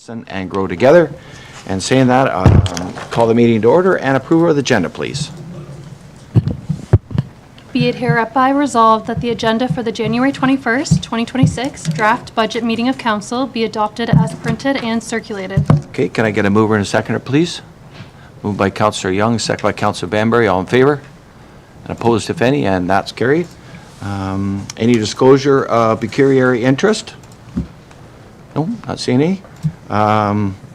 And grow together. And saying that, call the meeting to order and approve of the agenda, please. Be it hereby resolved that the agenda for the January 21st, 2026 draft budget meeting of council be adopted as printed and circulated. Okay, can I get a mover and a seconder, please? Moved by Councillor Young, second by Councillor Banbury. All in favor? And opposed, if any, and that's carried. Any disclosure of pecuniary interest? No, not seeing any.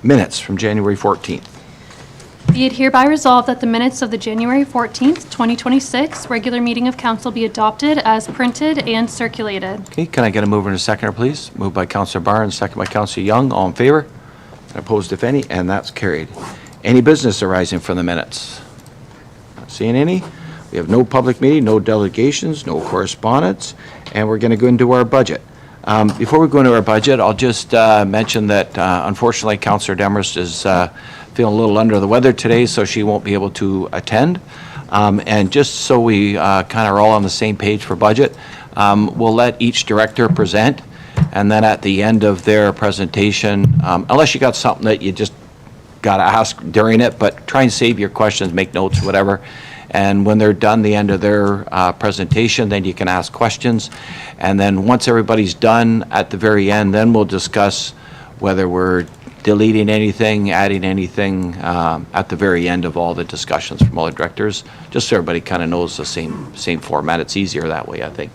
Minutes from January 14th. Be it hereby resolved that the minutes of the January 14th, 2026 regular meeting of council be adopted as printed and circulated. Okay, can I get a mover and a seconder, please? Moved by Councillor Barnes, second by Councillor Young. All in favor? And opposed, if any, and that's carried. Any business arising from the minutes? Not seeing any. We have no public meeting, no delegations, no correspondence, and we're going to go into our budget. Before we go into our budget, I'll just mention that unfortunately Councillor Demers is feeling a little under the weather today, so she won't be able to attend. And just so we kind of are all on the same page for budget, we'll let each director present, and then at the end of their presentation, unless you got something that you just got to ask during it, but try and save your questions, make notes, whatever. And when they're done, the end of their presentation, then you can ask questions. And then once everybody's done at the very end, then we'll discuss whether we're deleting anything, adding anything at the very end of all the discussions from all the directors, just so everybody kind of knows the same format. It's easier that way, I think.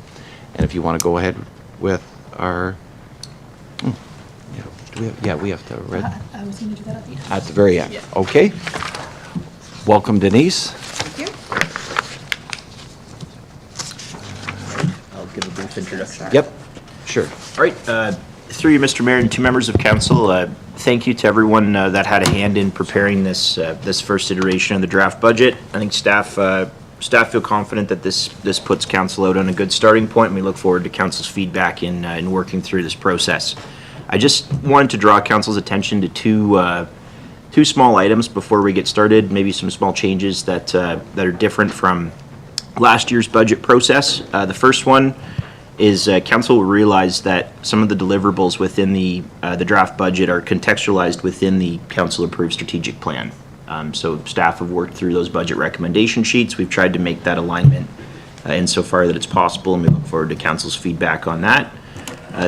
And if you want to go ahead with our, we have to read. I was going to do that at the end. At the very end. Yeah. Okay. Welcome, Denise. Thank you. I'll give a brief introduction. Yep, sure. All right, through you, Mr. Mayor, and two members of council, thank you to everyone that had a hand in preparing this first iteration of the draft budget. I think staff feel confident that this puts council out on a good starting point, and we look forward to council's feedback in working through this process. I just wanted to draw council's attention to two small items before we get started, maybe some small changes that are different from last year's budget process. The first one is council will realize that some of the deliverables within the draft budget are contextualized within the council-approved strategic plan. So staff have worked through those budget recommendation sheets. We've tried to make that alignment insofar that it's possible, and we look forward to council's feedback on that.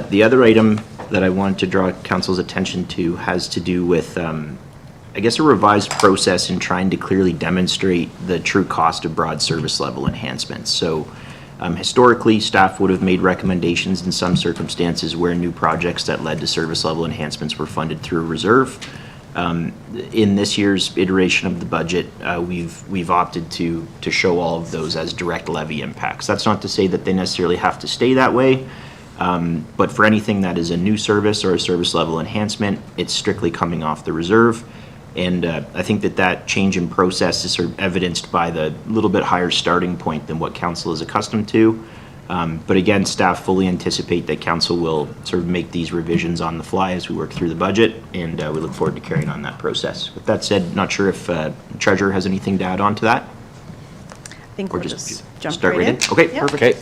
The other item that I wanted to draw council's attention to has to do with I guess a revised process in trying to clearly demonstrate the true cost of broad service level enhancements. So historically, staff would have made recommendations in some circumstances where new projects that led to service level enhancements were funded through a reserve. In this year's iteration of the budget, we've opted to show all of those as direct levy impacts. That's not to say that they necessarily have to stay that way, but for anything that is a new service or a service level enhancement, it's strictly coming off the reserve. And I think that change in process is sort of evidenced by the little bit higher starting point than what council is accustomed to. But again, staff fully anticipate that council will sort of make these revisions on the fly as we work through the budget, and we look forward to carrying on that process. With that said, not sure if Treasurer has anything to add on to that? I think we'll just jump start right in. Okay, Yep. perfect. Okay.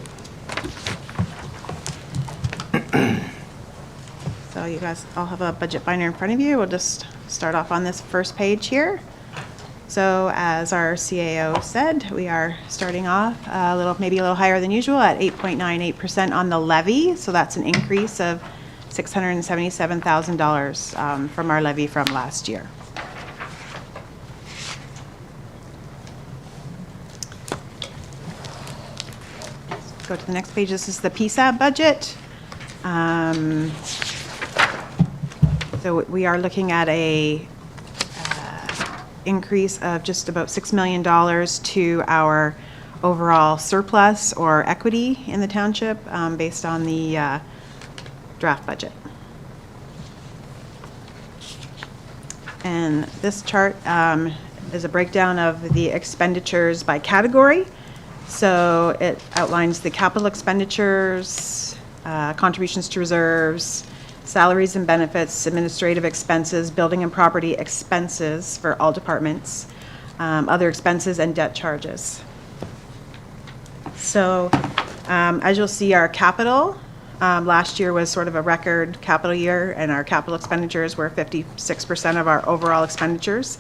So you guys all have a budget binder in front of you. We'll just start off on this first page here. So as our CAO said, we are starting off maybe a little higher than usual at 8.98% on the levy. So that's an increase of $677,000 from our levy from last year. Go to the next page. This is the PSAB budget. So we are looking at a increase of just about $6 million to our overall surplus or equity in the township based on the draft budget. And this chart is a breakdown of the expenditures by category. So it outlines the capital expenditures, contributions to reserves, salaries and benefits, administrative expenses, building and property expenses for all departments, other expenses, and debt charges. So as you'll see, our capital Last year was sort of a record capital year, and our capital expenditures were 56% of our overall expenditures.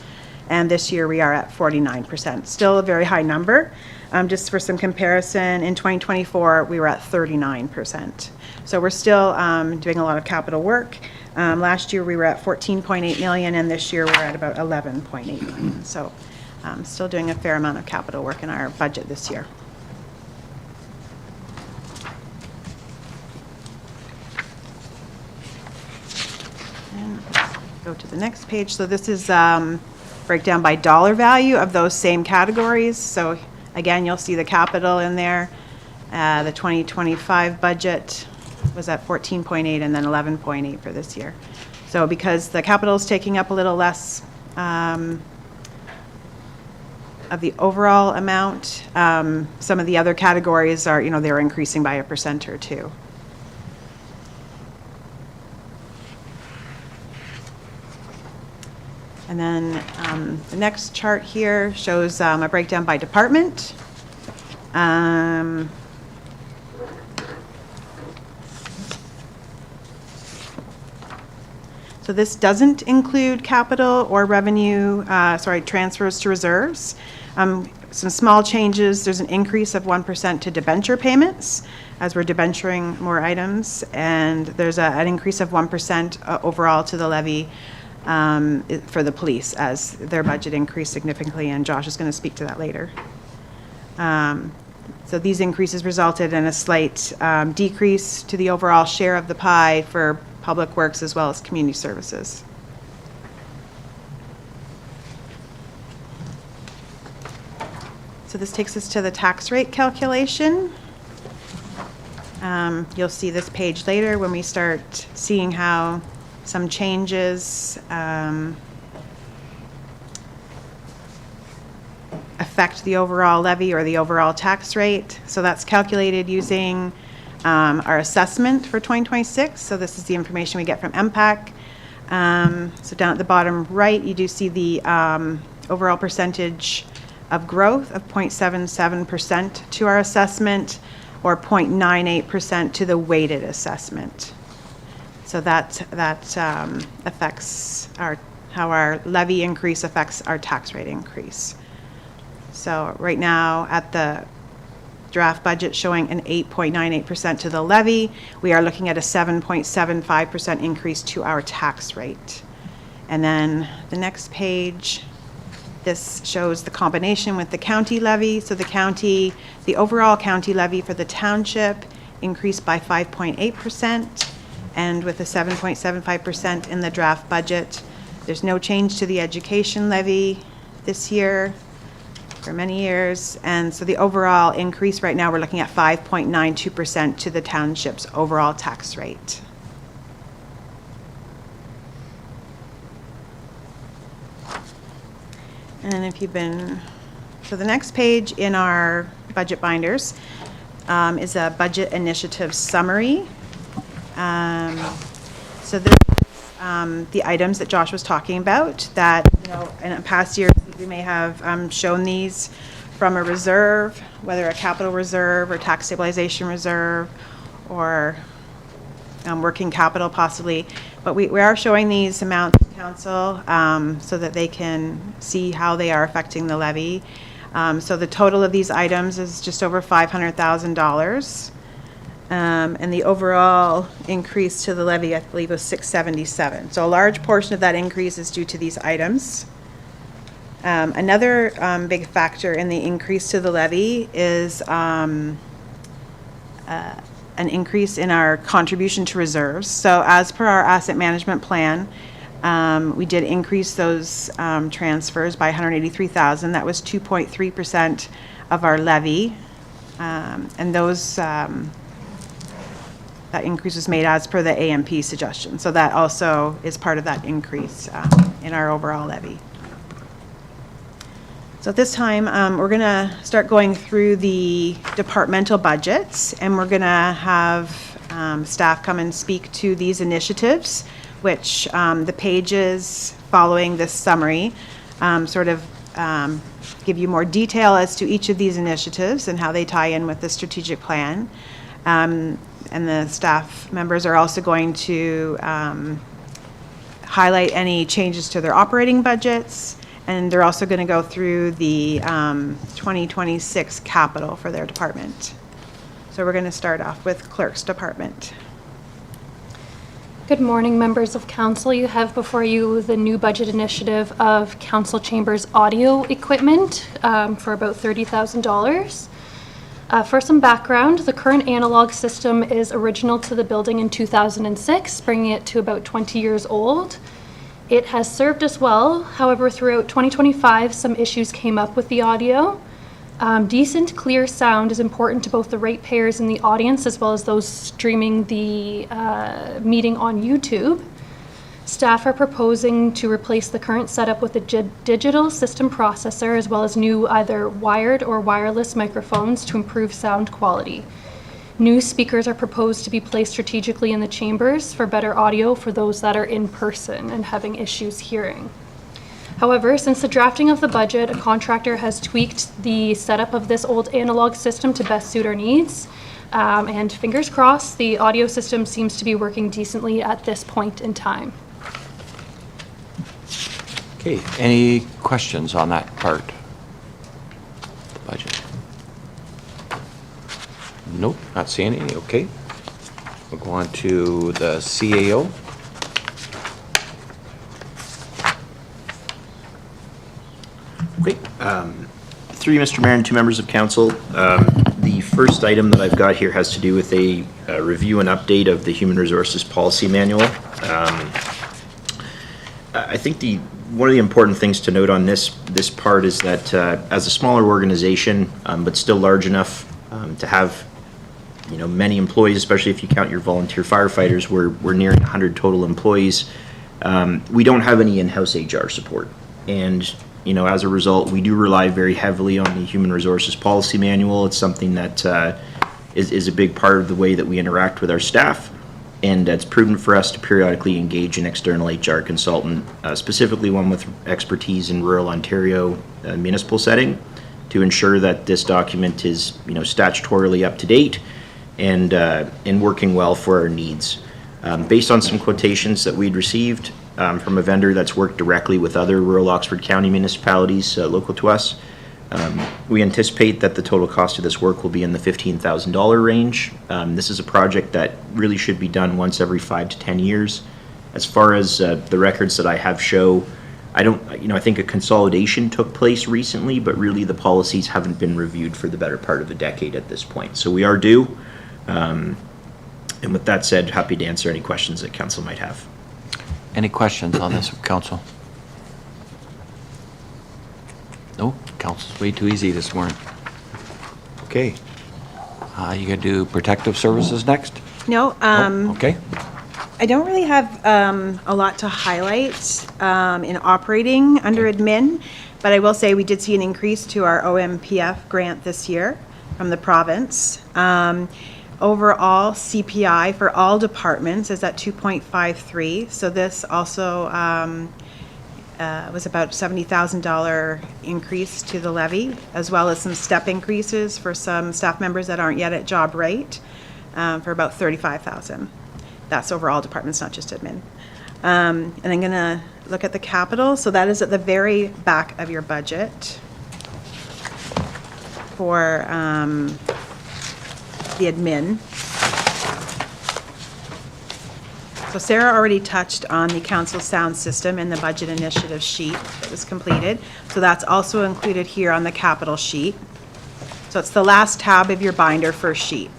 And this year we are at 49%. Still a very high number. Just for some comparison, in 2024, we were at 39%. So we're still doing a lot of capital work. Last year we were at 14.8 million, and this year we're at about 11.8 million. So still doing a fair amount of capital work in our budget this year. And go to the next page. So this is breakdown by dollar value of those same categories. So again, you'll see the capital in there. The 2025 budget was at 14.8 and then 11.8 for this year. So because the capital is taking up a little less of the overall amount, some of the other categories are, they're increasing by 1% or 2%. And then the next chart here shows a breakdown by department. So this doesn't include capital or revenue, transfers to reserves. Some small changes. There's an increase of 1% to debenture payments as we're debenturing more items. And there's an increase of 1% overall to the levy for the police as their budget increased significantly, and Josh is going to speak to that later. So these increases resulted in a slight decrease to the overall share of the pie for public works as well as community services. So this takes us to the tax rate calculation. You'll see this page later when we start seeing how some changes affect the overall levy or the overall tax rate. So that's calculated using our assessment for 2026. So this is the information we get from MPAC. So down at the bottom right, you do see the overall percentage of growth of 0.77% to our assessment, or 0.98% to the weighted assessment. So that affects how our levy increase affects our tax rate increase. So right now at the draft budget showing an 8.98% to the levy, we are looking at a 7.75% increase to our tax rate. And then the next page, this shows the combination with the county levy. So the overall county levy for the township increased by 5.8%. And with a 7.75% in the draft budget, there's no change to the education levy this year for many years. And so the overall increase right now, we're looking at 5.92% to the township's overall tax rate. And if you've been, so the next page in our budget binders is a budget initiative summary. So this is the items that Josh was talking about that, in past years we may have shown these from a reserve, whether a capital reserve or tax stabilization reserve or working capital possibly. But we are showing these amounts to council so that they can see how they are affecting the levy. So the total of these items is just over $500,000. And the overall increase to the levy, I believe, was $677,000. So a large portion of that increase is due to these items. Another big factor in the increase to the levy is an increase in our contribution to reserves. So as per our asset management plan, we did increase those transfers by $183,000. That was 2.3% of our levy. And those that increase was made as per the AMP suggestion. So that also is part of that increase in our overall levy. So at this time, we're going to start going through the departmental budgets, and we're going to have staff come and speak to these initiatives, which the pages following this summary give you more detail as to each of these initiatives and how they tie in with the strategic plan. And the staff members are also going to highlight any changes to their operating budgets, and they're also going to go through the 2026 capital for their department. So we're going to start off with Clerk's Department. Good morning, members of council. You have before you the new budget initiative of council chambers audio equipment for about $30,000. For some background, the current analog system is original to the building in 2006, bringing it to about 20 years old. It has served us well. However, throughout 2025, some issues came up with the audio. Decent, clear sound is important to both the ratepayers in the audience as well as those streaming the meeting on YouTube. Staff are proposing to replace the current setup with a digital system processor as well as new either wired or wireless microphones to improve sound quality. New speakers are proposed to be placed strategically in the chambers for better audio for those that are in person and having issues hearing. However, since the drafting of the budget, a contractor has tweaked the setup of this old analog system to best suit our needs. And fingers crossed, the audio system seems to be working decently at this point in time. Okay, any questions on that part? The budget? Nope, not seeing any, okay. We'll go on to the CAO. Great. Through you, Mr. Mayor, and two members of council, the first item that I've got here has to do with a review and update of the Human Resources Policy Manual. I think one of the important things to note on this part is that as a smaller organization, but still large enough to have many employees, especially if you count your volunteer firefighters, we're nearing 100 total employees. We don't have any in-house HR support, and as a result, we do rely very heavily on the Human Resources Policy Manual. It's something that is a big part of the way that we interact with our staff, and it's prudent for us to periodically engage an external HR consultant, specifically one with expertise in rural Ontario municipal setting, to ensure that this document is statutorily up to date and working well for our needs. Based on some quotations that we'd received from a vendor that's worked directly with other rural Oxford County municipalities local to us, we anticipate that the total cost of this work will be in the $15,000 range. This is a project that really should be done once every 5 to 10 years. As far as the records that I have show, I think a consolidation took place recently, but really the policies haven't been reviewed for the better part of a decade at this point. So we are due. And with that said, happy to answer any questions that council might have. Any questions on this, council? No, council's way too easy this morning. Okay. You gonna do protective services next? No, Oh, okay. I don't really have a lot to highlight in operating under admin, but I will say we did see an increase to our OMPF grant this year from the province. Overall, CPI for all departments is at 2.53, so this also was about $70,000 increase to the levy, as well as some step increases for some staff members that aren't yet at job rate for about $35,000. That's overall departments, not just admin. And I'm going to look at the capital. So that is at the very back of your budget for the admin. So Sarah already touched on the council sound system in the budget initiative sheet that was completed. So that's also included here on the capital sheet. So it's the last tab of your binder first sheet.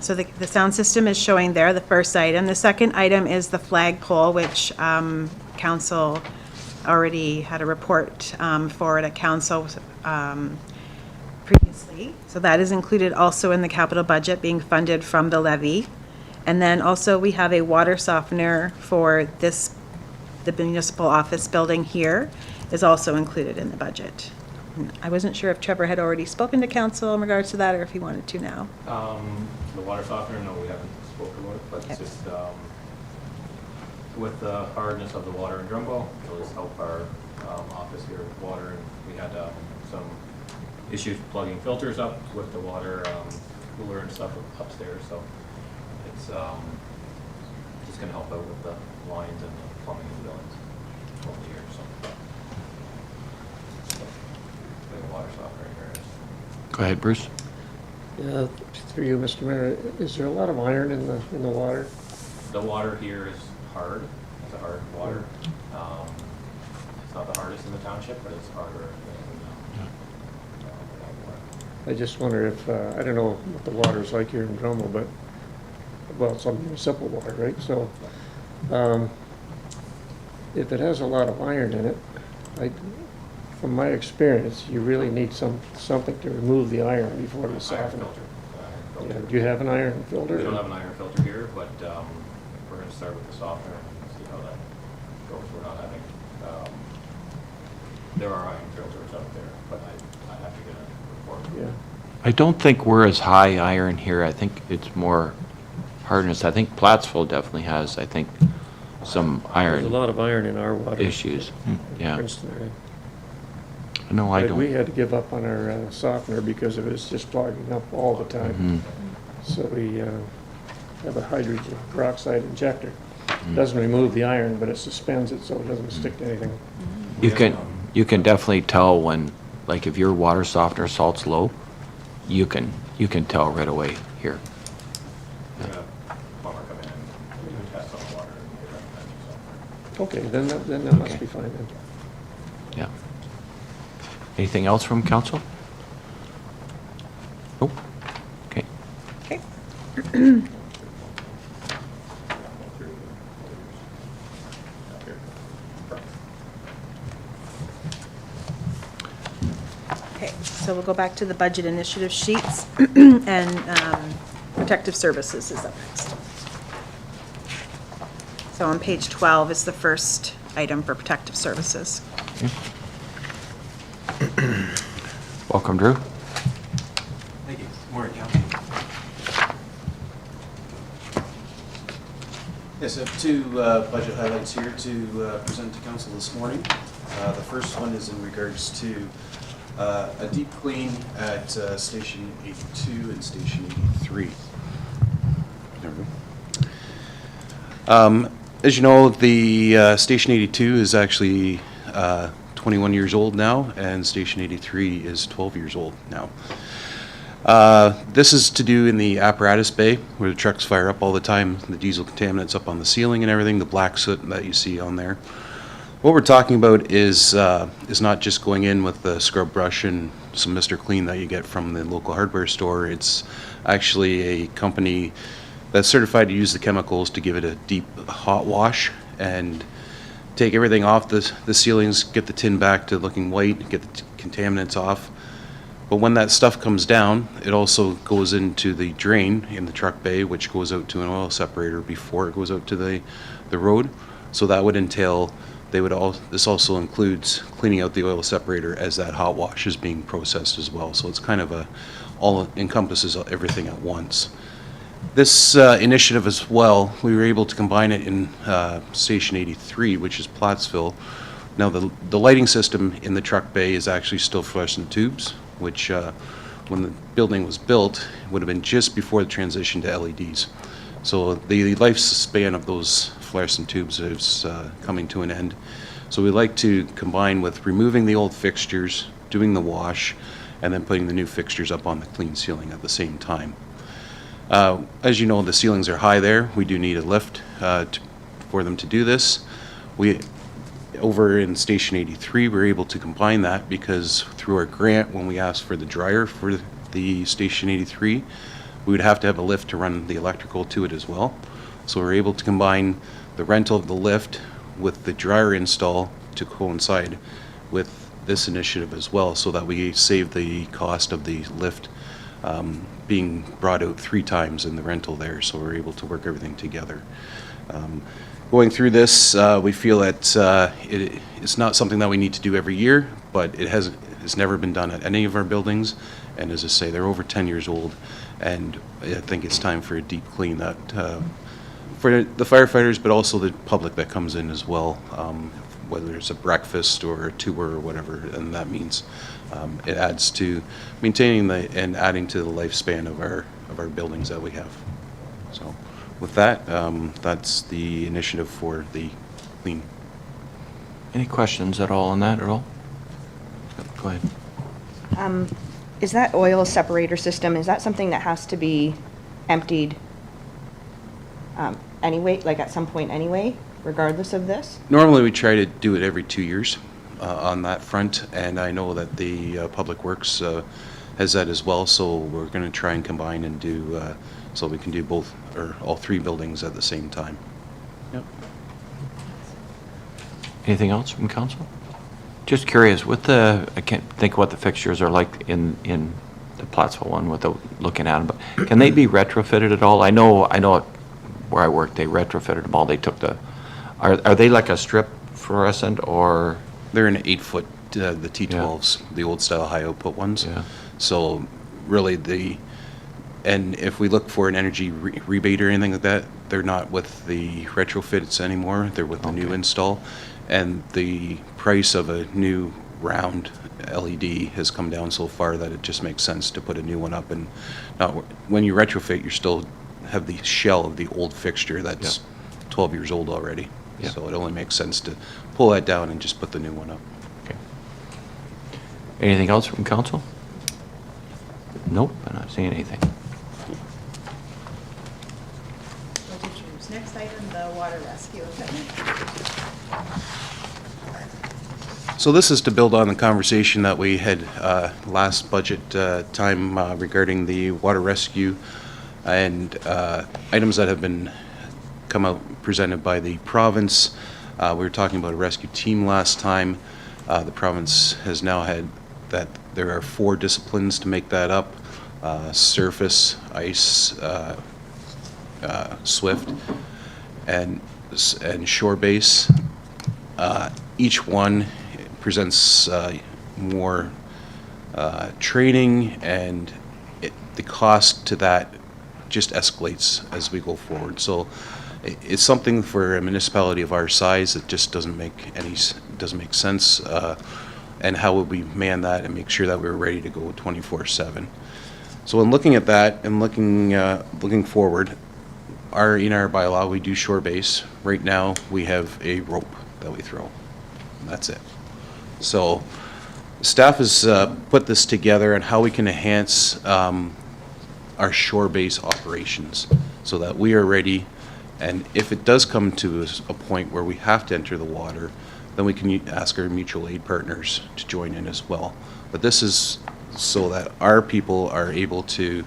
So the sound system is showing there, the first item. The second item is the flagpole, which council already had a report for it at council previously. So that is included also in the capital budget, being funded from the levy. And then also we have a water softener for the municipal office building here is also included in the budget. I wasn't sure if Trevor had already spoken to council in regards to that or if he wanted to now. The water softener, no, we haven't spoken about it, but Okay. it's just, with the hardness of the water in Drumbo, it'll just help our office here with water. And we had some issues plugging filters up with the water cooler and stuff upstairs. So it's just going to help out with the lines and the plumbing and buildings over the years. So we have a water softener here. Go ahead, Bruce. Yeah, through you, Mr. Mayor, is there a lot of iron in the water? The water here is hard. It's a hard water. It's not the hardest in the township, but it's harder than I just wonder if, I don't know what the water's like here in Drummo, but, well, it's municipal water, right? So, if it has a lot of iron in it, from my experience, you really need something to remove the iron before you iron soften it. filter. Yeah, do you have an iron filter? We don't have an iron filter here, but we're going to start with the softener and see how that goes. We're not having, there are iron filters out there, but I have to get a report. Yeah. I don't think we're as high iron here. I think it's more hardness. I think Plattsville definitely has, I think, some There's a iron lot of iron in our water. issues. Yeah. Princeton area. No, I But we don't. had to give up on our softener because it was just clogging up all the time. Mhm. So we have a hydrogen peroxide injector. Doesn't remove the iron, but it suspends it so it doesn't stick to anything. You can definitely tell when, like, if your water softener salt's low, you can tell right away here. We're going to plumber come in and do a test on the water and get it so. Okay, then that must Okay. be fine then. Yeah. Anything else from council? Nope. Okay. Okay. Okay, so we'll go back to the budget initiative sheets, and protective services is up next. So on page 12 is the first item for protective services. Welcome, Drew. Thank you. Morning, Council. Yes, I have two budget highlights here to present to Council this morning. The first one is in regards to a deep clean at Station 82 and Station 83. There we go. As you know, the Station 82 is actually 21 years old now, and Station 83 is 12 years old now. This is to do in the apparatus bay, where the trucks fire up all the time, the diesel contaminants up on the ceiling and everything, the black soot that you see on there. What we're talking about is not just going in with the scrub brush and some Mr. Clean that you get from the local hardware store. It's actually a company that's certified to use the chemicals to give it a deep hot wash and take everything off the ceilings, get the tin back to looking white, get the contaminants off. But when that stuff comes down, it also goes into the drain in the truck bay, which goes out to an oil separator before it goes out to the road. So that would entail, this also includes cleaning out the oil separator as that hot wash is being processed as well. So it's kind of all encompasses everything at once. This initiative as well, we were able to combine it in Station 83, which is Plattsville. Now the lighting system in the truck bay is actually still fluorescent tubes, which when the building was built would have been just before the transition to LEDs. So the lifespan of those fluorescent tubes is coming to an end. So we like to combine with removing the old fixtures, doing the wash, and then putting the new fixtures up on the clean ceiling at the same time. As you know, the ceilings are high there. We do need a lift for them to do this. Over in Station 83, we're able to combine that because through our grant, when we asked for the dryer for the Station 83, we would have to have a lift to run the electrical to it as well. So we're able to combine the rental of the lift with the dryer install to coincide with this initiative as well, so that we save the cost of the lift being brought out 3 times in the rental there, so we're able to work everything together. Going through this, we feel that it's not something that we need to do every year, but it's never been done at any of our buildings, and as I say, they're over 10 years old, and I think it's time for a deep clean that for the firefighters, but also the public that comes in as well, whether it's a breakfast or a tour or whatever, and that means it adds to maintaining and adding to the lifespan of our buildings that we have. So with that, that's the initiative for the clean. Any questions at all on that at all? Go ahead. Is that oil separator system, is that something that has to be emptied anyway, like at some point anyway, regardless of this? Normally, we try to do it every 2 years on that front, and I know that the Public Works has that as well, so we're going to try and combine and do, so we can do both, or all 3 buildings at the same time. Yep. Anything else from council? Just curious, with I can't think what the fixtures are like in the Plattsville one without looking at them, but can they be retrofitted at all? I know where I work, they retrofitted them all. They took are they like a strip fluorescent or? They're an 8-foot, the T12s, the old style high output ones. Yeah. So really and if we look for an energy rebate or anything like that, they're not with the retrofits anymore. They're with the new install. And the price of a new round LED has come down so far that it just makes sense to put a new one up. And when you retrofit, you still have the shell of the old fixture that's 12 years old already. Yeah. So it only makes sense to pull that down and just put the new one up. Okay. Anything else from council? Nope, I'm not seeing anything. What did you choose? Next item, the water rescue equipment. So this is to build on the conversation that we had last budget time regarding the water rescue and items that have been come out presented by the province. We were talking about a rescue team last time. The province has now had that there are 4 disciplines to make that up: surface, ice, swift, and shore base. Each one presents more training, and the cost to that just escalates as we go forward. So it's something for a municipality of our size that just doesn't make sense. And how would we man that and make sure that we're ready to go 24/7? So in looking at that and looking forward, in our bylaw we do shore base. Right now we have a rope that we throw. And that's it. So staff has put this together on how we can enhance our shore base operations so that we are ready, and if it does come to a point where we have to enter the water, then we can ask our mutual aid partners to join in as well. But this is so that our people are able to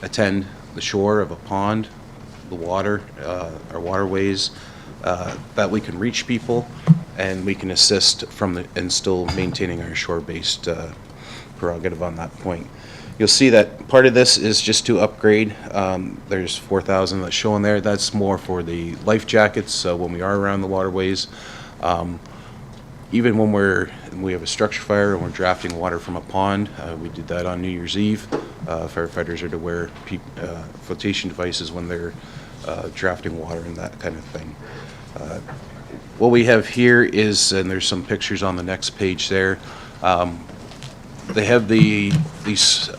attend the shore of a pond, the water, our waterways, that we can reach people and we can assist and still maintaining our shore-based prerogative on that point. You'll see that part of this is just to upgrade. There's 4,000 that's shown there. That's more for the life jackets when we are around the waterways. Even when we have a structure fire and we're drafting water from a pond, we did that on New Year's Eve. Firefighters are to wear flotation devices when they're drafting water and that kind of thing. What we have here is, and there's some pictures on the next page there, they have these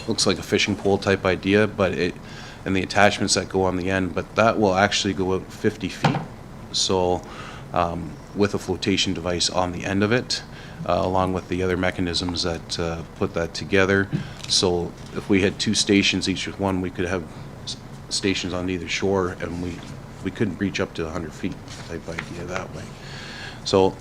looks like a fishing pole type idea, but and the attachments that go on the end, but that will actually go out 50 feet. So with a flotation device on the end of it, along with the other mechanisms that put that together. So if we had 2 stations, each one, we could have stations on either shore, and we couldn't reach up to 100 feet type idea that way. So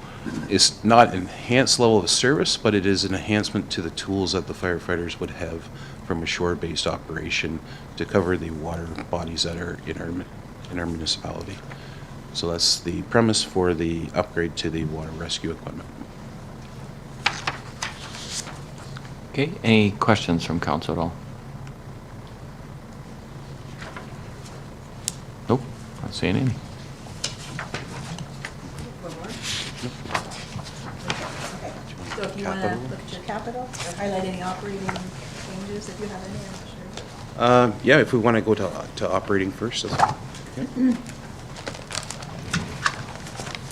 it's not an enhanced level of service, but it is an enhancement to the tools that the firefighters would have from a shore-based operation to cover the water bodies that are in our municipality. So that's the premise for the upgrade to the water rescue equipment. Okay, any questions from council at all? Nope, not seeing any. One more? Okay, so if you want to look at your capital or highlight any operating changes, if you have any, I'm not sure. Yeah, if we want to go to operating first. That's-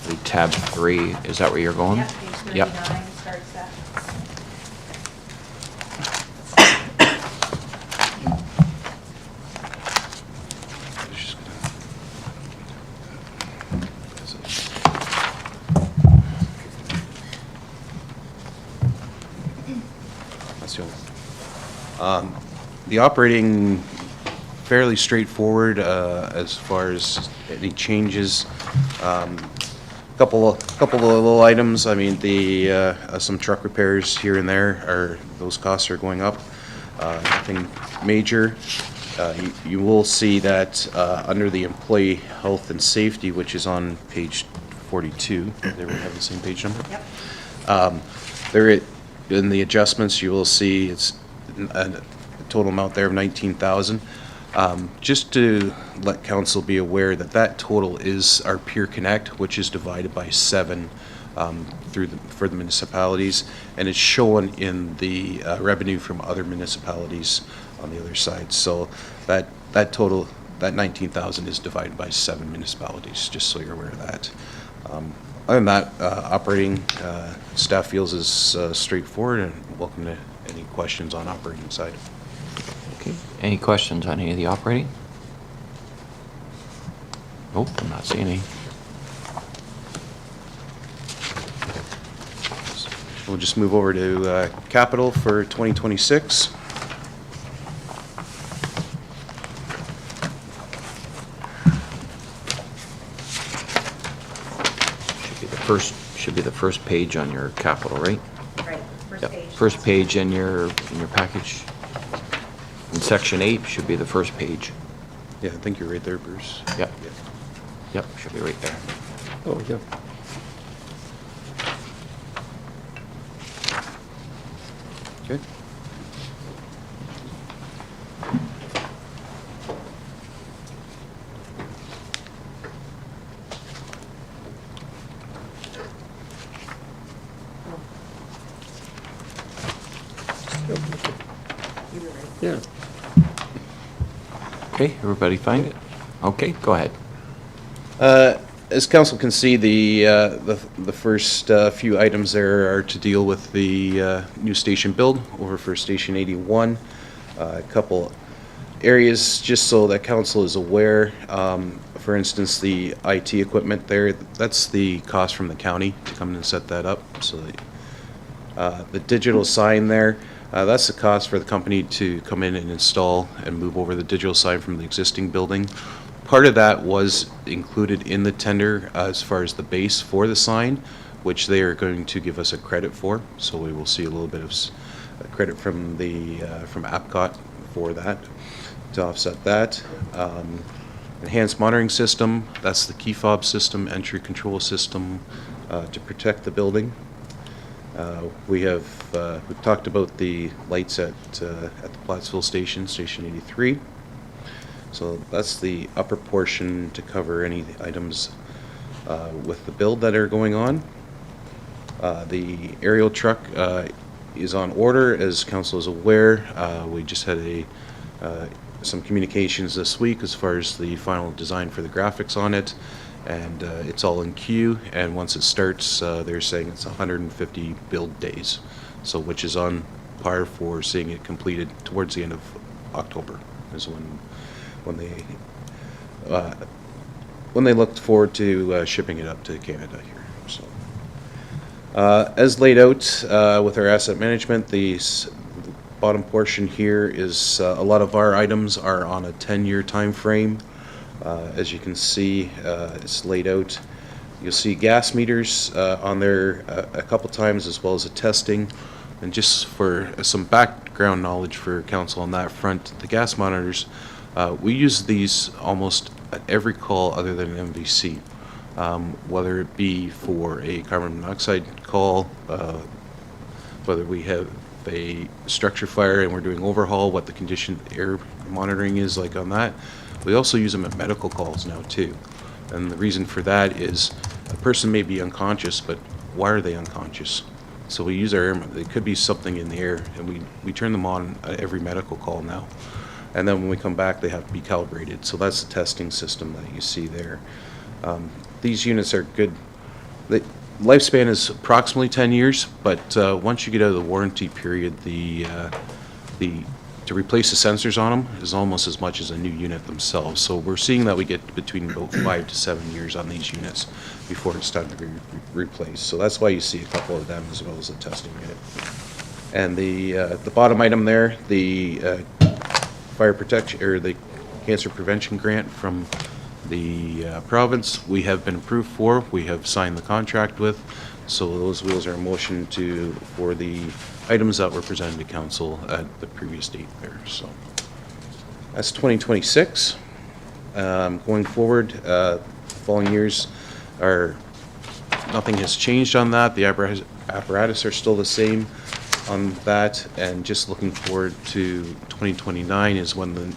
The tab 3, is that where you're going? Yep, page Yep. 39 starts that. Just gonna- That's the only. The operating, fairly straightforward as far as any changes. Couple of little items. I mean, some truck repairs here and there those costs are going up. Nothing major. You will see that under the employee health and safety, which is on page 42, they will have the same page number. Yep. In the adjustments, you will see it's a total amount there of 19,000. Just to let council be aware that total is our Peer Connect, which is divided by 7 for the municipalities, and it's shown in the revenue from other municipalities on the other side. So that total, that 19,000 is divided by 7 municipalities, just so you're aware of that. Other than that, operating staff feels is straightforward, and welcome to any questions on operating side. Okay, any questions on any of the operating? Nope, I'm not seeing any. We'll just move over to capital for 2026. Should be the first page on your capital, right? Right, first Yep, page. first page in your package. In section 8 should be the first page. Yeah, I think you're right there, Bruce. Yep. Yep, should be right there. Oh, yeah. Okay. Yeah. Okay, everybody find it? Okay, go ahead. As council can see, the first few items there are to deal with the new station build over for Station 81. A couple areas, just so that council is aware. For instance, the IT equipment there, that's the cost from the county to come in and set that up. So the digital sign there, that's the cost for the company to come in and install and move over the digital sign from the existing building. Part of that was included in the tender as far as the base for the sign, which they are going to give us a credit for. So we will see a little bit of credit from from APCOT for that to offset that. Enhanced monitoring system, that's the key fob system, entry control system to protect the building. We've talked about the lights at the Plattsville station, Station 83. So that's the upper portion to cover any items with the build that are going on. The aerial truck is on order, as council is aware. We just had some communications this week as far as the final design for the graphics on it, and it's all in queue, and once it starts, they're saying it's 150 build days, so which is on par for seeing it completed towards the end of October is when they looked forward to shipping it up to Canada here. So as laid out with our asset management, the bottom portion here is a lot of our items are on a 10-year time frame. As you can see, it's laid out. You'll see gas meters on there a couple times, as well as a testing. And just for some background knowledge for council on that front, the gas monitors, we use these almost at every call other than an MVC, whether it be for a carbon monoxide call, whether we have a structure fire and we're doing overhaul, what the condition air monitoring is like on that. We also use them at medical calls now too. And the reason for that is a person may be unconscious, but why are they unconscious? So we use our air, there could be something in the air, and we turn them on at every medical call now. And then when we come back, they have to be calibrated. So that's the testing system that you see there. These units are good. The lifespan is approximately 10 years, but once you get out of the warranty period, to replace the sensors on them is almost as much as a new unit themselves. So we're seeing that we get between about 5 to 7 years on these units before it's time to be replaced. So that's why you see a couple of them as well as the testing unit. And the bottom item there, the fire protection, or the cancer prevention grant from the province, we have been approved for. We have signed the contract with. So those wheels are in motion for the items that were presented to council at the previous date there. So that's 2026. Going forward, following years nothing has changed on that. The apparatus are still the same on that, and just looking forward to 2029 is when the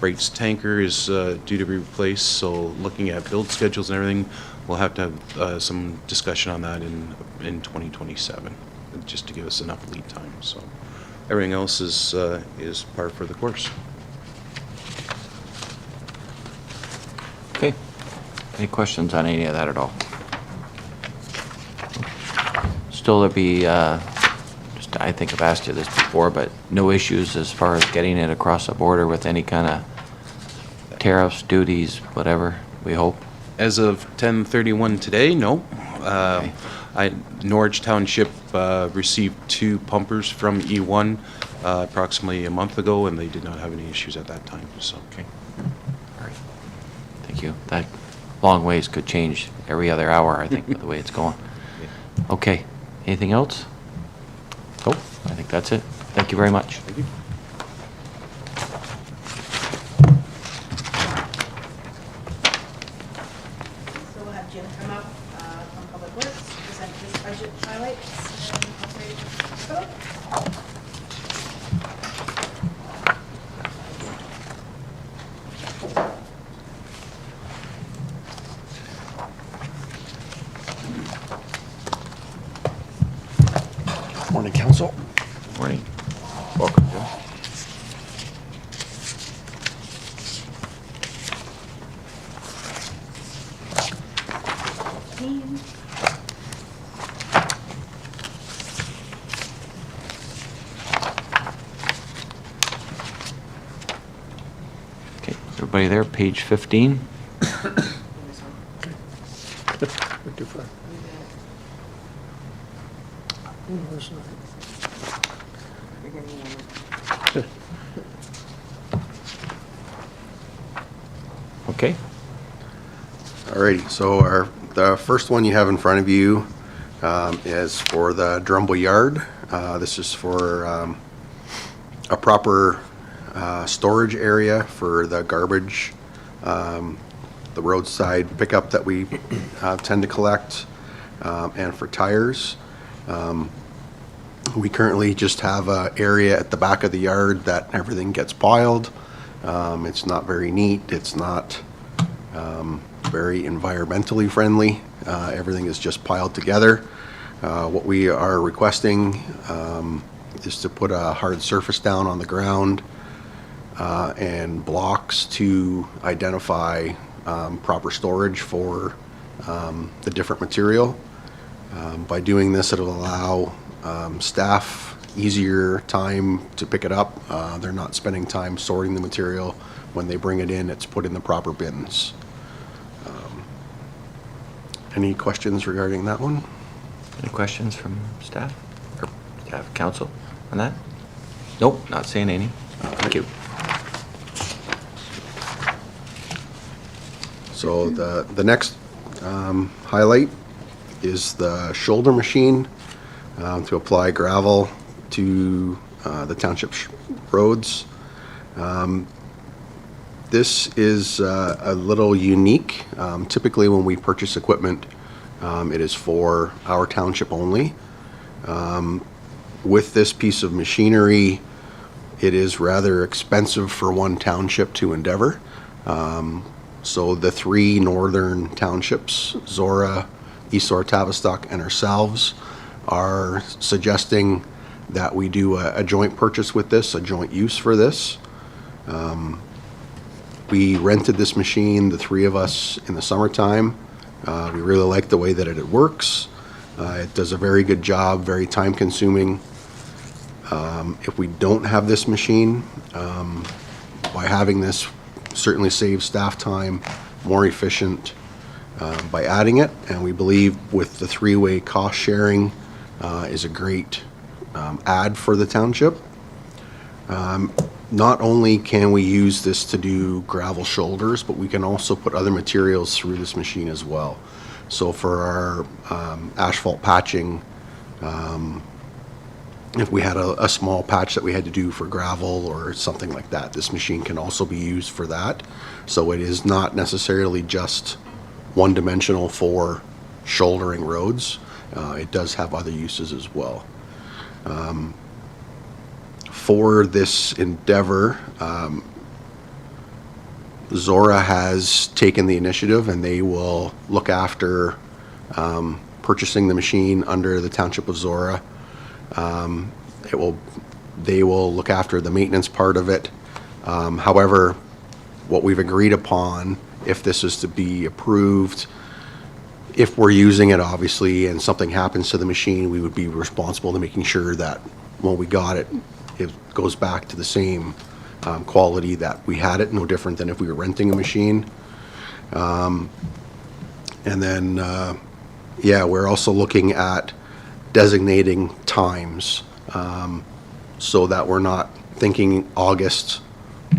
Bright's tanker is due to be replaced. So looking at build schedules and everything, we'll have to have some discussion on that in 2027, just to give us enough lead time. So everything else is par for the course. Okay. Any questions on any of that at all? Still, there'd be, just, I think I've asked you this before, but no issues as far as getting it across the border with any kind of tariffs, duties, whatever, we hope? As of 10/31 today, no. Norwich Township received 2 pumpers from E1 approximately a month ago, and they did not have any issues at that time. So. Okay. All right. Thank you. That long ways could change every other hour, I think, with the way it's going. Okay. Anything else? Nope. I think that's it. Thank you very much. Thank you. So we'll have Jim come up from Public Works, present his budget highlights, and operating code. Morning, council. Morning. Welcome, Jim. Okay, everybody there, page 15? We're too far. No, it's not. Okay. Alrighty, so the first one you have in front of you is for the Drumble Yard. This is for a proper storage area for the garbage, the roadside pickup that we tend to collect, and for tires. We currently just have an area at the back of the yard that everything gets piled. It's not very neat. It's not very environmentally friendly. Everything is just piled together. What we are requesting is to put a hard surface down on the ground and blocks to identify proper storage for the different material. By doing this, it'll allow staff easier time to pick it up. They're not spending time sorting the material. When they bring it in, it's put in the proper bins. Any questions regarding that one? Any questions from staff or staff council on that? Nope, not saying any. Thank you. So the next highlight is the shoulder machine to apply gravel to the township roads. This is a little unique. Typically when we purchase equipment, it is for our township only. With this piece of machinery, it is rather expensive for one township to endeavor. So the 3 northern townships, Zora, Esor, Tavistock, and ourselves, are suggesting that we do a joint purchase with this, a joint use for this. We rented this machine, the three of us, in the summertime. We really like the way that it works. It does a very good job, very time-consuming. If we don't have this machine, by having this, certainly saves staff time, more efficient by adding it. And we believe with the three-way cost sharing is a great add for the township. Not only can we use this to do gravel shoulders, but we can also put other materials through this machine as well. So for our asphalt patching, if we had a small patch that we had to do for gravel or something like that, this machine can also be used for that. So it is not necessarily just one-dimensional for shouldering roads. It does have other uses as well. For this endeavor, Zora has taken the initiative, and they will look after purchasing the machine under the Township of Zora. They will look after the maintenance part of it. However, what we've agreed upon, if this is to be approved, if we're using it, obviously, and something happens to the machine, we would be responsible to making sure that when we got it, it goes back to the same quality that we had it, no different than if we were renting a machine. And then, yeah, we're also looking at designating times so that we're not thinking August,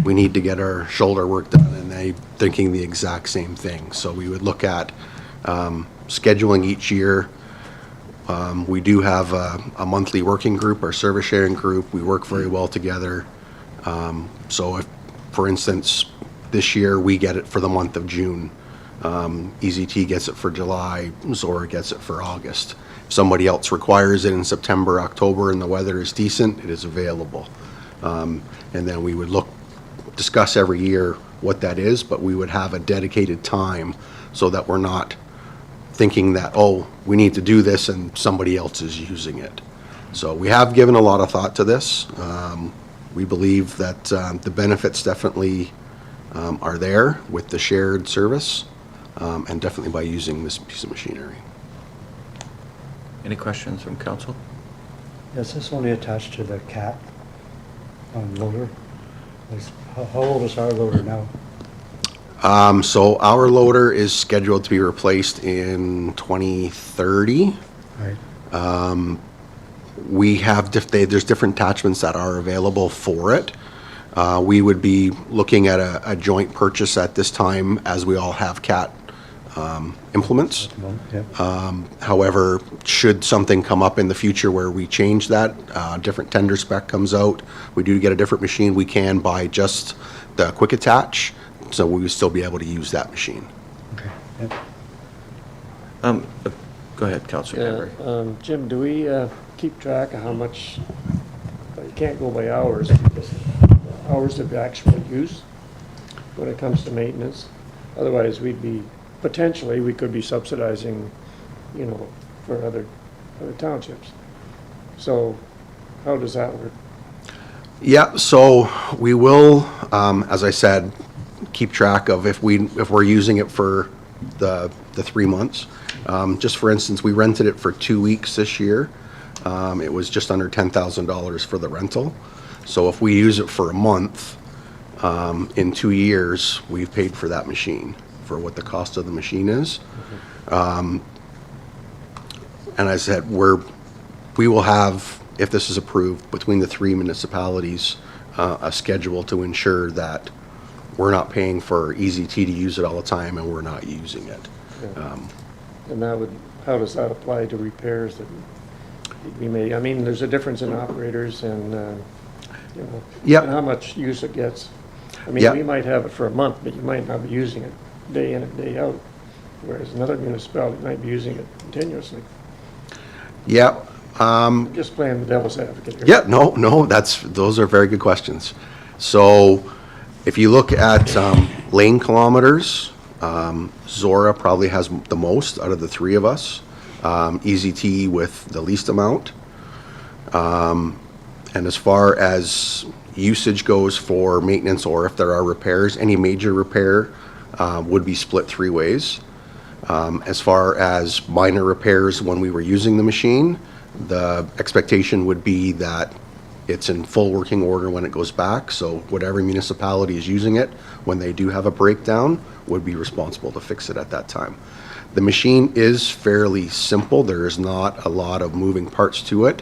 we need to get our shoulder work done, and they thinking the exact same thing. So we would look at scheduling each year. We do have a monthly working group, our service sharing group. We work very well together. So if, for instance, this year we get it for the month of June, EZT gets it for July, Zora gets it for August. If somebody else requires it in September, October, and the weather is decent, it is available. And then we would discuss every year what that is, but we would have a dedicated time so that we're not thinking that, oh, we need to do this and somebody else is using it. So we have given a lot of thought to this. We believe that the benefits definitely are there with the shared service, and definitely by using this piece of machinery. Any questions from council? Is this only attached to the cat loader? How old is our loader now? So our loader is scheduled to be replaced in 2030. Right. We have, there's different attachments that are available for it. We would be looking at a joint purchase at this time, as we all have cat implements. Yeah. However, should something come up in the future where we change that, different tender spec comes out, we do get a different machine, we can buy just the quick attach, so we would still be able to use that machine. Okay. Yeah. Go ahead, Councilor Henry. Jim, do we keep track of how much, you can't go by hours, because hours of actual use when it comes to maintenance? Otherwise, potentially, we could be subsidizing, for other townships. So how does that work? Yeah, so we will, as I said, keep track of if we're using it for the 3 months. Just for instance, we rented it for 2 weeks this year. It was just under $10,000 for the rental. So if we use it for a month, in 2 years, we've paid for that machine, for what the cost of the machine is. And I said, we will have, if this is approved, between the 3 municipalities, a schedule to ensure that we're not paying for EZT to use it all the time and we're not using it. Yeah. And how does that apply to repairs that we may, there's a difference in operators and, Yep. and how much use it gets. Yep. We might have it for a month, but you might not be using it day in and day out, whereas another municipality might be using it continuously. Yeah. Just playing the devil's advocate here. Yeah, no, those are very good questions. So if you look at lane kilometers, Zora probably has the most out of the three of us. EZT with the least amount. And as far as usage goes for maintenance, or if there are repairs, any major repair would be split 3 ways. As far as minor repairs, when we were using the machine, the expectation would be that it's in full working order when it goes back. So whatever municipality is using it, when they do have a breakdown, would be responsible to fix it at that time. The machine is fairly simple. There is not a lot of moving parts to it.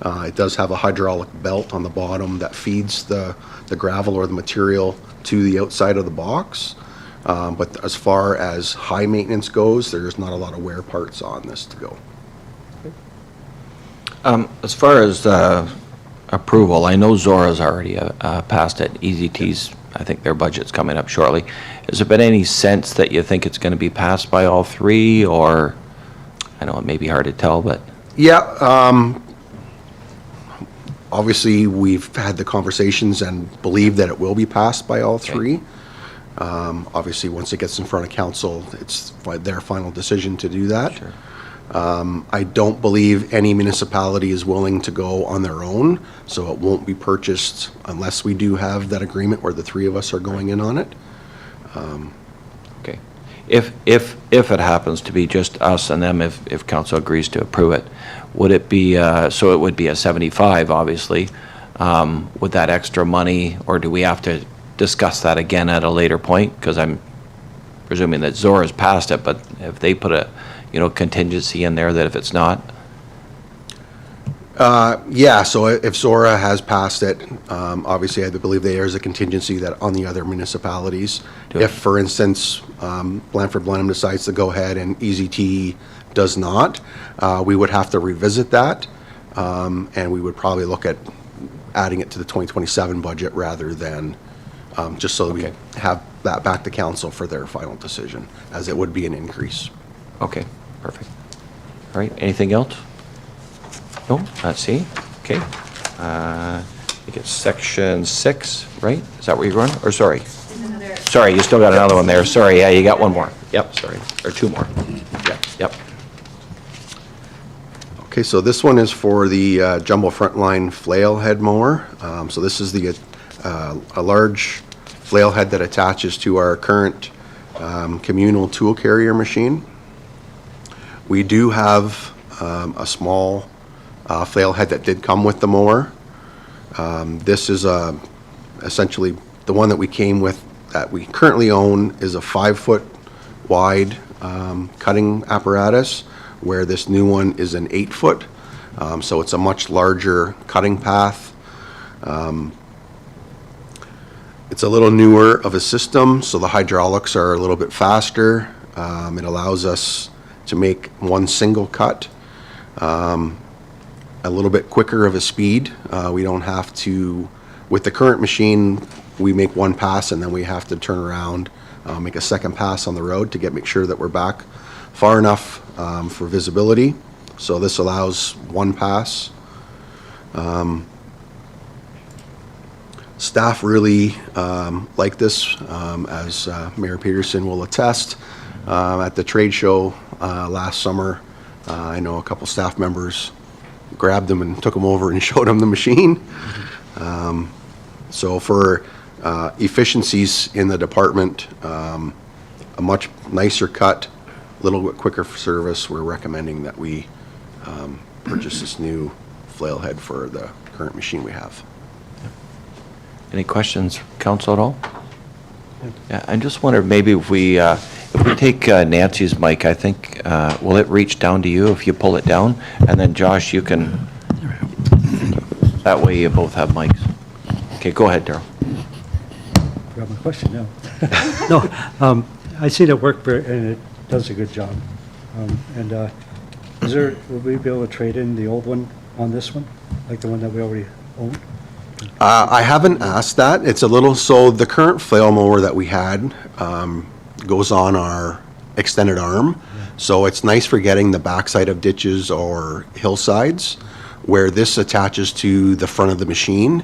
It does have a hydraulic belt on the bottom that feeds the gravel or the material to the outside of the box. But as far as high maintenance goes, there's not a lot of wear parts on this to go. As far as approval, I know Zora's already passed it. EZT's, I think their budget's coming up shortly. Has there been any sense that you think it's going to be passed by all 3, or, I know it may be hard to tell, but... Yeah, obviously, we've had the conversations and believe that it will be passed by all 3. Obviously, once it gets in front of council, it's their final decision to do that. Sure. I don't believe any municipality is willing to go on their own, so it won't be purchased unless we do have that agreement where the 3 of us are going in on it. Okay. If it happens to be just us and them, if council agrees to approve it, would it be, so it would be a 75, obviously. With that extra money, or do we have to discuss that again at a later point? Because I'm presuming that Zora's passed it, but if they put a, contingency in there that if it's not? Yeah, so if Zora has passed it, obviously I believe there's a contingency that on the other municipalities. If, for instance, Blandford-Blenheim decides to go ahead and EZT does not, we would have to revisit that, and we would probably look at adding it to the 2027 budget rather than just so that we have that back to council for their final decision, as it would be an increase. Okay, perfect. All right, anything else? No, let's see. Okay. I think it's section 6, right? Is that where you're going? Or sorry? Sorry, you still got another one there. Sorry, yeah, you got one more. Yep, sorry. Or 2 more. Yep. Okay, so this one is for the jumbo frontline flail head mower. So this is the a large flail head that attaches to our current communal tool carrier machine. We do have a small flail head that did come with the mower. This is essentially the one that we came with that we currently own is a 5-foot wide cutting apparatus, where this new one is an 8-foot. So it's a much larger cutting path. It's a little newer of a system, so the hydraulics are a little bit faster. It allows us to make one single cut a little bit quicker of a speed. We don't have to, with the current machine, we make one pass and then we have to turn around, make a second pass on the road to make sure that we're back far enough for visibility. So this allows one pass. Staff really like this, as Mayor Peterson will attest. At the trade show last summer, I know a couple staff members grabbed them and took them over and showed them the machine. So for efficiencies in the department, a much nicer cut, a little bit quicker for service, we're recommending that we purchase this new flail head for the current machine we have. Any questions, council, at all? Yeah, I just wondered maybe if we take Nancy's mic, I think, will it reach down to you if you pull it down? And then Josh, you can, that way you both have mics. Okay, go ahead, Darrell. Forgot my question now. No, I see that work and it does a good job. Will we be able to trade in the old one on this one, like the one that we already own? I haven't asked that. It's a little, so the current flail mower that we had goes on our extended arm. So it's nice for getting the backside of ditches or hillsides, where this attaches to the front of the machine.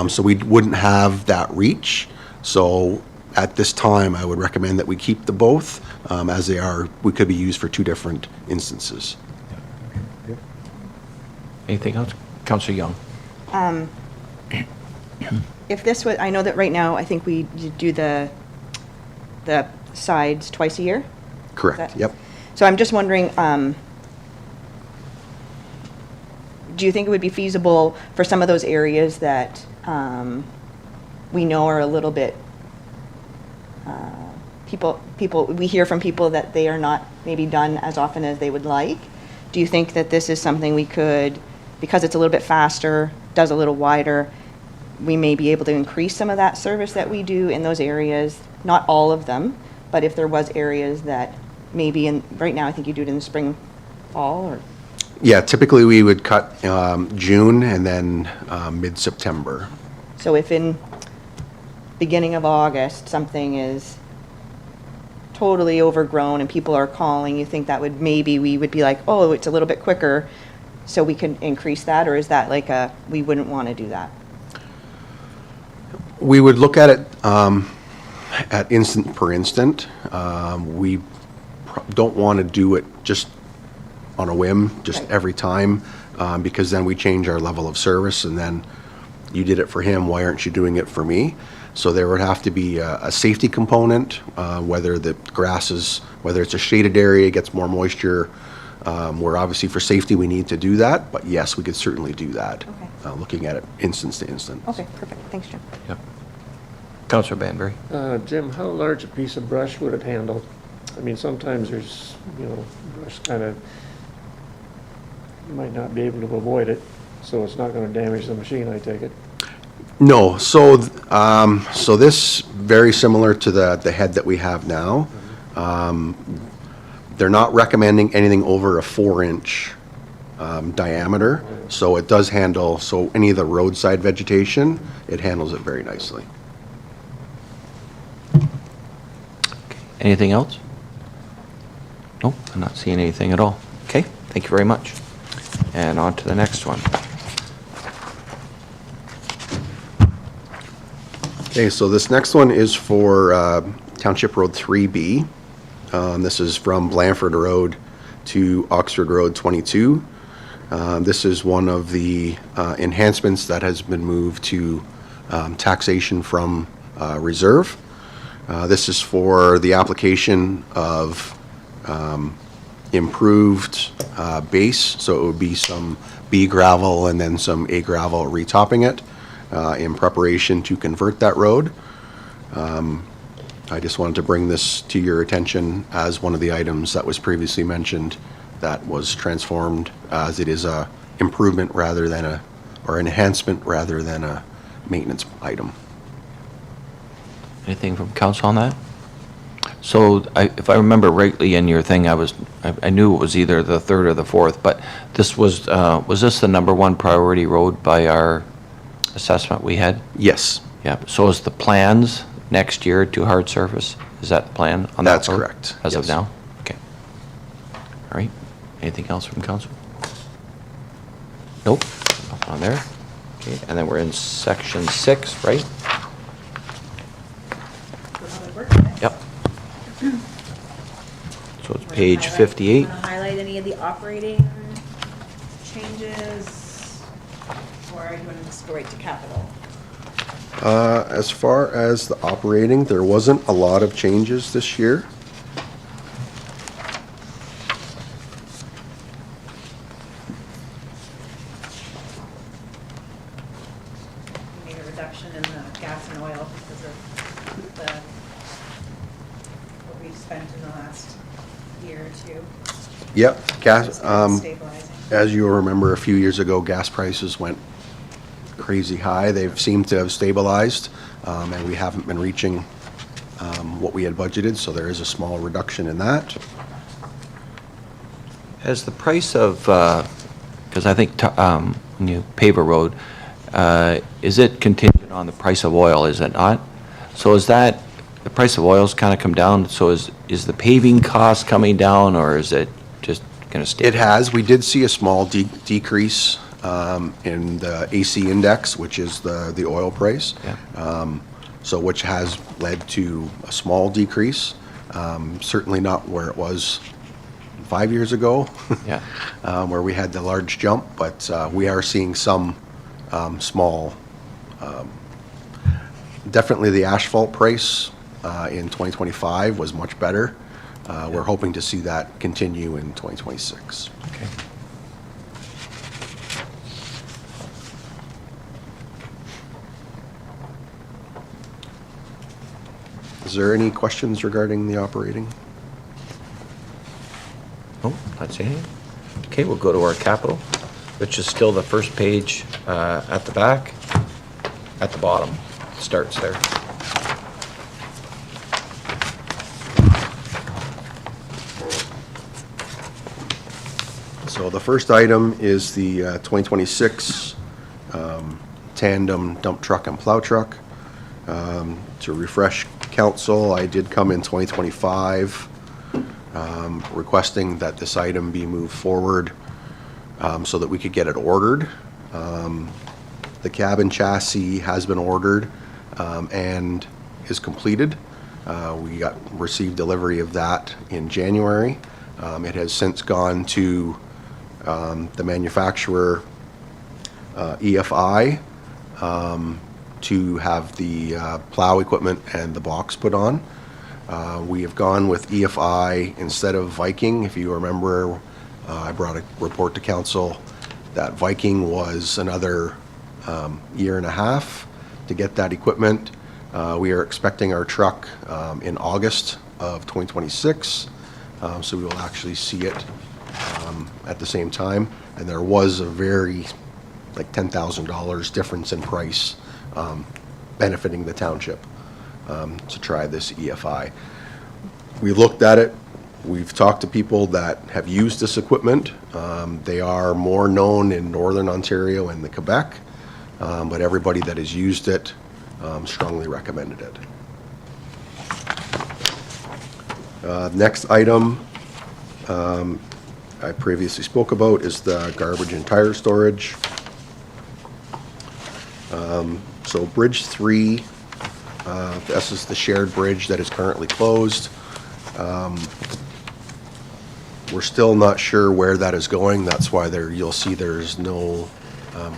So we wouldn't have that reach. So at this time, I would recommend that we keep the both, as they are, we could be used for 2 different instances. Anything else? Councillor Young. If this was, I know that right now, I think we do the sides twice a year. Correct, That- yep. So I'm just wondering, do you think it would be feasible for some of those areas that we know are a little bit, we hear from people that they are not maybe done as often as they would like? Do you think that this is something we could, because it's a little bit faster, does a little wider, we may be able to increase some of that service that we do in those areas? Not all of them, but if there was areas that maybe right now, I think you do it in the spring, fall, or? Yeah, typically we would cut June and then mid-September. So if in beginning of August, something is totally overgrown and people are calling, you think that would, maybe we would be like, oh, it's a little bit quicker, so we can increase that? Or is that like we wouldn't want to do that? We would look at it at instant per instant. We don't want to do it just on a whim, just Right. every time, because then we change our level of service, and then you did it for him, why aren't you doing it for me? So there would have to be a safety component, whether the grass is, whether it's a shaded area, gets more moisture, where obviously for safety we need to do that, but yes, we could certainly do that, Okay. looking at it instance to instance. Okay, perfect. Thanks, Jim. Yep. Counselor Banbury? Jim, how large a piece of brush would it handle? I mean, sometimes there's, brush kind of, you might not be able to avoid it, so it's not going to damage the machine, I take it. No, so this, very similar to the head that we have now. They're not recommending anything over a 4-inch diameter, so it does handle, so any of the roadside vegetation, it handles it very nicely. Anything else? Nope, I'm not seeing anything at all. Okay, thank you very much. And on to the next one. Okay, so this next one is for Township Road 3B. This is from Blandford Road to Oxford Road 22. This is one of the enhancements that has been moved to taxation from reserve. This is for the application of improved base, so it would be some B gravel and then some A gravel retopping it in preparation to convert that road. I just wanted to bring this to your attention as one of the items that was previously mentioned that was transformed, as it is a improvement rather than or enhancement rather than a maintenance item. Anything from council on that? So if I remember rightly in your thing, I knew it was either the third or the fourth, but this was this the number one priority road by our assessment we had? Yes, Yeah, so is the plans next year to hard surface? Is that the plan on that That's road? correct, As of yes. now? Okay. All right. Anything else from council? Nope, nothing on there. Okay, and then we're in section 6, right? Yep. So it's page 58. Want to highlight any of the operating changes, or do you want to just go right to capital? as far as the operating, there wasn't a lot of changes this year. We made a reduction in the gas and oil because of the, what we've spent in the last year or two. Yep, gas, It's been stabilizing. as you remember, a few years ago, gas prices went crazy high. They've seemed to have stabilized, and we haven't been reaching what we had budgeted, so there is a small reduction in that. Has the price of, because I think when you pave a road, is it contingent on the price of oil, is it not? So is that, the price of oil's kind of come down, so is the paving cost coming down, or is it just going to stay? It has. We did see a small decrease in the AC index, which is the oil price. Yeah. So which has led to a small decrease. Certainly not where it was 5 years ago. Yeah. Where we had the large jump, but we are seeing some small. Definitely the asphalt price in 2025 was much better. We're hoping to see that continue in 2026. Okay. Is there any questions regarding the operating? Oh, not seeing any. Okay, we'll go to our capital, which is still the first page at the back, at the bottom. Starts there. So the first item is the 2026 tandem dump truck and plow truck. To refresh council, I did come in 2025 requesting that this item be moved forward so that we could get it ordered. The cabin chassis has been ordered and is completed. We received delivery of that in January. It has since gone to the manufacturer, EFI, to have the plow equipment and the box put on. We have gone with EFI instead of Viking. If you remember, I brought a report to council that Viking was another year and a half to get that equipment. We are expecting our truck in August of 2026, so we will actually see it at the same time. And there was a very, like $10,000 difference in price benefiting the township to try this EFI. We looked at it. We've talked to people that have used this equipment. They are more known in Northern Ontario and the Quebec, but everybody that has used it strongly recommended it. Next item I previously spoke about is the garbage and tire storage. So Bridge 3, this is the shared bridge that is currently closed. We're still not sure where that is going. That's why you'll see there's no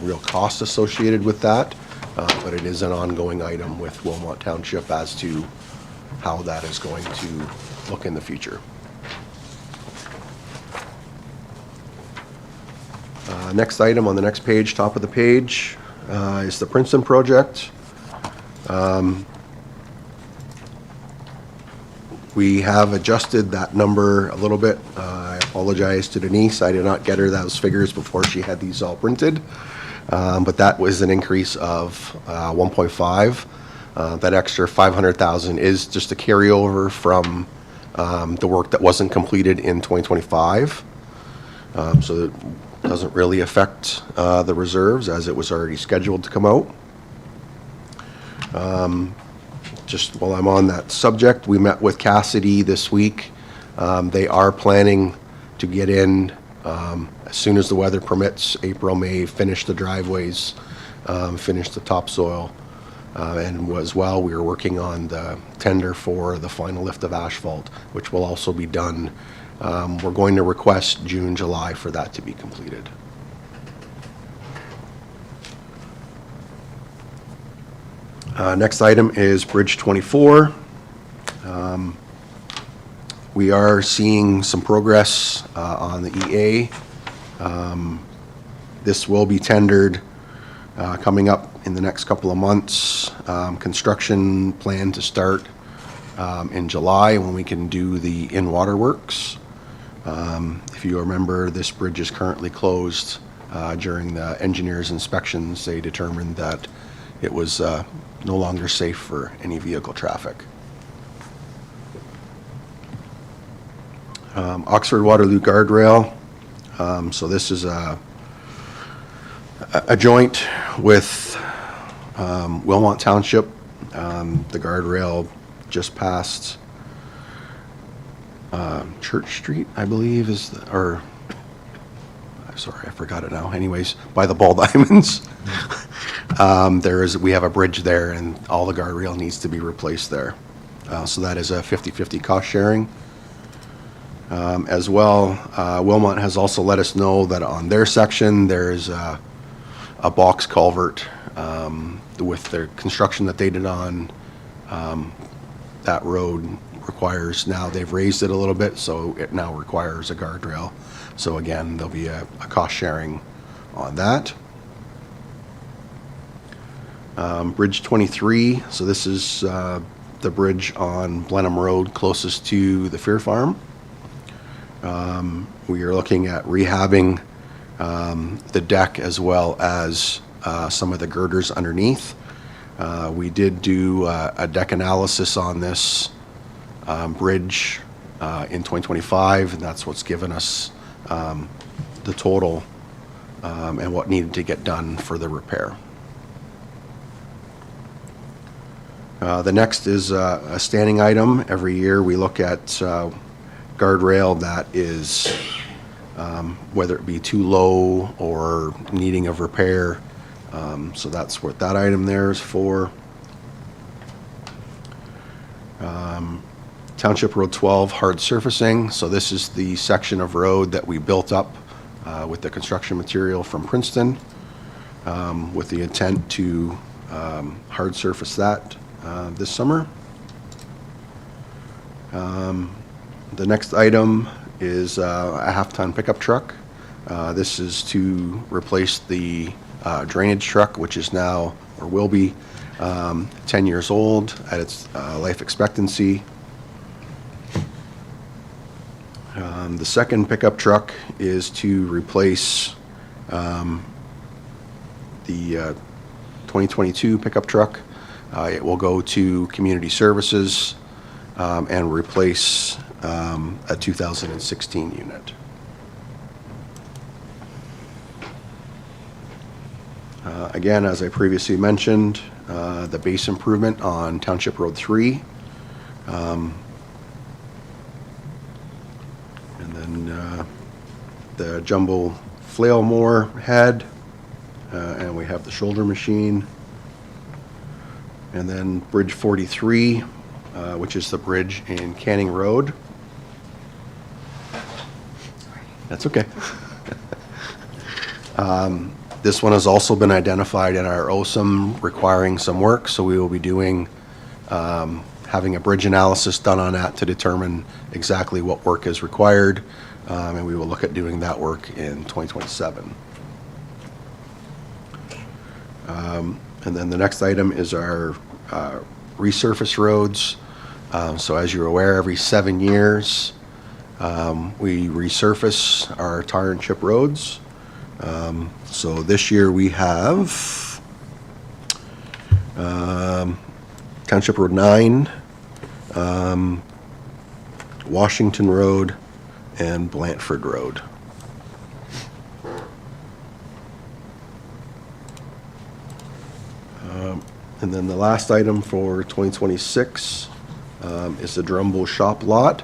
real cost associated with that, but it is an ongoing item with Wilmot Township as to how that is going to look in the future. Next item on the next page, top of the page, is the Princeton project. We have adjusted that number a little bit. I apologize to Denise. I did not get her those figures before she had these all printed. But that was an increase of 1.5. That extra 500,000 is just a carryover from the work that wasn't completed in 2025. So it doesn't really affect the reserves as it was already scheduled to come out. Just while I'm on that subject, we met with Cassidy this week. They are planning to get in as soon as the weather permits, April, May, finish the driveways, finish the topsoil. And as well, we are working on the tender for the final lift of asphalt, which will also be done. We're going to request June, July for that to be completed. Next item is Bridge 24. We are seeing some progress on the EA. This will be tendered coming up in the next couple of months. Construction planned to start in July when we can do the in-water works. If you remember, this bridge is currently closed. During the engineers' inspections, they determined that it was no longer safe for any vehicle traffic. Oxford Waterloo Guardrail. So this is a joint with Wilmot Township. The guardrail just past Church Street, I believe, sorry, I forgot it now. Anyways, by the Ball Diamonds. We have a bridge there and all the guardrail needs to be replaced there. So that is a 50-50 cost sharing. As well, Wilmot has also let us know that on their section, there is a box culvert with the construction that they did on that road requires, now they've raised it a little bit, so it now requires a guardrail. So again, there'll be a cost sharing on that. Bridge 23, so this is the bridge on Blenheim Road closest to the Fear Farm. We are looking at rehabbing the deck as well as some of the girders underneath. We did do a deck analysis on this bridge in 2025, and that's what's given us the total and what needed to get done for the repair. The next is a standing item. Every year we look at guardrail that is, whether it be too low or needing of repair. So that's what that item there is for. Township Road 12 hard surfacing. So this is the section of road that we built up with the construction material from Princeton with the intent to hard surface that this summer. The next item is a half-ton pickup truck. This is to replace the drainage truck, which is now, or will be, 10 years old at its life expectancy. The second pickup truck is to replace the 2022 pickup truck. It will go to community services and replace a 2016 unit. Again, as I previously mentioned, the base improvement on Township Road 3. And then the jumbo flail mower head, and we have the shoulder machine. And then Bridge 43, which is the bridge in Canning Road. That's okay. This one has also been identified in our OSM requiring some work, so we will be doing, having a bridge analysis done on that to determine exactly what work is required, and we will look at doing that work in 2027. And then the next item is our resurface roads. So as you're aware, every 7 years, we resurface our tar and chip roads. So this year we have Township Road 9, Washington Road, and Blandford Road. And then the last item for 2026 is the Drumbo Shop lot.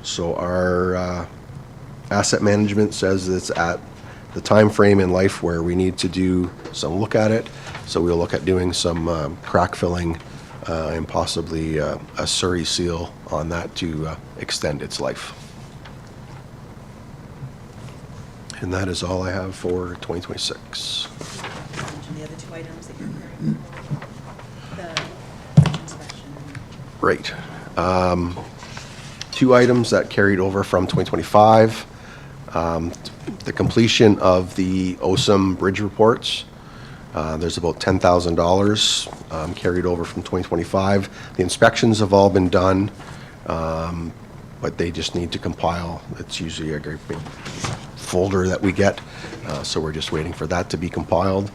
So our asset management says it's at the time frame in life where we need to do some look at it. So we'll look at doing some crack filling and possibly a Surrey seal on that to extend its life. And that is all I have for 2026. Mention the other two items that you're hearing for the inspection. Right. Two items that carried over from 2025. The completion of the OSM bridge reports. There's about $10,000 carried over from 2025. The inspections have all been done, but they just need to compile. It's usually a great big folder that we get, so we're just waiting for that to be compiled.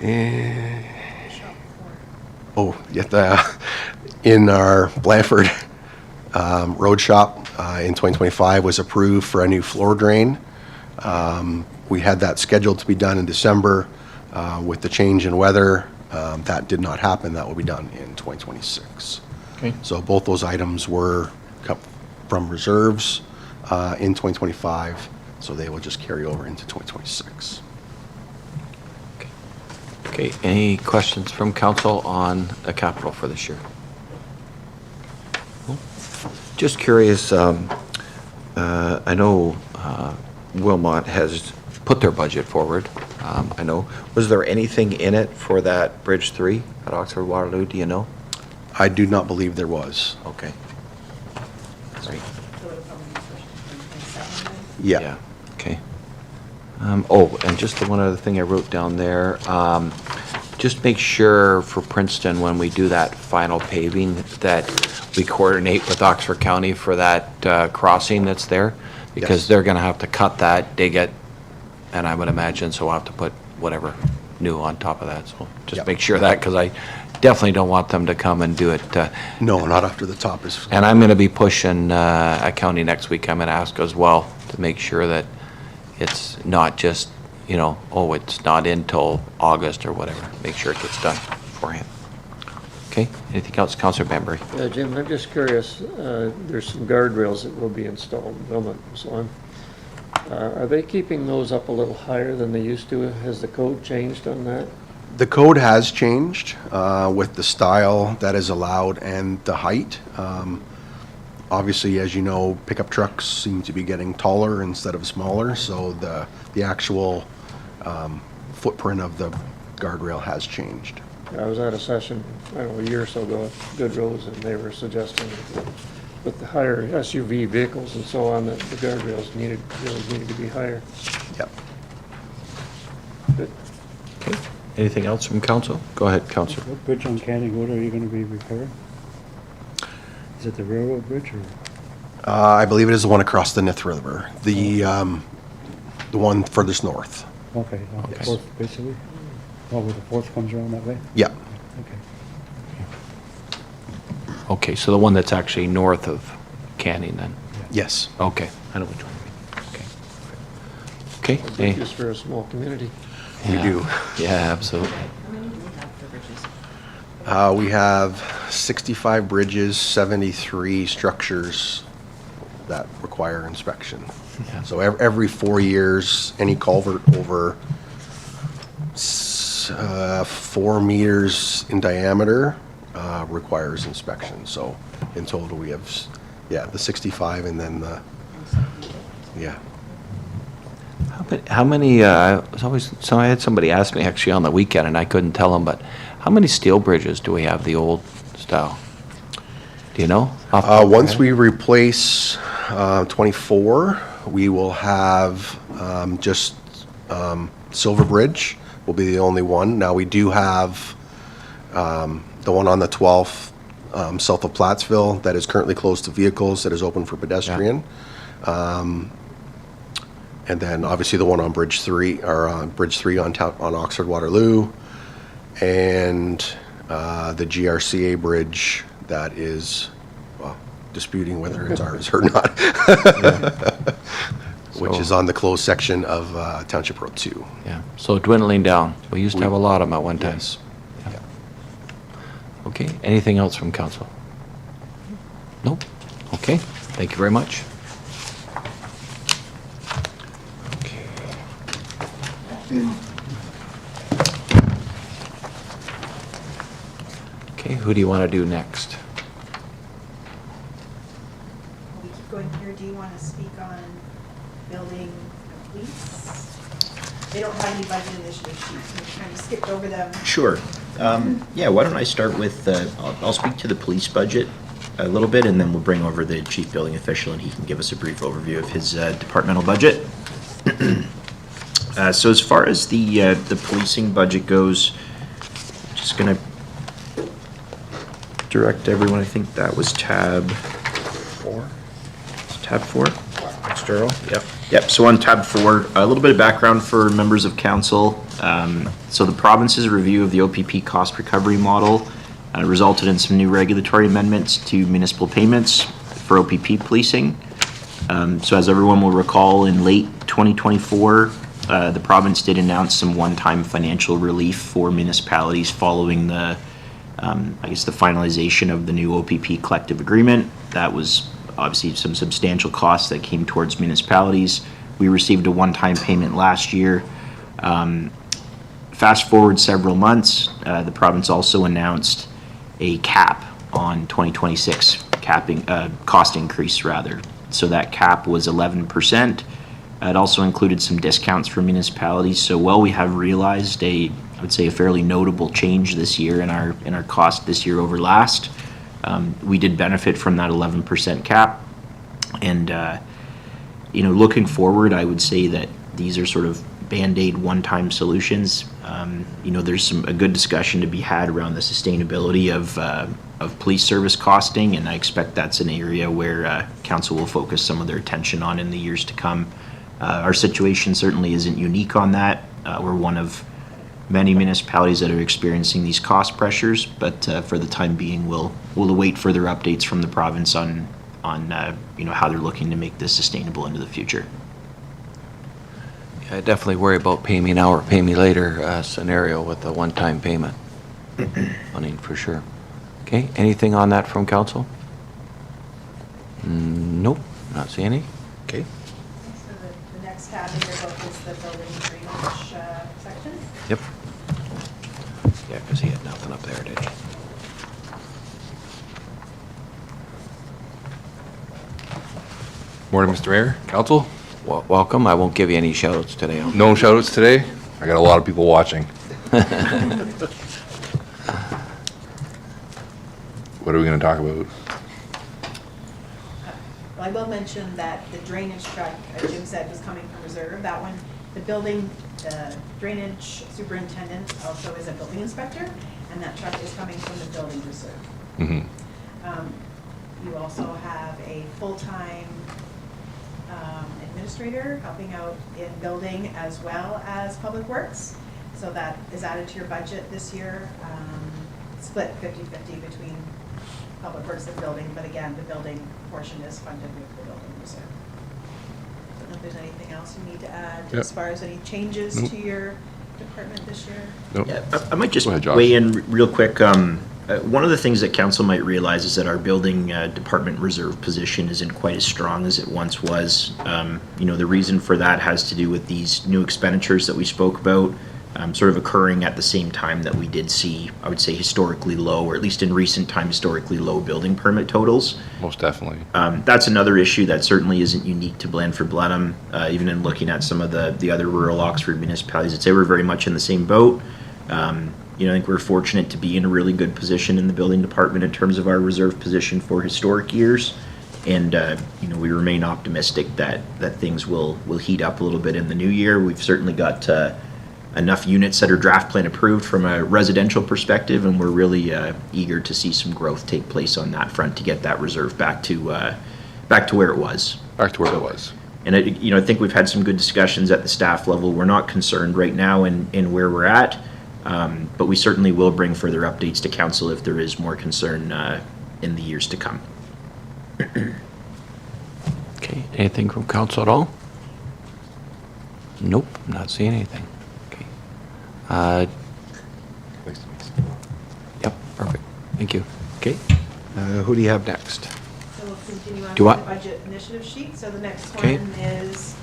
And, oh, yeah, in our Blandford road shop in 2025 was approved for a new floor drain. We had that scheduled to be done in December. With the change in weather, that did not happen. That will be done in 2026. Okay. So both those items were cut from reserves in 2025, so they will just carry over into 2026. Okay, any questions from council on the capital for this year? Just curious, I know Wilmot has put their budget forward. I know, was there anything in it for that Bridge 3 at Oxford Waterloo, do you know? I do not believe there was. Okay. Great. So it'll probably be pushed to 2027 then? Yeah. Okay. Oh, and just the one other thing I wrote down there, just make sure for Princeton, when we do that final paving, that we coordinate with Oxford County for that crossing that's there, because Yes. they're gonna have to cut that, dig it, and I would imagine, so we'll have to put whatever new on top of that, so just Yep. make sure that, because I definitely don't want them to come and do it. No, not after the top is. And I'm gonna be pushing at county next week, I'm gonna ask as well, to make sure that it's not just, you know, oh, it's not in till August or whatever. Make sure it gets done beforehand. Okay, anything else, Councillor Banbury? Yeah, Jim, I'm just curious, there's some guardrails that will be installed, Wilmot and so on. Are they keeping those up a little higher than they used to? Has the code changed on that? The code has changed with the style that is allowed and the height. Obviously, as you know, pickup trucks seem to be getting taller instead of smaller, so the actual footprint of the guardrail has changed. I was at a session, I don't know, a year or so ago at Good Roads, and they were suggesting that with the higher SUV vehicles and so on, that the guardrails really needed to be higher. Yep. But Okay, anything else from council? Go ahead, Councillor. What bridge on Canning Road are you gonna be repairing? Is it the railroad bridge or? I believe it is the one across the Nith River, the one furthest north. Okay, the fourth, basically? Oh, where the fourth comes around that way? Yep. Okay. Okay, so the one that's actually north of Canning then? Yes. Okay, I know which one. Okay. it's Okay. just for a small community. We Yeah. do. Yeah, absolutely. How many do we have for bridges? We have 65 bridges, 73 structures that require inspection. Yeah. So every 4 years, any culvert over 4 meters in diameter requires inspection. So in total, we have, the 65 and then yeah. How many, I had somebody ask me actually on the weekend, and I couldn't tell them, but how many steel bridges do we have, the old style? Do you know? Once we replace 24, we will have just Silver Bridge will be the only one. Now, we do have the one on the 12th south of Plattsville that is currently closed to vehicles, that is open for pedestrian. And then obviously the one on Bridge 3, or on Bridge 3 on Oxford Waterloo, and the GRCA bridge that is, well, disputing whether it's ours or not, which is on the closed section of Township Road 2. Yeah, so dwindling down. We used to have a lot of them at one time. Yes. Yeah. Okay, anything else from council? Nope. Okay, thank you very much. Okay, who do you want to do next? We keep going here, do you want to speak on building the police? They don't have any budget initiative sheets, we kind of skipped over them. Sure. Yeah, why don't I start with, I'll speak to the police budget a little bit, and then we'll bring over the chief building official, and he can give us a brief overview of his departmental budget. So as far as the policing budget goes, just gonna direct everyone, I think that was tab 4. It's tab 4? External? Yep, so on tab 4, a little bit of background for members of council. So the province's review of the OPP cost recovery model resulted in some new regulatory amendments to municipal payments for OPP policing. So as everyone will recall, in late 2024, the province did announce some one-time financial relief for municipalities following the, I guess, the finalization of the new OPP collective agreement. That was obviously some substantial costs that came towards municipalities. We received a one-time payment last year. Fast forward several months, the province also announced a cap on 2026 capping, cost increase rather. So that cap was 11%. It also included some discounts for municipalities. So while we have realized I would say a fairly notable change this year in our cost this year over last, we did benefit from that 11% cap. And looking forward, I would say that these are sort of Band-Aid one-time solutions. There's a good discussion to be had around the sustainability of police service costing, and I expect that's an area where council will focus some of their attention on in the years to come. Our situation certainly isn't unique on that. We're one of many municipalities that are experiencing these cost pressures, but for the time being, we'll await further updates from the province on how they're looking to make this sustainable into the future. I definitely worry about pay me now or pay me later scenario with a one-time payment. Funding for sure. Okay, anything on that from council? Nope, not seeing any. Okay. So the next tab in your book is the building drainage section. Yep. Yeah, because he had nothing up there, did he? Morning, Mr. Mayor, Council. Welcome. I won't give you any shout-outs today. No shout-outs today. I got a lot of people watching. What are we going to talk about? Well, I will mention that the drainage truck, as Jim said, was coming from reserve. That one, the building, the drainage superintendent also is a building inspector, and that truck is coming from the building reserve. You also have a full-time administrator helping out in building as well as public works. So that is added to your budget this year, split 50-50 between public works and building, but again, the building portion is funded with the building reserve. I don't know if there's anything else you need to add as far as any changes to your department this year? Nope. Yeah, I might just Go ahead, Josh. weigh in real quick. One of the things that council might realize is that our building department reserve position isn't quite as strong as it once was. The reason for that has to do with these new expenditures that we spoke about, sort of occurring at the same time that we did see, I would say, historically low, or at least in recent time, historically low building permit totals. Most definitely. That's another issue that certainly isn't unique to Blandford-Blenheim. Even in looking at some of the other rural Oxford municipalities, I'd say we're very much in the same boat. I think we're fortunate to be in a really good position in the building department in terms of our reserve position for historic years. And, we remain optimistic that things will heat up a little bit in the new year. We've certainly got enough units that are draft plan approved from a residential perspective, and we're really eager to see some growth take place on that front to get that reserve back to where it was. Back to where it was. And I think we've had some good discussions at the staff level. We're not concerned right now in where we're at, but we certainly will bring further updates to council if there is more concern in the years to come. Okay, anything from council at all? Nope, not seeing anything. Okay. Nice to meet you. Yep, perfect. Thank you. Okay, who do you have next? So we'll continue on Do with what? the budget initiative sheet. So the next Okay. one is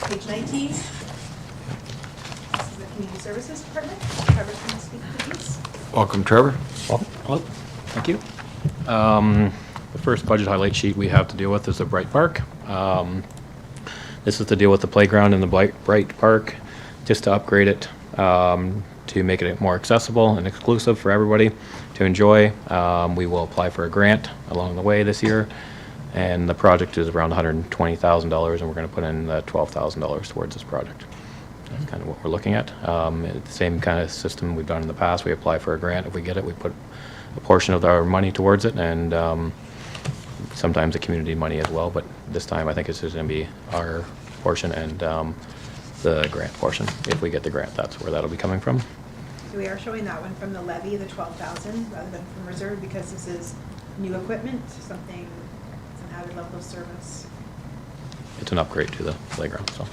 page 19. This is the Community Services Department. Trevor, can you speak to these? Welcome, Trevor. Hello, thank you. The first budget highlight sheet we have to deal with is the Bright Park. This is to deal with the playground in the Bright Park, just to upgrade it, to make it more accessible and exclusive for everybody to enjoy. We will apply for a grant along the way this year, and the project is around $120,000, and we're going to put in $12,000 towards this project. That's kind of what we're looking at. The same kind of system we've done in the past. We apply for a grant. If we get it, we put a portion of our money towards it, and sometimes the community money as well. But this time, I think it's just going to be our portion and the grant portion. If we get the grant, that's where that'll be coming from. So we are showing that one from the levy, the 12,000, rather than from reserve, because this is new equipment, something, it's an added level of service. It's an upgrade to the playground, so.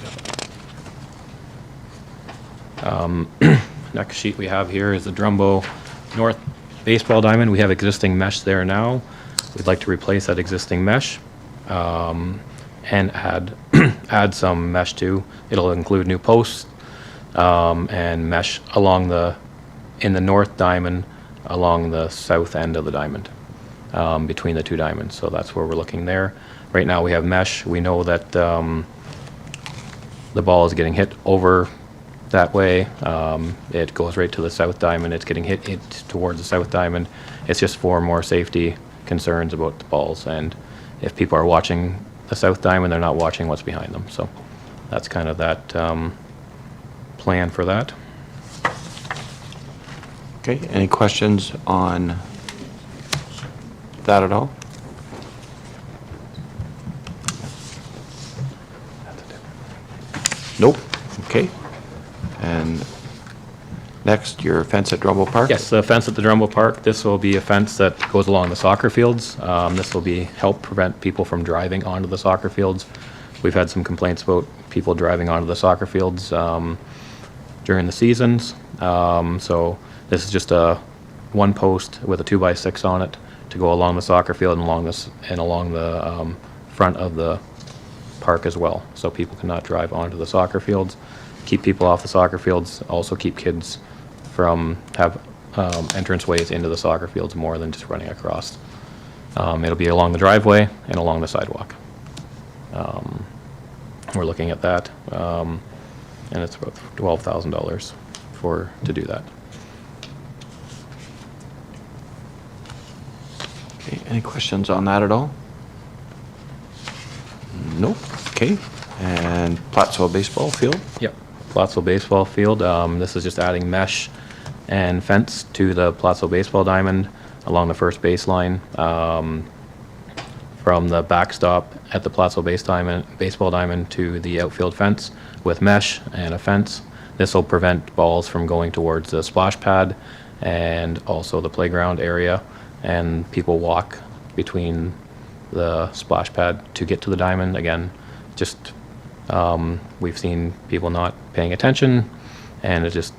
Next sheet we have here is the Drumbo North baseball diamond. We have existing mesh there now. We'd like to replace that existing mesh and add some mesh too. It'll include new posts and mesh along in the north diamond along the south end of the diamond. between the two diamonds. So that's where we're looking there. Right now, we have mesh. We know that the ball is getting hit over that way. It goes right to the south diamond. It's getting hit towards the south diamond. It's just for more safety concerns about the balls. And if people are watching the south diamond, they're not watching what's behind them. So that's kind of that plan for that. Okay, any questions on that at all? Nope. Okay. And next, your fence at Drumbo Park? Yes, the fence at the Drumbo Park. This will be a fence that goes along the soccer fields. This will help prevent people from driving onto the soccer fields. We've had some complaints about people driving onto the soccer fields during the seasons. So this is just a one post with a 2x6 on it to go along the soccer field and along the front of the park as well. So people cannot drive onto the soccer fields. Keep people off the soccer fields. Also keep kids from entrance ways into the soccer fields more than just running across. It'll be along the driveway and along the sidewalk. We're looking at that, and it's about $12,000 to do that. Okay, any questions on that at all? Nope. Okay. And Plattsville baseball field? Yep, Plattsville baseball field. This is just adding mesh and fence to the Plattsville baseball diamond along the first baseline. From the backstop at the Plattsville baseball diamond to the outfield fence with mesh and a fence. This will prevent balls from going towards the splash pad and also the playground area, and people walk between the splash pad to get to the diamond. Again, just we've seen people not paying attention, and it just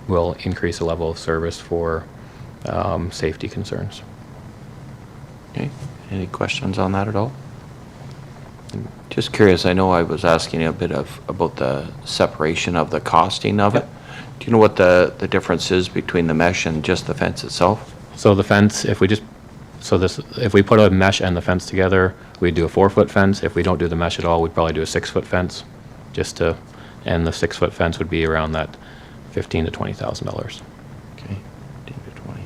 will increase the level of service for safety concerns. Okay. Any questions on that at all? Just curious, I know I was asking you a bit about the separation of the costing of it. Do you know what the difference is between the mesh and just the fence itself? So the fence, if we put a mesh and the fence together, we'd do a 4-foot fence. If we don't do the mesh at all, we'd probably do a 6-foot fence, and the 6-foot fence would be around that $15,000 to $20,000. Okay, 15 to 20.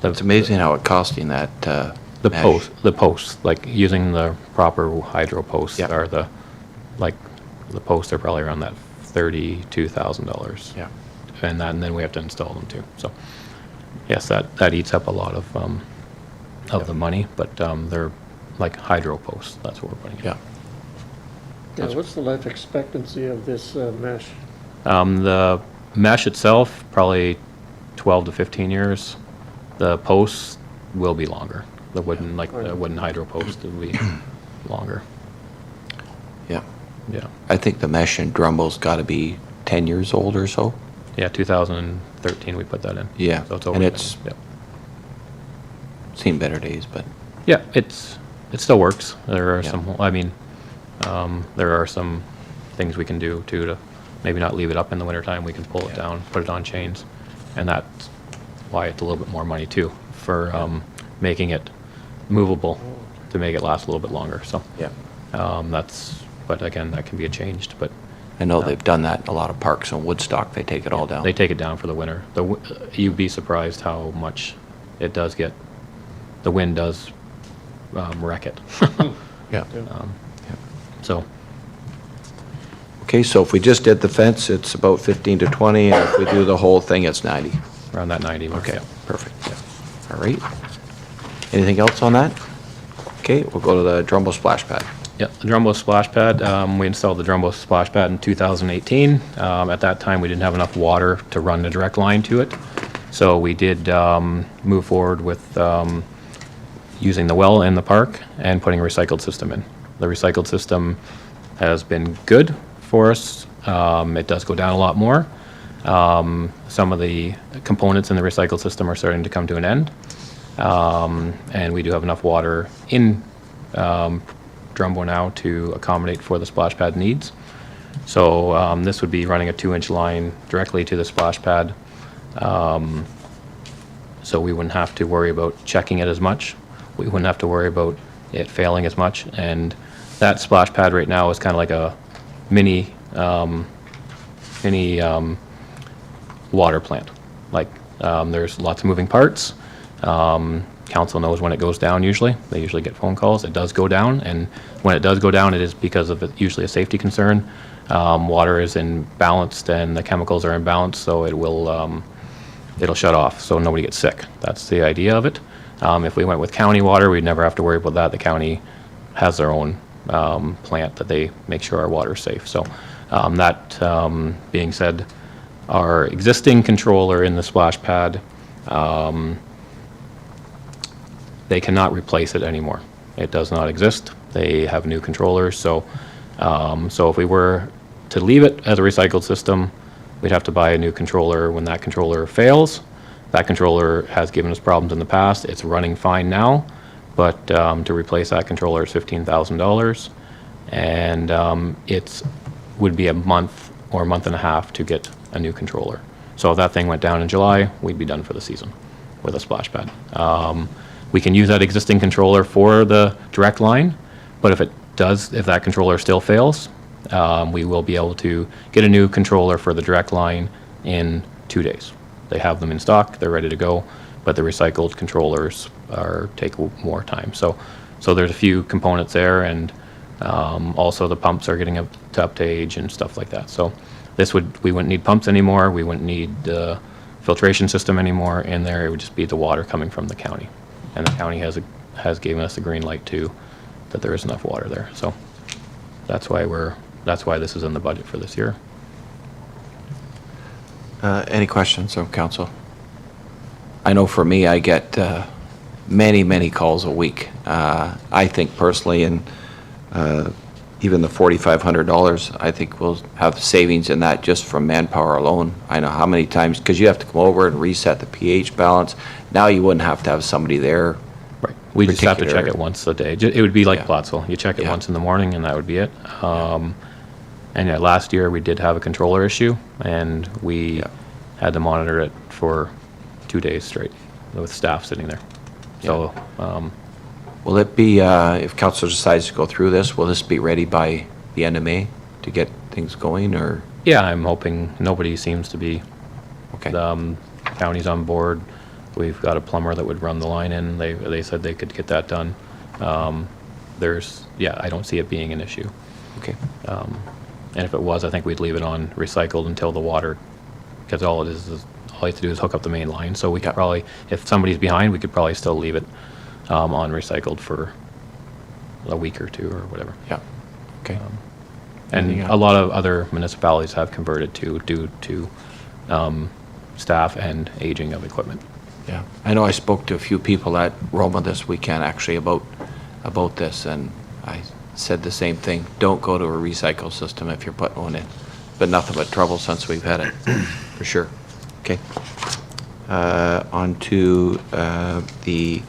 It's amazing how it costing that mesh. The posts, like using the proper hydro posts Yep. are the posts are probably around that $32,000. Yeah. And then we have to install them too. So yes, that eats up a lot of the money, but they're like hydro posts. That's what we're putting in. Yeah. Yeah, what's the life expectancy of this mesh? The mesh itself, probably 12 to 15 years. The posts will be longer. The wooden hydro post will be longer. Yeah. Yeah. I think the mesh in Drumbo's got to be 10 years old or so. Yeah, 2013 we put that in. Yeah, So it's over. and 10 it's- years. Yep. Seen better days, but Yeah, it still works. There are Yeah. there are some things we can do too to maybe not leave it up in the wintertime. We can pull it down, put it on chains, and that's why it's a little bit more money too, for making it movable to make it last a little bit longer. So yeah. but again, that can be changed. But I know they've done that in a lot of parks in Woodstock. They take it all down. they take it down for the winter. You'd be surprised how much it does get. The wind does wreck it. Yeah. So. Okay, so if we just did the fence, it's about 15 to 20, and if we do the whole thing, it's 90. Around that 90 mark. Okay, Yeah. perfect. All right. Anything else on that? Okay, we'll go to the Drumbo splash pad. Yeah, the Drumbo splash pad, we installed the Drumbo splash pad in 2018. At that time, we didn't have enough water to run a direct line to it. So we did move forward with using the well in the park and putting a recycled system in. The recycled system has been good for us. It does go down a lot more. Some of the components in the recycled system are starting to come to an end. And we do have enough water in Drumbo now to accommodate for the splash pad needs. So this would be running a 2-inch line directly to the splash pad. so we wouldn't have to worry about checking it as much. We wouldn't have to worry about it failing as much. And that splash pad right now is kind of like a mini, water plant. Like, there's lots of moving parts. Council knows when it goes down usually. They usually get phone calls. It does go down, and when it does go down, it is because of usually a safety concern. Water is imbalanced and the chemicals are imbalanced, so it will, it'll shut off so nobody gets sick. That's the idea of it. If we went with county water, we'd never have to worry about that. The county has their own plant that they make sure our water is safe. So that being said, our existing controller in the splash pad, they cannot replace it anymore. It does not exist. They have new controllers. So so if we were to leave it as a recycled system, we'd have to buy a new controller when that controller fails. That controller has given us problems in the past. It's running fine now, but to replace that controller is $15,000, and it would be a month or a month and a half to get a new controller. So if that thing went down in July, we'd be done for the season with a splash pad. We can use that existing controller for the direct line, but if that controller still fails, we will be able to get a new controller for the direct line in 2 days. They have them in stock, they're ready to go, but the recycled controllers take more time. So there's a few components there, and also the pumps are getting up to age and stuff like that. So we wouldn't need pumps anymore, we wouldn't need the filtration system anymore in there. It would just be the water coming from the county. And the county has given us the green light too, that there is enough water there. So that's why this is in the budget for this year. Any questions from council? I know for me, I get many calls a week. I think personally, and even the $4,500, I think we'll have savings in that just from manpower alone. I know how many times, because you have to come over and reset the pH balance. Now you wouldn't have to have somebody there. Right. We just have to check particular- it once a day. It would be like Yeah. Plattsville. You check it Yeah. once in the morning and that would be it. And yeah, last year we did have a controller issue, and we Yeah. had to monitor it for 2 days straight with staff sitting there. So, Will it be, if council decides to go through this, will this be ready by the end of May to get things going, or? yeah, I'm hoping nobody seems to be. Okay. County's on board. We've got a plumber that would run the line in. They said they could get that done. I don't see it being an issue. Okay. And if it was, I think we'd leave it on recycled until the water, because all you have to do is hook up the main line. So we could Yeah. probably, if somebody's behind, we could probably still leave it on recycled for a week or two or whatever. Yeah. Okay. And Anything a lot of other municipalities have converted due to staff and aging of equipment. Yeah. I know I spoke to a few people at Roma this weekend actually about this, and I said the same thing. Don't go to a recycle system if you're putting one in. But nothing but trouble since we've had it, for sure. Okay. On to the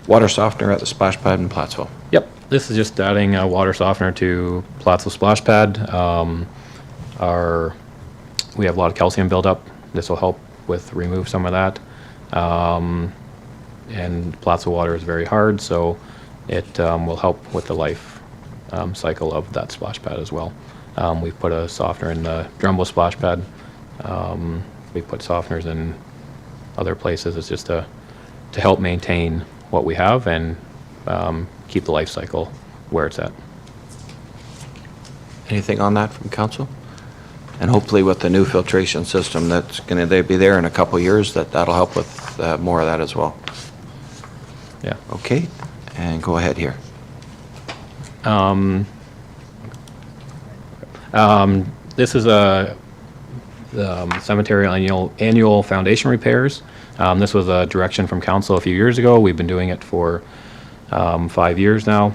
water softener at the splash pad in Plattsville. Yep, this is just adding a water softener to Plattsville Splash Pad. We have a lot of calcium buildup. This will help remove some of that. And Plattsville water is very hard, so it will help with the life cycle of that splash pad as well. We've put a softener in the Drumbo Splash Pad. We put softeners in other places. It's just to help maintain what we have and keep the life cycle where it's at. Anything on that from council? And hopefully with the new filtration system that's going to be there in a couple of years, that'll help with more of that as well. Yeah. Okay, and go ahead here. This is a cemetery annual foundation repairs. This was a direction from council a few years ago. We've been doing it for 5 years now,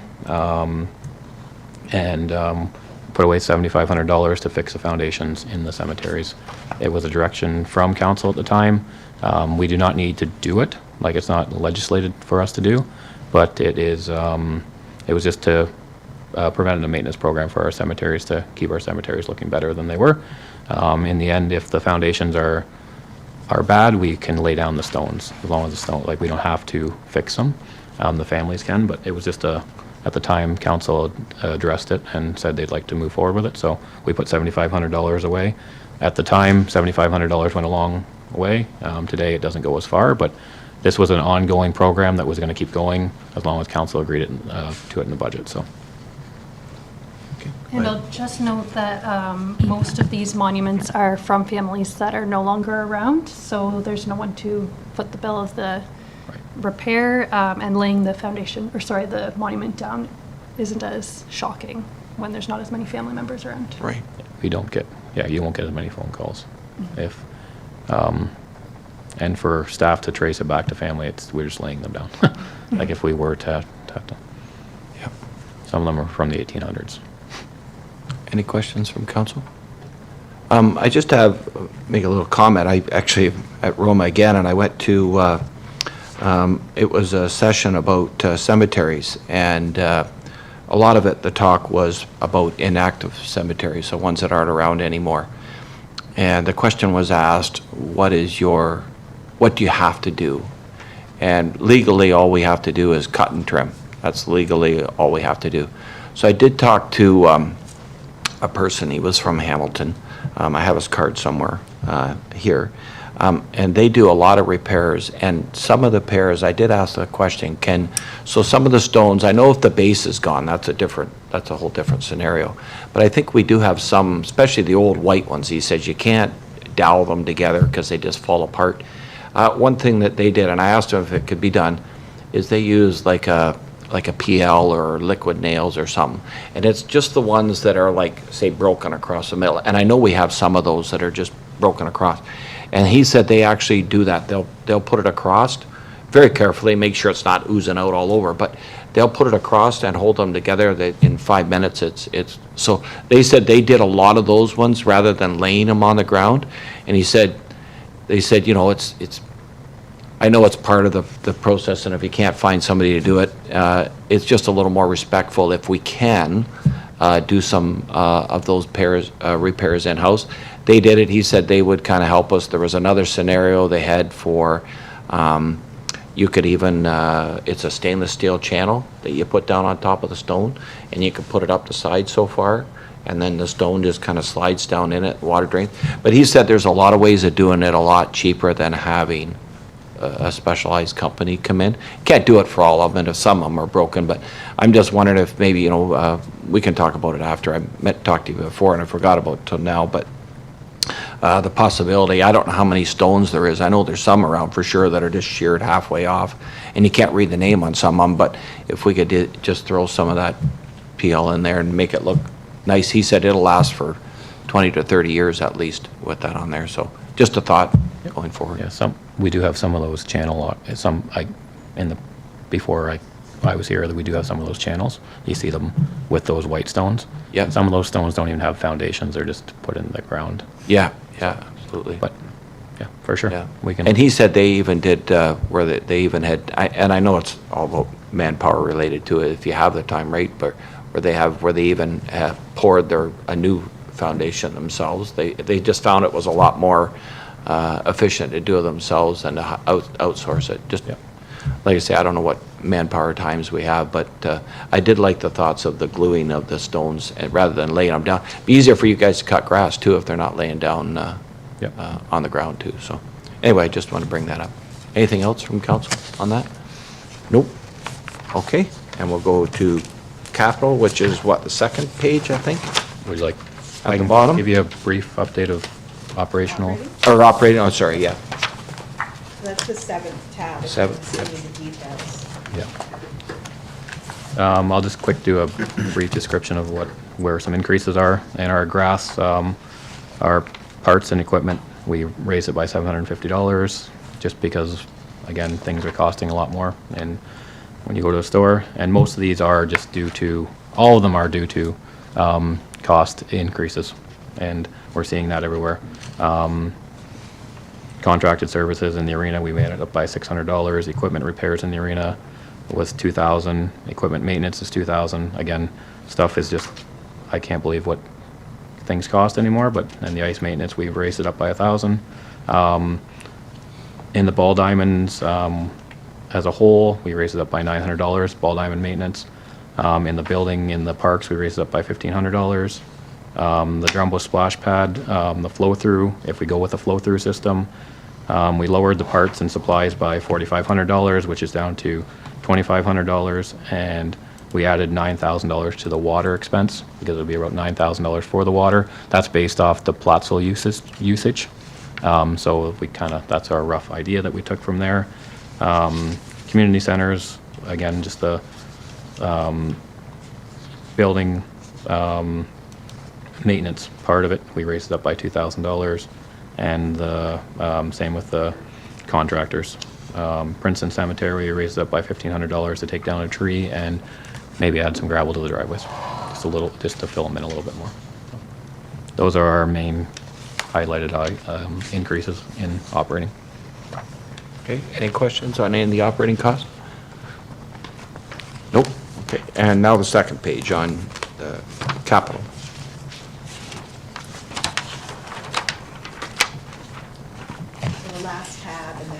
and put away $7,500 to fix the foundations in the cemeteries. It was a direction from council at the time. We do not need to do it, like it's not legislated for us to do, but it is. It was just to preventative maintenance program for our cemeteries to keep our cemeteries looking better than they were. In the end, if the foundations are are bad, we can lay down the stones, as long as the stone, like, we don't have to fix them. The families can, but it was just at the time, council addressed it and said they'd like to move forward with it, so we put $7,500 away. At the time, $7,500 went a long way. Today, it doesn't go as far, but this was an ongoing program that was gonna keep going as long as council agreed to it in the budget, so. And I'll just note that most of these monuments are from families that are no longer around, so there's no one to foot the bill of the repair, and laying the foundation, or sorry, the monument down isn't as shocking when there's not as many family members around. Right. You don't get, yeah, you won't get as many phone calls. If, and for staff to trace it back to family, we're just laying them down. Like if we were to have to. Yeah. Some of them are from the 1800s. Any questions from council? I just make a little comment. I actually at Roma again, and I went to, it was a session about cemeteries, and a lot of it, the talk was about inactive cemeteries, so ones that aren't around anymore. And the question was asked, what do you have to do? And legally, all we have to do is cut and trim. That's legally all we have to do. So I did talk to a person, he was from Hamilton. I have his card somewhere here. And they do a lot of repairs, and some of the repairs, I did ask the question, so some of the stones, I know if the base is gone, that's a whole different scenario. But I think we do have some, especially the old white ones, he says you can't dowel them together because they just fall apart. One thing that they did, and I asked them if it could be done, is they use like a PL or liquid nails or something. And it's just the ones that are like, say, broken across the middle. And I know we have some of those that are just broken across. And he said they actually do that. They'll put it across very carefully, make sure it's not oozing out all over, but they'll put it across and hold them together. In 5 minutes, it's so they said they did a lot of those ones rather than laying them on the ground. And they said, you know, it's I know it's part of the process, and if you can't find somebody to do it, it's just a little more respectful if we can do some of those repairs in-house. They did it. He said they would kind of help us. There was another scenario they had for, you could even, it's a stainless steel channel that you put down on top of the stone, and you could put it up the side so far, and then the stone just kind of slides down in it, water drain. But he said there's a lot of ways of doing it a lot cheaper than having a specialized company come in. Can't do it for all of them, and if some of them are broken, but I'm just wondering if maybe, you know, we can talk about it after. I meant to talk to you before, and I forgot about it till now, but the possibility, I don't know how many stones there is. I know there's some around for sure that are just sheared halfway off, and you can't read the name on some of them, but if we could just throw some of that PL in there and make it look nice. He said it'll last for 20 to 30 years at least with that on there, so just a thought going forward. Yeah, we do have some of those before I was here, we do have some of those channels. You see them with those white stones. Yeah. Some of those stones don't even have foundations, they're just put in the ground. Yeah, absolutely. But, yeah, for sure. Yeah. We can. And he said they even did, where they even had, and I know it's all about manpower related to it, if you have the time, right, but where they even have poured a new foundation themselves. They just found it was a lot more efficient to do it themselves than to outsource it. Just, Yeah. like I say, I don't know what manpower times we have, but I did like the thoughts of the gluing of the stones, and rather than laying them down. Be easier for you guys to cut grass too if they're not laying down on the ground too. So anyway, I just want to bring that up. Anything else from council on that? Nope. Okay, and we'll go to capital, which is what, the second page, I think? Would you like, At I the can bottom? give you a brief update of operational. Or operating, oh, sorry, yeah. That's the 7th tab. Seventh, If you see the details. Yeah. I'll just quick do a brief description of where some increases are in our grass. Our parts and equipment, we raised it by $750 just because, again, things are costing a lot more. And when you go to a store, and most of these are just all of them are due to cost increases. And we're seeing that everywhere. Contracted services in the arena, we made it up by $600. Equipment repairs in the arena was $2,000. Equipment maintenance is $2,000. Again, stuff is just, I can't believe what things cost anymore, but in the ice maintenance, we've raised it up by $1,000. In the ball diamonds, as a whole, we raised it up by $900, ball diamond maintenance. In the building, in the parks, we raised it up by $1,500. The Drumbo splash pad, the flow-through, if we go with a flow-through system, we lowered the parts and supplies by $4,500, which is down to $2,500, and we added $9,000 to the water expense, because it'll be about $9,000 for the water. That's based off the Plattsville usage. So we that's our rough idea that we took from there. Community centers, again, just the building maintenance part of it, we raised it up by $2,000, and the same with the contractors. Princeton Cemetery, we raised it up by $1,500 to take down a tree and maybe add some gravel to the driveways, just a little, just to fill them in a little bit more. Those are our main highlighted increases in operating. Okay, any questions on any of the operating costs? Nope. Okay, and now the second page on the capital. So the last tab, and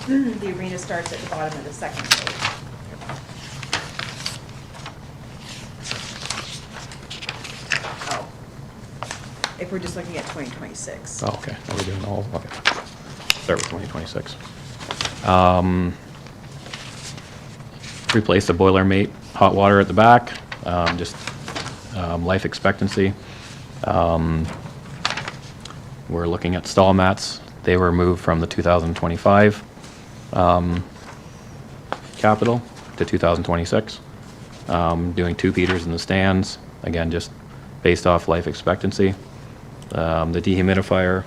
then the arena starts at the bottom of the second page. Oh. If we're just looking at 2026. Oh, okay, are we doing all, okay. Start with 2026. Replace the boiler mate, hot water at the back, just life expectancy. We're looking at stall mats. They were moved from the 2025 capital to 2026. Doing 2 heaters in the stands, again, just based off life expectancy. The dehumidifier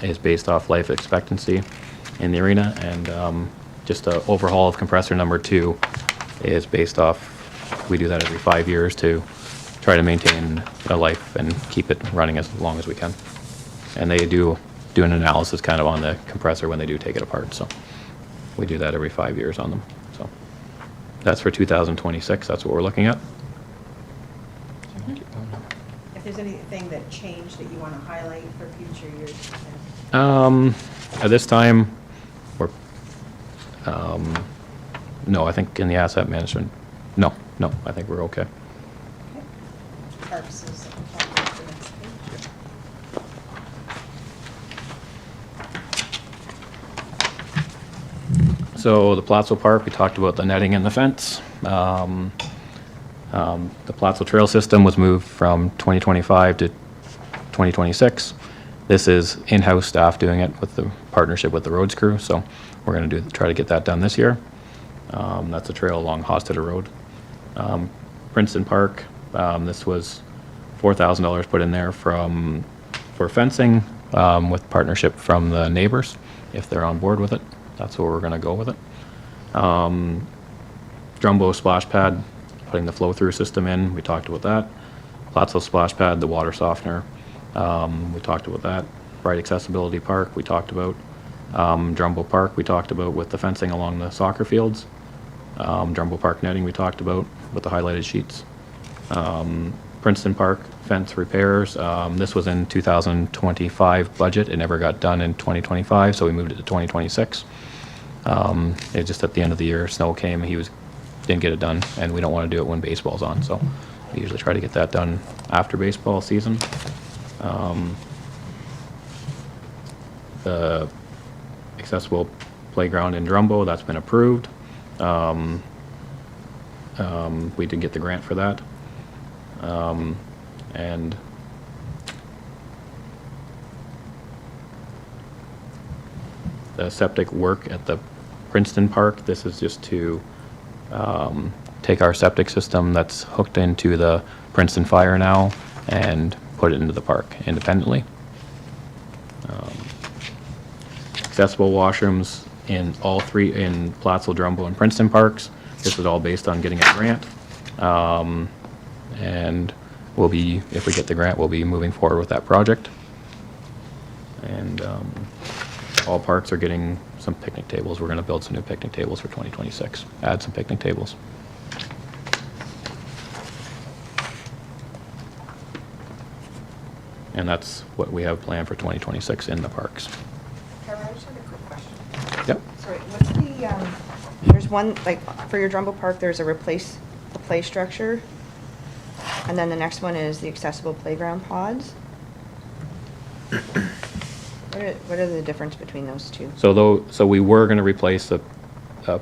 is based off life expectancy in the arena, and just an overhaul of compressor number 2 is based off, we do that every 5 years to try to maintain a life and keep it running as long as we can. And they do an analysis kind of on the compressor when they do take it apart, so we do that every 5 years on them. So that's for 2026, that's what we're looking at. If there's anything that changed that you want to highlight for future years. At this time, we're, no, I think in the asset management, no, I think we're okay. Parks is on the next page. So the Plattsville Park, we talked about the netting and the fence. The Plattsville Trail System was moved from 2025 to 2026. This is in-house staff doing it with the partnership with the roads crew, so we're going to try to get that done this year. That's a trail along Hostetter Road. Princeton Park, this was $4,000 put in there for fencing with partnership from the neighbors, if they're on board with it. That's where we're going to go with it. Drumbo splash pad, putting the flow-through system in, we talked about that. Plattsville splash pad, the water softener, we talked about that. Bright Accessibility Park, we talked about. Drumbo Park, we talked about with the fencing along the soccer fields. Drumbo Park netting, we talked about with the highlighted sheets. Princeton Park fence repairs, this was in 2025 budget. It never got done in 2025, so we moved it to 2026. It just at the end of the year, snow came, didn't get it done, and we don't want to do it when baseball's on, so we usually try to get that done after baseball season. The accessible playground in Drumbo, that's been approved. We did get the grant for that. And the septic work at the Princeton Park, this is just to take our septic system that's hooked into the Princeton Fire now and put it into the park independently. Accessible washrooms in all 3, in Plattsville, Drumbo, and Princeton Parks. This is all based on getting a grant. And we'll be, if we get the grant, we'll be moving forward with that project. And all parks are getting some picnic tables. We're going to build some new picnic tables for 2026, add some picnic tables. And that's what we have planned for 2026 in the parks. Carol, I just have a quick one, like, for your Drumbo Park, there's a replace the play structure. And then the next one is the accessible playground pods. What are the difference between those two? So we were going to replace the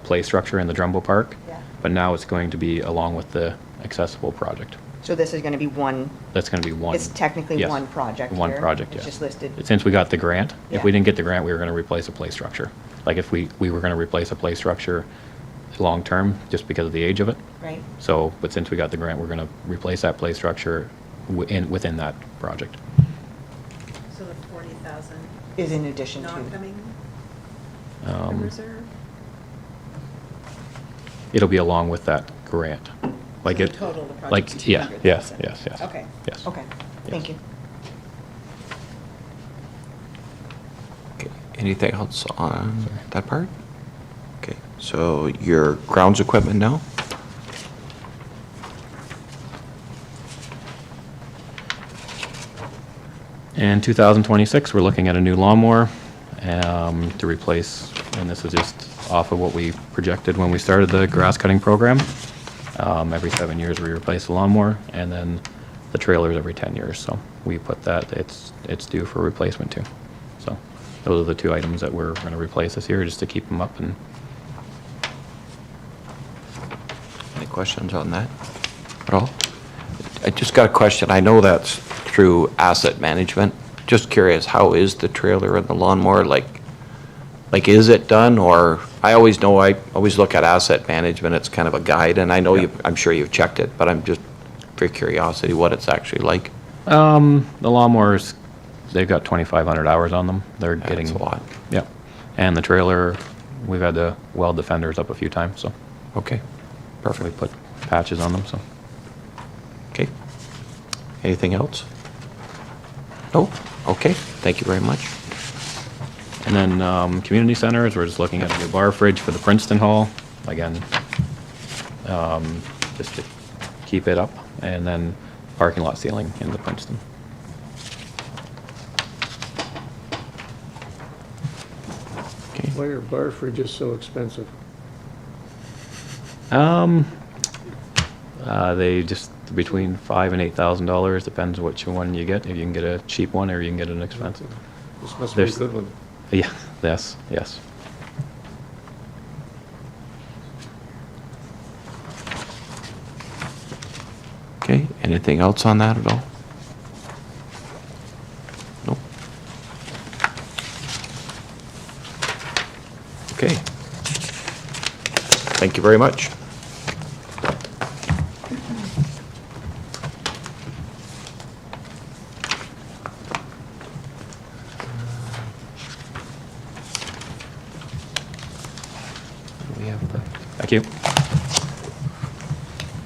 play structure in the Drumbo Park, Yeah. but now it's going to be along with the accessible project. So this is gonna be one, That's going to be one. it's technically yes, one project One here. project, It's yes. just listed. Since we got the grant, if we Yeah. didn't get the grant, we were going to replace a play structure. Like if we were going to replace a play structure long-term, just because of the age of it. Right. So, but since we got the grant, we're going to replace that play structure within that project. So the 40,000 Is in addition not to. coming from reserve? It'll be along with that grant. Like So it. the total of the Like, project's yeah, yes, 200,000. yes. Okay. Yes. Okay, thank you. Okay, anything else on that part? Okay, so your grounds equipment now? In 2026, we're looking at a new lawnmower to replace, and this is just off of what we projected when we started the grass cutting program. Every 7 years, we replace the lawnmower, and then the trailers every 10 years. So we put that, it's due for replacement too. So those are the two items that we're going to replace this year, just to keep them up. And Any questions on that at all? I just got a question. I know that's through asset management. Just curious, how is the trailer and the lawnmower? Like is it done, or I always look at asset management, it's kind of a guide, and I know I'm sure you've checked it, but I'm just for curiosity what it's actually like. the lawnmowers, they've got 2,500 hours on them. They're getting. That's a lot. Yep. And the trailer, we've had to weld the fenders up a few times, so. Okay, perfect. We put patches on them, so. Okay. Anything else? No? Okay, thank you very much. And then, community centers, we're just looking at a new bar fridge for the Princeton Hall, again, just to keep it up, and then parking lot ceiling in the Princeton. Okay. Why are bar fridges so expensive? They just, between $5,000 and $8,000, depends which one you get, if you can get a cheap one or you can get an expensive. This must be a There's- good one. Yeah, yes, yes. Okay, anything else on that at all? Nope. Okay. Thank you very much. We have the, Thank you.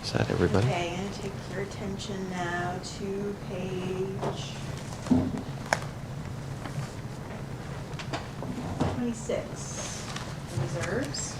is that everybody? Okay, I'm gonna take your attention now to page 26, reserves.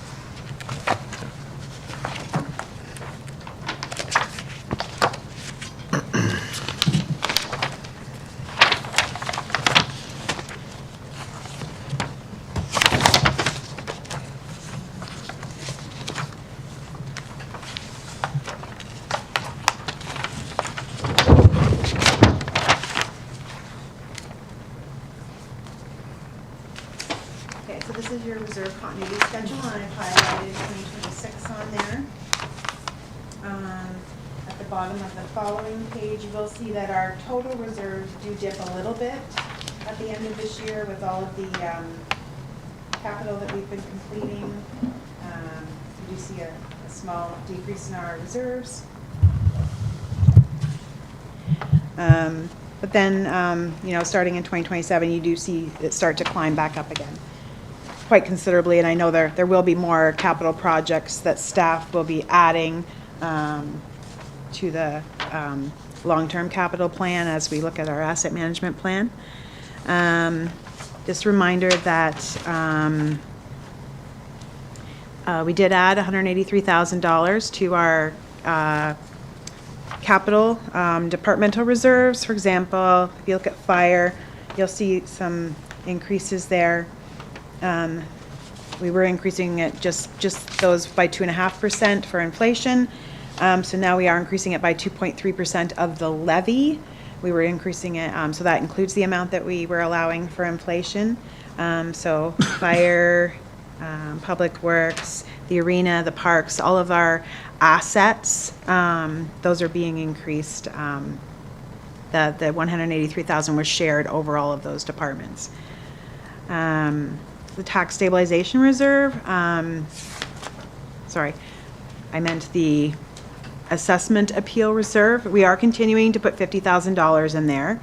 Okay, so this is your reserve continuity schedule, and I've highlighted 2026 on there. At the bottom of the following page, you will see that our total reserves do dip a little bit at the end of this year with all of the capital that we've been completing. You do see a small decrease in our reserves. But then, starting in 2027, you do see it start to climb back up again quite considerably, and I know there will be more capital projects that staff will be adding to the long-term capital plan as we look at our asset management plan. Just a reminder that we did add $183,000 to our capital departmental reserves. For example, if you look at fire, you'll see some increases there. We were increasing it just those by 2.5% for inflation. So now we are increasing it by 2.3% of the levy. We were increasing it, so that includes the amount that we were allowing for inflation. So fire, public works, the arena, the parks, all of our assets, those are being increased. The 183,000 was shared over all of those departments. The tax stabilization reserve, sorry, I meant the assessment appeal reserve. We are continuing to put $50,000 in there.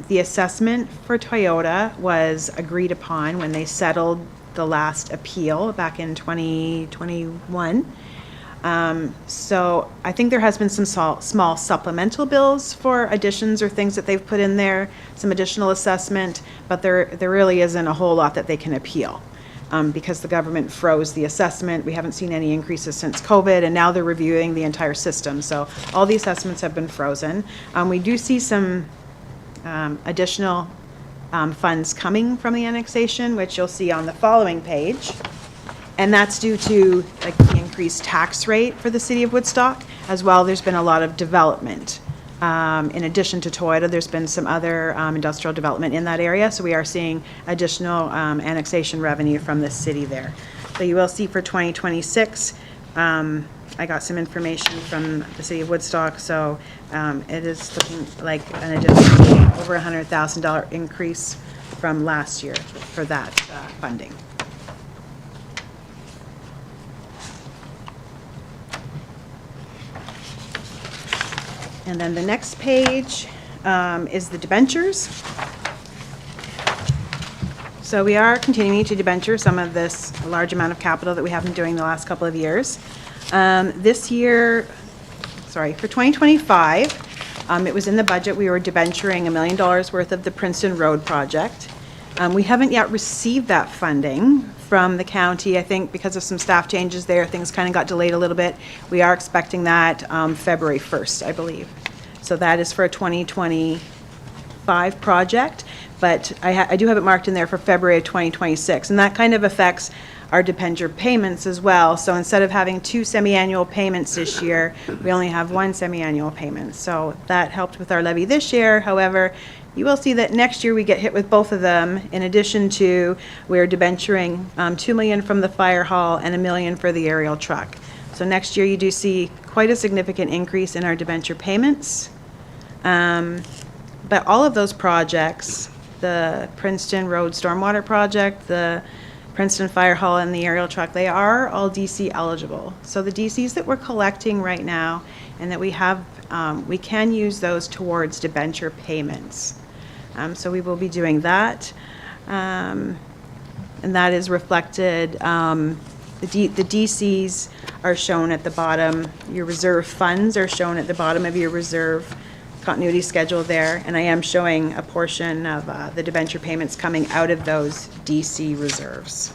The assessment for Toyota was agreed upon when they settled the last appeal back in 2021. So I think there has been some small supplemental bills for additions or things that they've put in there, some additional assessment, but there really isn't a whole lot that they can appeal. Because the government froze the assessment. We haven't seen any increases since COVID, and now they're reviewing the entire system. So all the assessments have been frozen. We do see some additional funds coming from the annexation, which you'll see on the following page. And that's due to like the increased tax rate for the city of Woodstock. As well, there's been a lot of development. In addition to Toyota, there's been some other industrial development in that area, so we are seeing additional annexation revenue from the city there. So you will see for 2026, I got some information from the city of Woodstock, so it is looking like an additional over $100,000 increase from last year for that funding. And then the next page is the debentures. So we are continuing to debenture some of this large amount of capital that we have been doing the last couple of years. This year, sorry, for 2025, it was in the budget, we were debenturing $1 million worth of the Princeton Road project. We haven't yet received that funding from the county. I think because of some staff changes there, things kind of got delayed a little bit. We are expecting that February 1st, I believe. So that is for a 2025 project, but I do have it marked in there for February of 2026, and that kind of affects our debenture payments as well. So instead of having 2 semi-annual payments this year, we only have 1 semi-annual payment. So that helped with our levy this year. However, you will see that next year we get hit with both of them. In addition to, we're debenturing $2 million from the fire hall and $1 million for the aerial truck. So next year you do see quite a significant increase in our debenture payments. But all of those projects, the Princeton Road Stormwater Project, the Princeton Fire Hall, and the aerial truck, they are all DC eligible. So the DCs that we're collecting right now and that we have, we can use those towards debenture payments. So we will be doing that. And that is reflected, the DCs are shown at the bottom. Your reserve funds are shown at the bottom of your reserve continuity schedule there. And I am showing a portion of the debenture payments coming out of those DC reserves.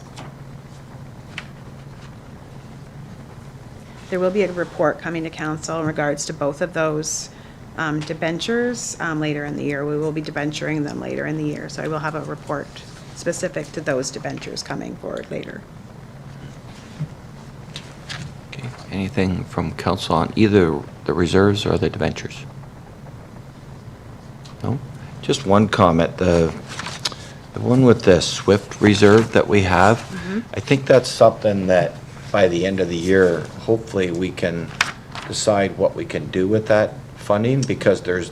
There will be a report coming to council in regards to both of those debentures later in the year. We will be debenturing them later in the year. So I will have a report specific to those debentures coming forward later. Okay. Anything from council on either the reserves or the debentures? No? Just one comment. The one with the SWIFT reserve that we have, I think that's something that by the end of the year, hopefully we can decide what we can do with that funding, because there's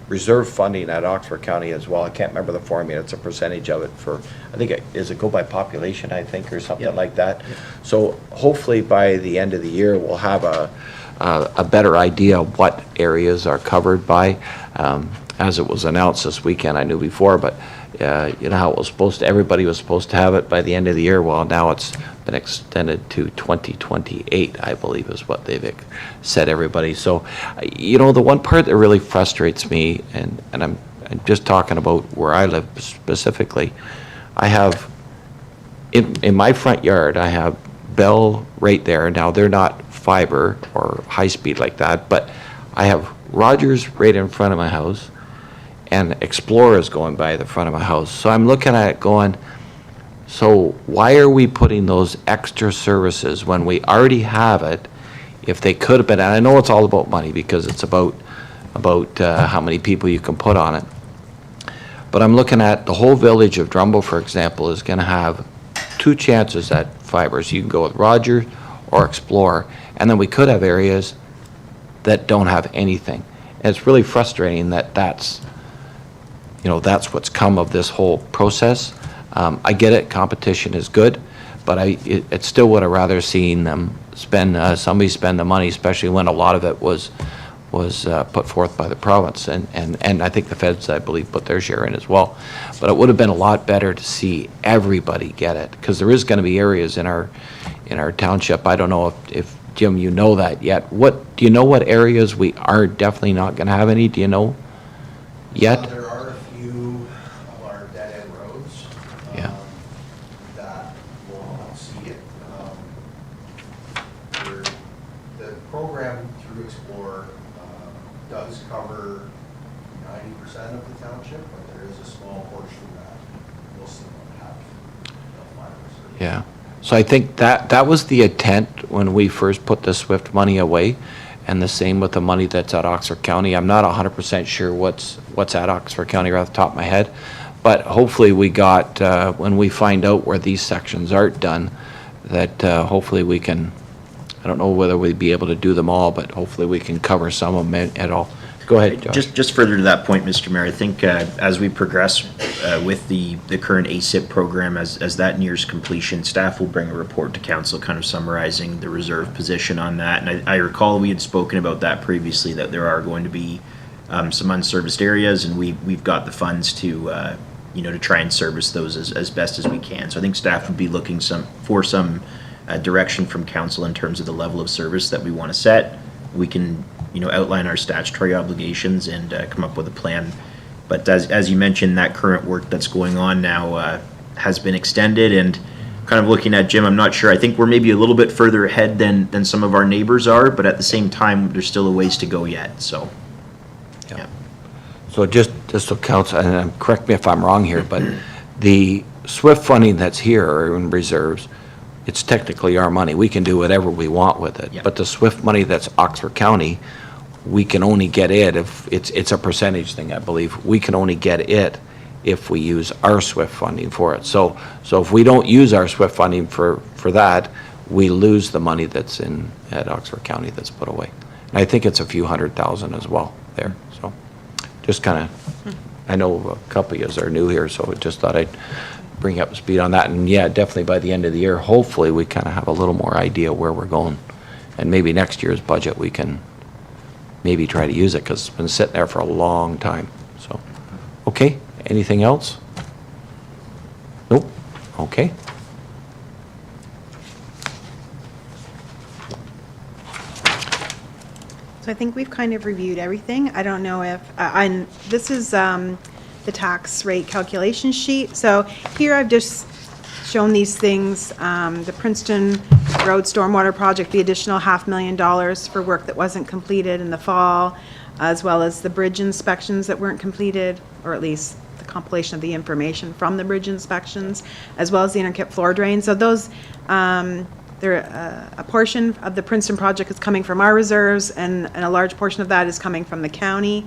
reserve funding at Oxford County as well. I can't remember the formula. It's a percentage of it for, I think it go by population, I think, or something like that. So hopefully by the end of the year, we'll have a better idea of what areas are covered by. As it was announced this weekend, I knew before, but you know how it was supposed to, everybody was supposed to have it by the end of the year. Well, now it's been extended to 2028, I believe, is what they've said, everybody. So, you know, the one part that really frustrates me, and I'm just talking about where I live specifically, I have, in my front yard, I have Bell right there. Now, they're not fiber or high speed like that, but I have Rogers right in front of my house, and Explorer is going by the front of my house. So I'm looking at it going, So why are we putting those extra services when we already have it? If they could have been, and I know it's all about money because it's about how many people you can put on it. But I'm looking at the whole village of Drumbo, for example, is going to have 2 chances at fibers. You can go with Rogers or Explorer, and then we could have areas that don't have anything. And it's really frustrating that that's that's what's come of this whole process. I get it, competition is good, but it still would have rather seen them somebody spend the money, especially when a lot of it was put forth by the province, and I think the feds, I believe, put their share in as well. But it would have been a lot better to see everybody get it, because there is going to be areas in our township. I don't know if Jim, you know that yet. Do you know what areas we are definitely not going to have any? Do you know yet? There are a few of our dead-end roads Yeah. that will not see it. The program through Explorer does cover 90% of the township, but there is a small portion that will still not have fiber service. Yeah. So I think that was the intent when we first put the SWIFT money away, and the same with the money that's at Oxford County. I'm not 100% sure what's at Oxford County right off the top of my head, but hopefully we got, when we find out where these sections aren't done, that hopefully we can, I don't know whether we'd be able to do them all, but hopefully we can cover some of them at all. Go ahead, Josh. Just further to that point, Mr. Mayor, I think as we progress with the current ASIP program, as that nears completion, staff will bring a report to council kind of summarizing the reserve position on that. And I recall we had spoken about that previously, that there are going to be some unserviced areas, and we've got the funds to to try and service those as best as we can. So I think staff would be looking for some direction from council in terms of the level of service that we want to set. We can outline our statutory obligations and come up with a plan. But as you mentioned, that current work that's going on now has been extended, and kind of looking at Jim, I'm not sure. I think we're maybe a little bit further ahead than some of our neighbors are, but at the same time, there's still a ways to go yet, so. Yeah. So just so council, and correct me if I'm wrong here, but the SWIFT funding that's here or in reserves, it's technically our money. We can do whatever we want with it. Yeah. But the SWIFT money that's Oxford County, we can only get it if, it's a percentage thing, I believe. We can only get it if we use our SWIFT funding for it. So if we don't use our SWIFT funding for that, we lose the money that's at Oxford County that's put away. And I think it's a few $100,000 as well there. So just kind of, I know a couple of you are new here, so I just thought I'd bring up speed on that. And yeah, definitely by the end of the year, hopefully we kind of have a little more idea where we're going. And maybe next year's budget, we can maybe try to use it, because it's been sitting there for a long time. So, okay, anything else? Nope, okay. So I think we've kind of reviewed everything. I don't know if, and this is the tax rate calculation sheet. So here I've just shown these things, the Princeton Road Stormwater Project, the additional $500,000 for work that wasn't completed in the fall, as well as the bridge inspections that weren't completed, or at least the compilation of the information from the bridge inspections, as well as the interkip floor drain. So those, a portion of the Princeton project is coming from our reserves, and a large portion of that is coming from the county.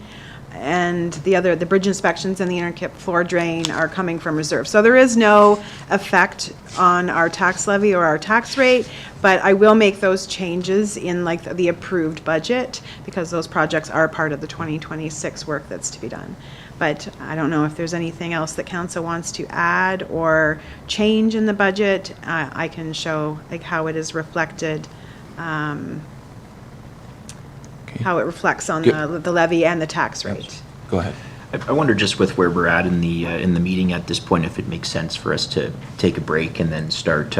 And the bridge inspections and the interkip floor drain are coming from reserve. So there is no effect on our tax levy or our tax rate, but I will make those changes in like the approved budget, because those projects are part of the 2026 work that's to be done. But I don't know if there's anything else that council wants to add or change in the budget. I can show like how it is reflected, how it reflects on the levy and the tax rate. Go ahead. I wonder, just with where we're at in the meeting at this point, if it makes sense for us to take a break and then start.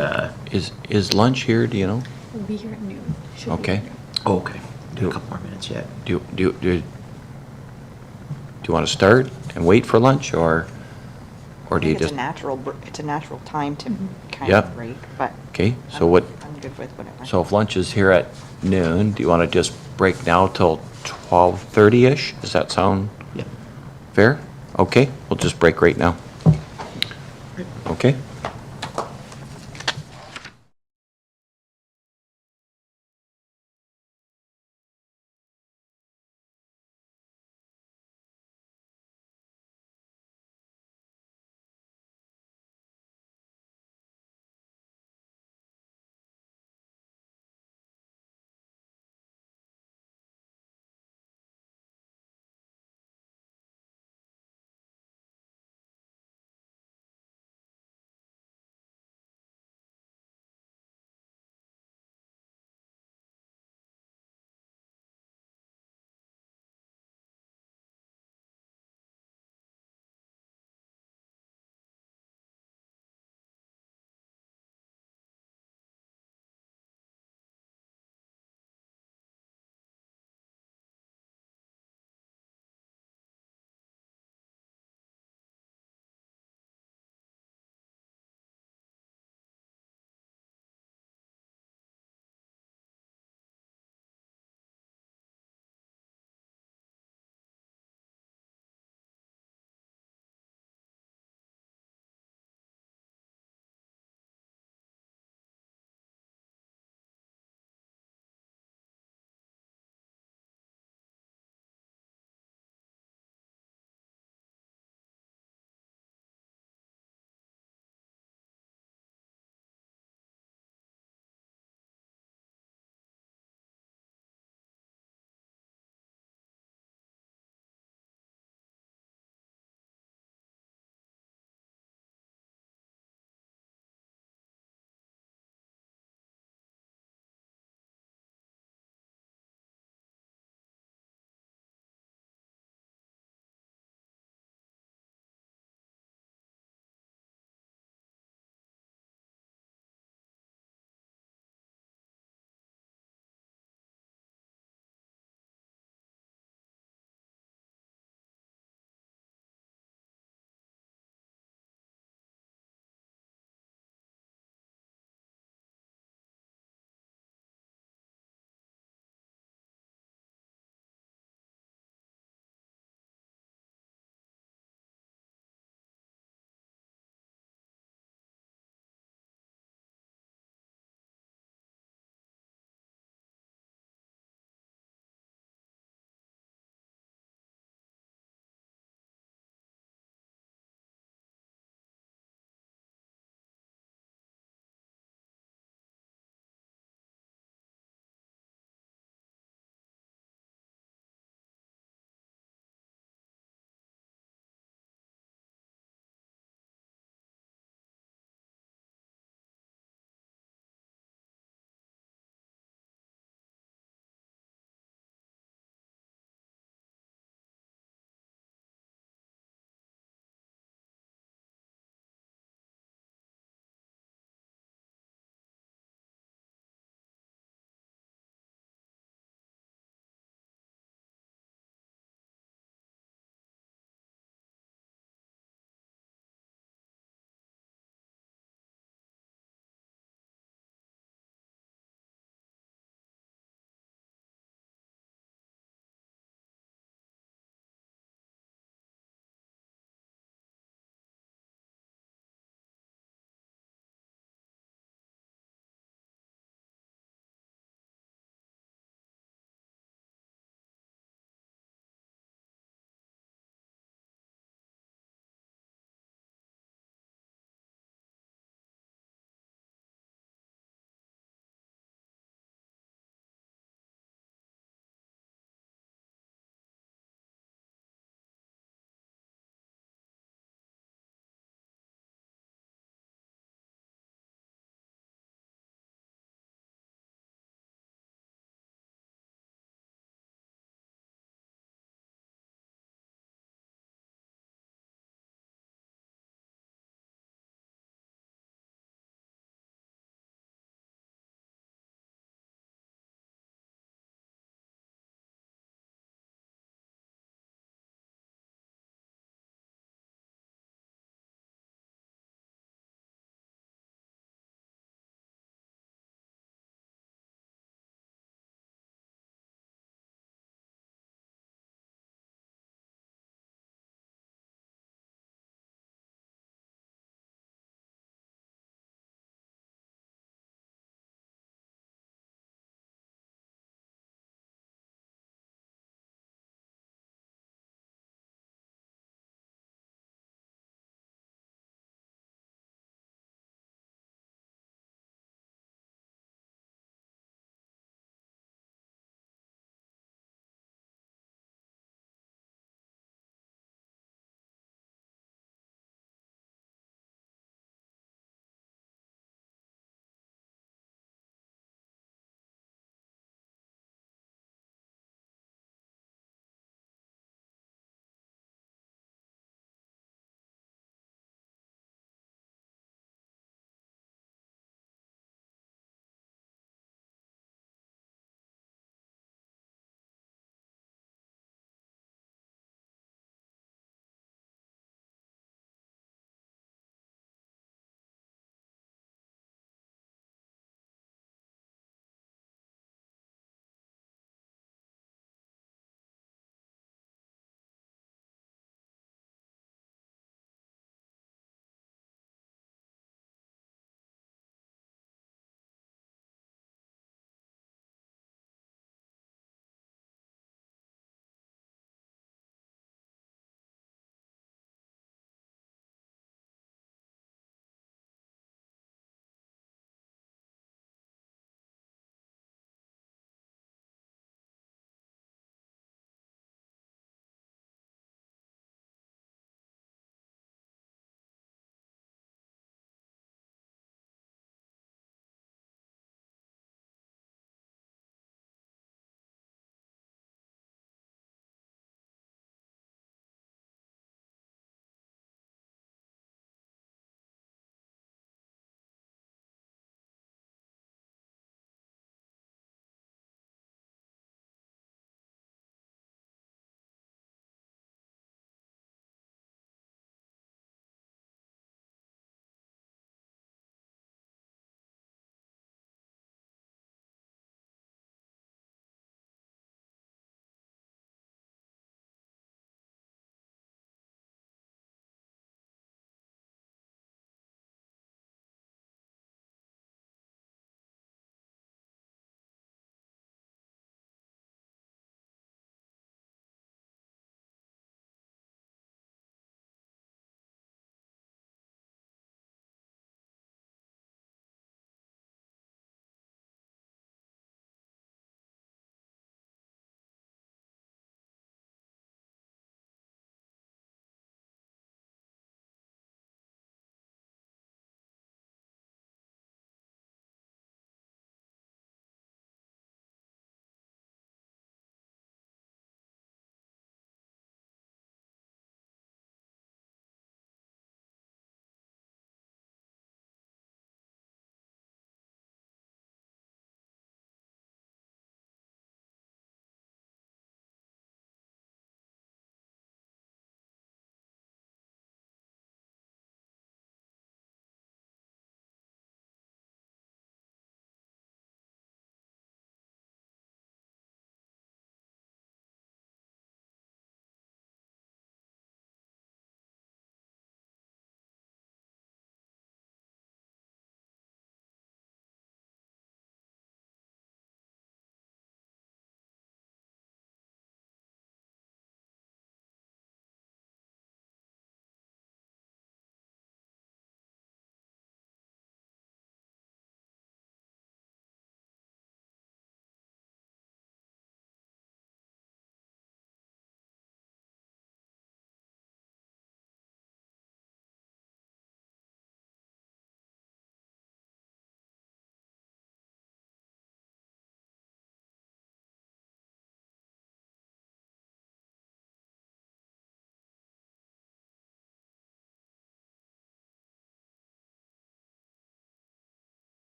Is lunch here, do you know? We'll be here at noon. Should be Okay. here at noon. Oh, okay. A couple more minutes yet. Do you want to start and wait for lunch, or do you It's just? a natural time to kind Yep. of break, but Okay, so what, I'm good with whatever. so if lunch is here at noon, do you want to just break now till 12:30-ish? Does that sound Yep. fair? Okay, we'll just break right now. Okay?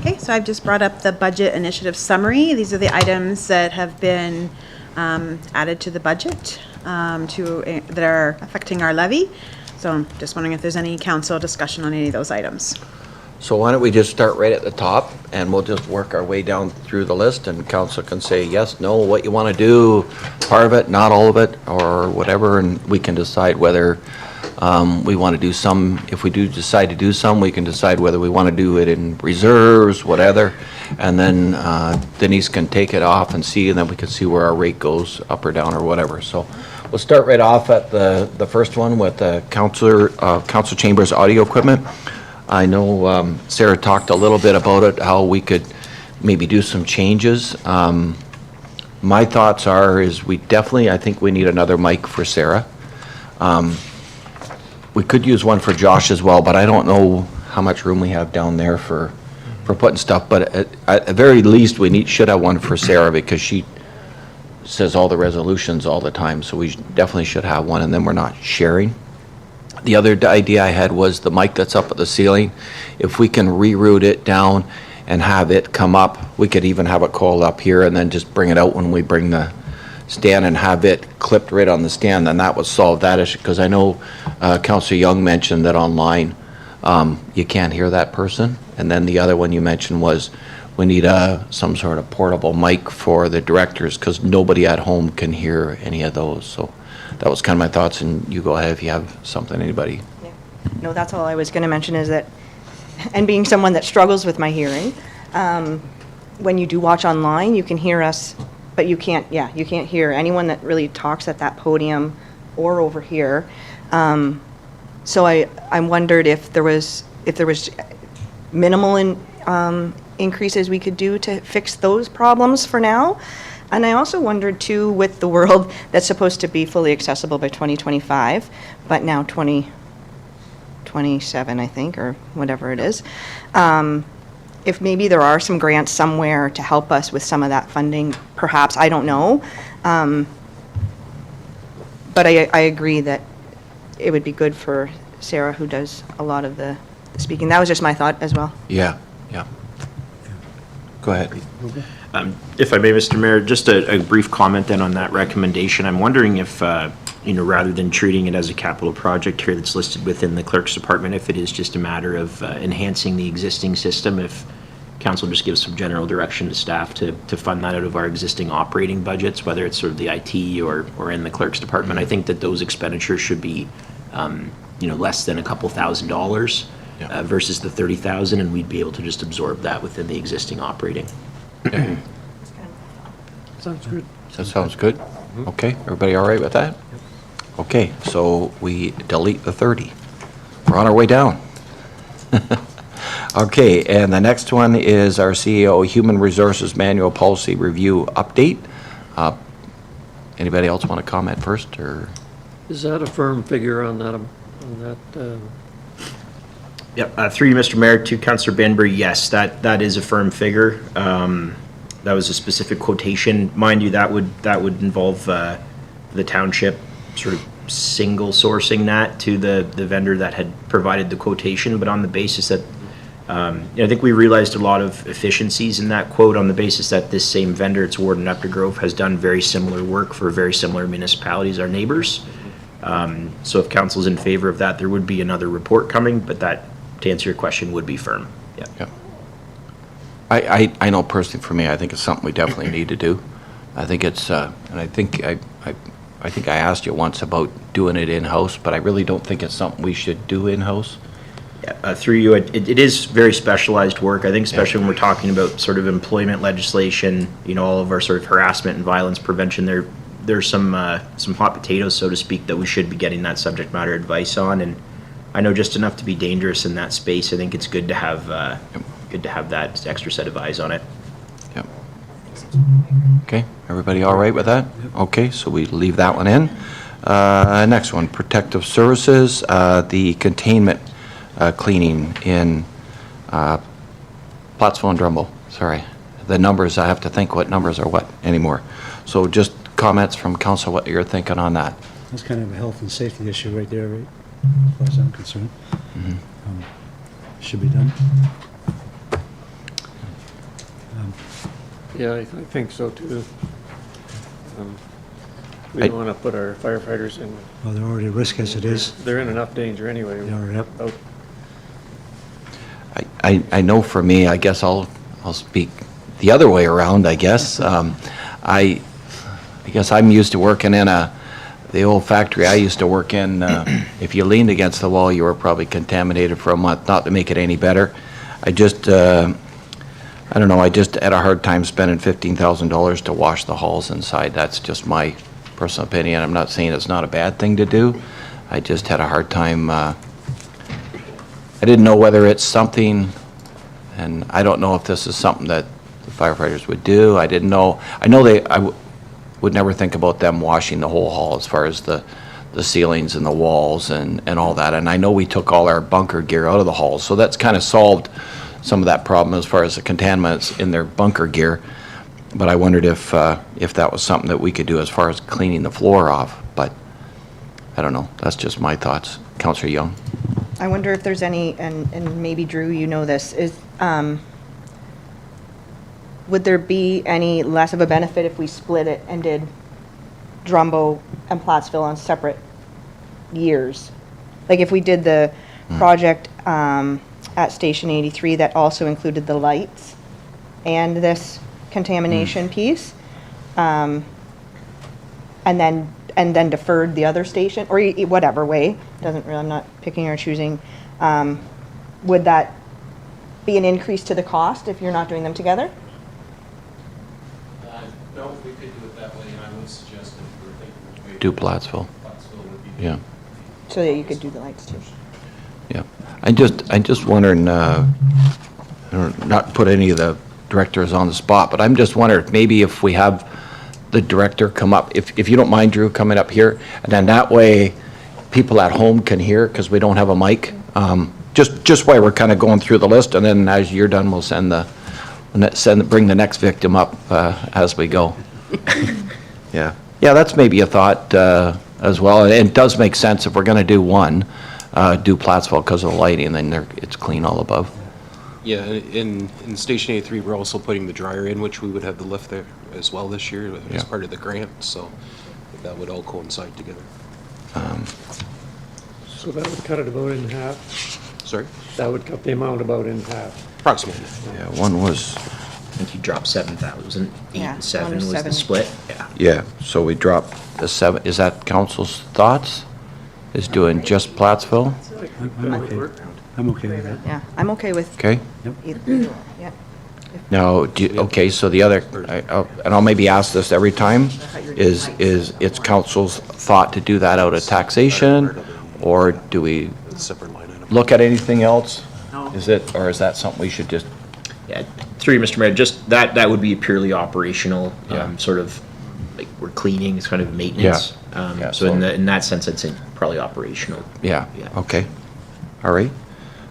Okay, so I've just brought up the budget initiative summary. These are the items that have been added to the budget that are affecting our levy. So I'm just wondering if there's any council discussion on any of those items. So why don't we just start right at the top, and we'll just work our way down through the list, and council can say yes, no, what you want to do, part of it, not all of it, or whatever, and we can decide whether we want to do some. If we do decide to do some, we can decide whether we want to do it in reserves, whatever, and then Denise can take it off and see, and then we can see where our rate goes, up or down or whatever. So we'll start right off at the first one with the council chambers audio equipment. I know Sarah talked a little bit about it, how we could maybe do some changes. My thoughts is I think we need another mic for Sarah. We could use one for Josh as well, but I don't know how much room we have down there for putting stuff. But at the very least, should have one for Sarah, because she says all the resolutions all the time. So we definitely should have one, and then we're not sharing. The other idea I had was the mic that's up at the ceiling. If we can reroute it down and have it come up, we could even have it coiled up here and then just bring it out when we bring the stand and have it clipped right on the stand. Then that would solve that issue, because I know Councillor Young mentioned that online you can't hear that person. And then the other one you mentioned was we need some sort of portable mic for the directors, because nobody at home can hear any of those. So that was kind of my thoughts, and you go ahead if you have something, anybody. Yeah. No, that's all I was going to mention, is that, and being someone that struggles with my hearing, when you do watch online, you can hear us, but you can't hear anyone that really talks at that podium or over here. So I wondered if there was minimal increases we could do to fix those problems for now. And I also wondered, too, with the world that's supposed to be fully accessible by 2025, but now 2027, I think, or whatever it is, if maybe there are some grants somewhere to help us with some of that funding, perhaps, I don't know. But I agree that it would be good for Sarah, who does a lot of the speaking. That was just my thought as well. Yeah. Go ahead. If I may, Mr. Mayor, just a brief comment then on that recommendation. I'm wondering if, rather than treating it as a capital project here that's listed within the clerk's department, if it is just a matter of enhancing the existing system, if council just gives some general direction to staff to fund that out of our existing operating budgets, whether it's sort of the IT or in the clerk's department. I think that those expenditures should be, less than a couple $1,000s versus the 30,000, and we'd be able to just absorb that within the existing operating. Sounds good. That sounds good. Okay, everybody all right with that? Okay, so we delete the 30. We're on our way down. Okay, and the next one is our CEO Human Resources Manual Policy Review Update. Anybody else want to comment first, or? Is that a firm figure on that? Yep, through you, Mr. Mayor, to Councillor Banbury, yes, that is a firm figure. That was a specific quotation. Mind you, that would involve the township sort of single sourcing that to the vendor that had provided the quotation, but on the basis that, I think we realized a lot of efficiencies in that quote on the basis that this same vendor, it's Warden Updegrove, has done very similar work for very similar municipalities, our neighbors. So if council's in favor of that, there would be another report coming, but that, to answer your question, would be firm. Yeah. I know personally for me, I think it's something we definitely need to do. I think it's, and I think I asked you once about doing it in-house, but I really don't think it's something we should do in-house. Yeah, through you, it is very specialized work. I think especially when we're talking about sort of employment legislation, all of our sort of harassment and violence prevention, there's some hot potatoes, so to speak, that we should be getting that subject matter advice on. And I know just enough to be dangerous in that space. I think it's good to have that extra set of eyes on it. Yep. Okay, everybody all right with that? Okay, so we leave that one in. Next one, protective services, the containment cleaning in Plattsville and Drumble. Sorry, the numbers, I have to think what numbers are what anymore. So just comments from council, what you're thinking on that. That's kind of a health and safety issue right there, right? As far as I'm concerned. Should be done. Yeah, I think so too. We I- don't want to put our firefighters in, Well, they're already at risk as it is. they're in enough danger anyway. They are, yep. Out- I know for me, I guess I'll speak the other way around, I guess. I guess I'm used to working in the old factory I used to work in, if you leaned against the wall, you were probably contaminated for a month, not to make it any better. I don't know, I just had a hard time spending $15,000 to wash the halls inside. That's just my personal opinion. I'm not saying it's not a bad thing to do. I just had a hard time, I didn't know whether it's something, and I don't know if this is something that the firefighters would do. I didn't know, I would never think about them washing the whole hall as far as the ceilings and the walls and all that. And I know we took all our bunker gear out of the halls, so that's kind of solved some of that problem as far as the contaminants in their bunker gear. But I wondered if that was something that we could do as far as cleaning the floor off. But I don't know. That's just my thoughts. Councillor Young? I wonder if there's any, and maybe Drew, you know this, is, would there be any less of a benefit if we split it and did Drumbo and Plattsville on separate years? Like if we did the project at Station 83 that also included the lights and this contamination piece, and then deferred the other station, or whatever way, doesn't really, I'm not picking or choosing. Would that be an increase to the cost if you're not doing them together? No, we could do it that way, and I would suggest that if we were thinking of Do Plattsville. Plattsville would be. Yeah. So that you could do the lights too. Yeah. I'm just wondering, I don't- not put any of the directors on the spot, but I'm just wondering, maybe if we have the director come up, if you don't mind, Drew, coming up here, and then that way, people at home can hear, because we don't have a mic. Just while we're kind of going through the list, and then as you're done, we'll bring the next victim up as we go. Yeah. Yeah, that's maybe a thought as well. And it does make sense if we're going to do one, do Plattsville because of the lighting, then it's clean all above. Yeah, in Station 83, we're also putting the dryer in, which we would have the lift there as well this year Yeah. as part of the grant, so that would all coincide together. So that would cut it about in half. Sorry? That would cut the amount about in half. Approximately. Yeah, one was, I think you dropped 7,000, 8 Yeah, and 7 1 to was the 7. split. Yeah. yeah, so we dropped the 7, is that council's thoughts? Is doing just Plattsville? I'm okay. I'm okay with that. Yeah, I'm okay with Okay? either, yeah. Now, okay, so the other, and I'll maybe ask this every time, is it's council's thought to do that out of taxation, or do we Separate line item. look at anything else? Is it, or is that something we should just, Yeah, through you, Mr. Mayor, just that would be purely operational, Yeah. sort of, like, we're cleaning, it's kind of maintenance. Yeah, So in that sense, I'd say probably operational. yeah, Yeah. okay, all right.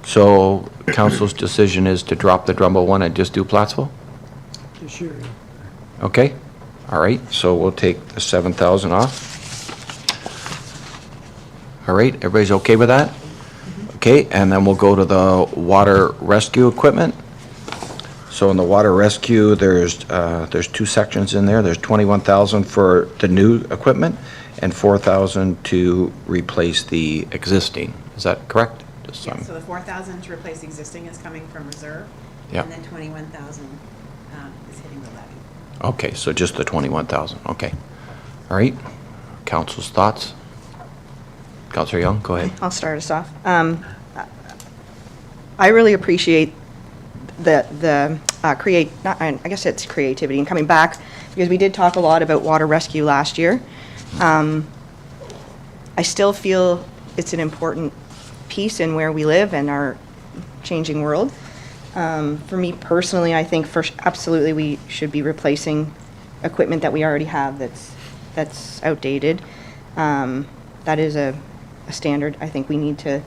So council's decision is to drop the Drumbo one and just do Plattsville? This year, Okay, all right, so we'll take the 7,000 off. All right, everybody's okay with that? Okay, and then we'll go to the water rescue equipment. So in the water rescue, there's 2 sections in there. There's 21,000 for the new equipment and 4,000 to replace the existing. Is that correct? Just so Yeah, I'm- so the 4,000 to replace the existing is coming from reserve. Yeah. And then 21,000 is hitting the levy. Okay, so just the 21,000, okay. All right, council's thoughts? Councilor Young, go ahead. I'll start us off. I really appreciate I guess it's creativity and coming back, because we did talk a lot about water rescue last year. I still feel it's an important piece in where we live and our changing world. For me personally, I think absolutely we should be replacing equipment that we already have that's outdated. That is a standard I think we need to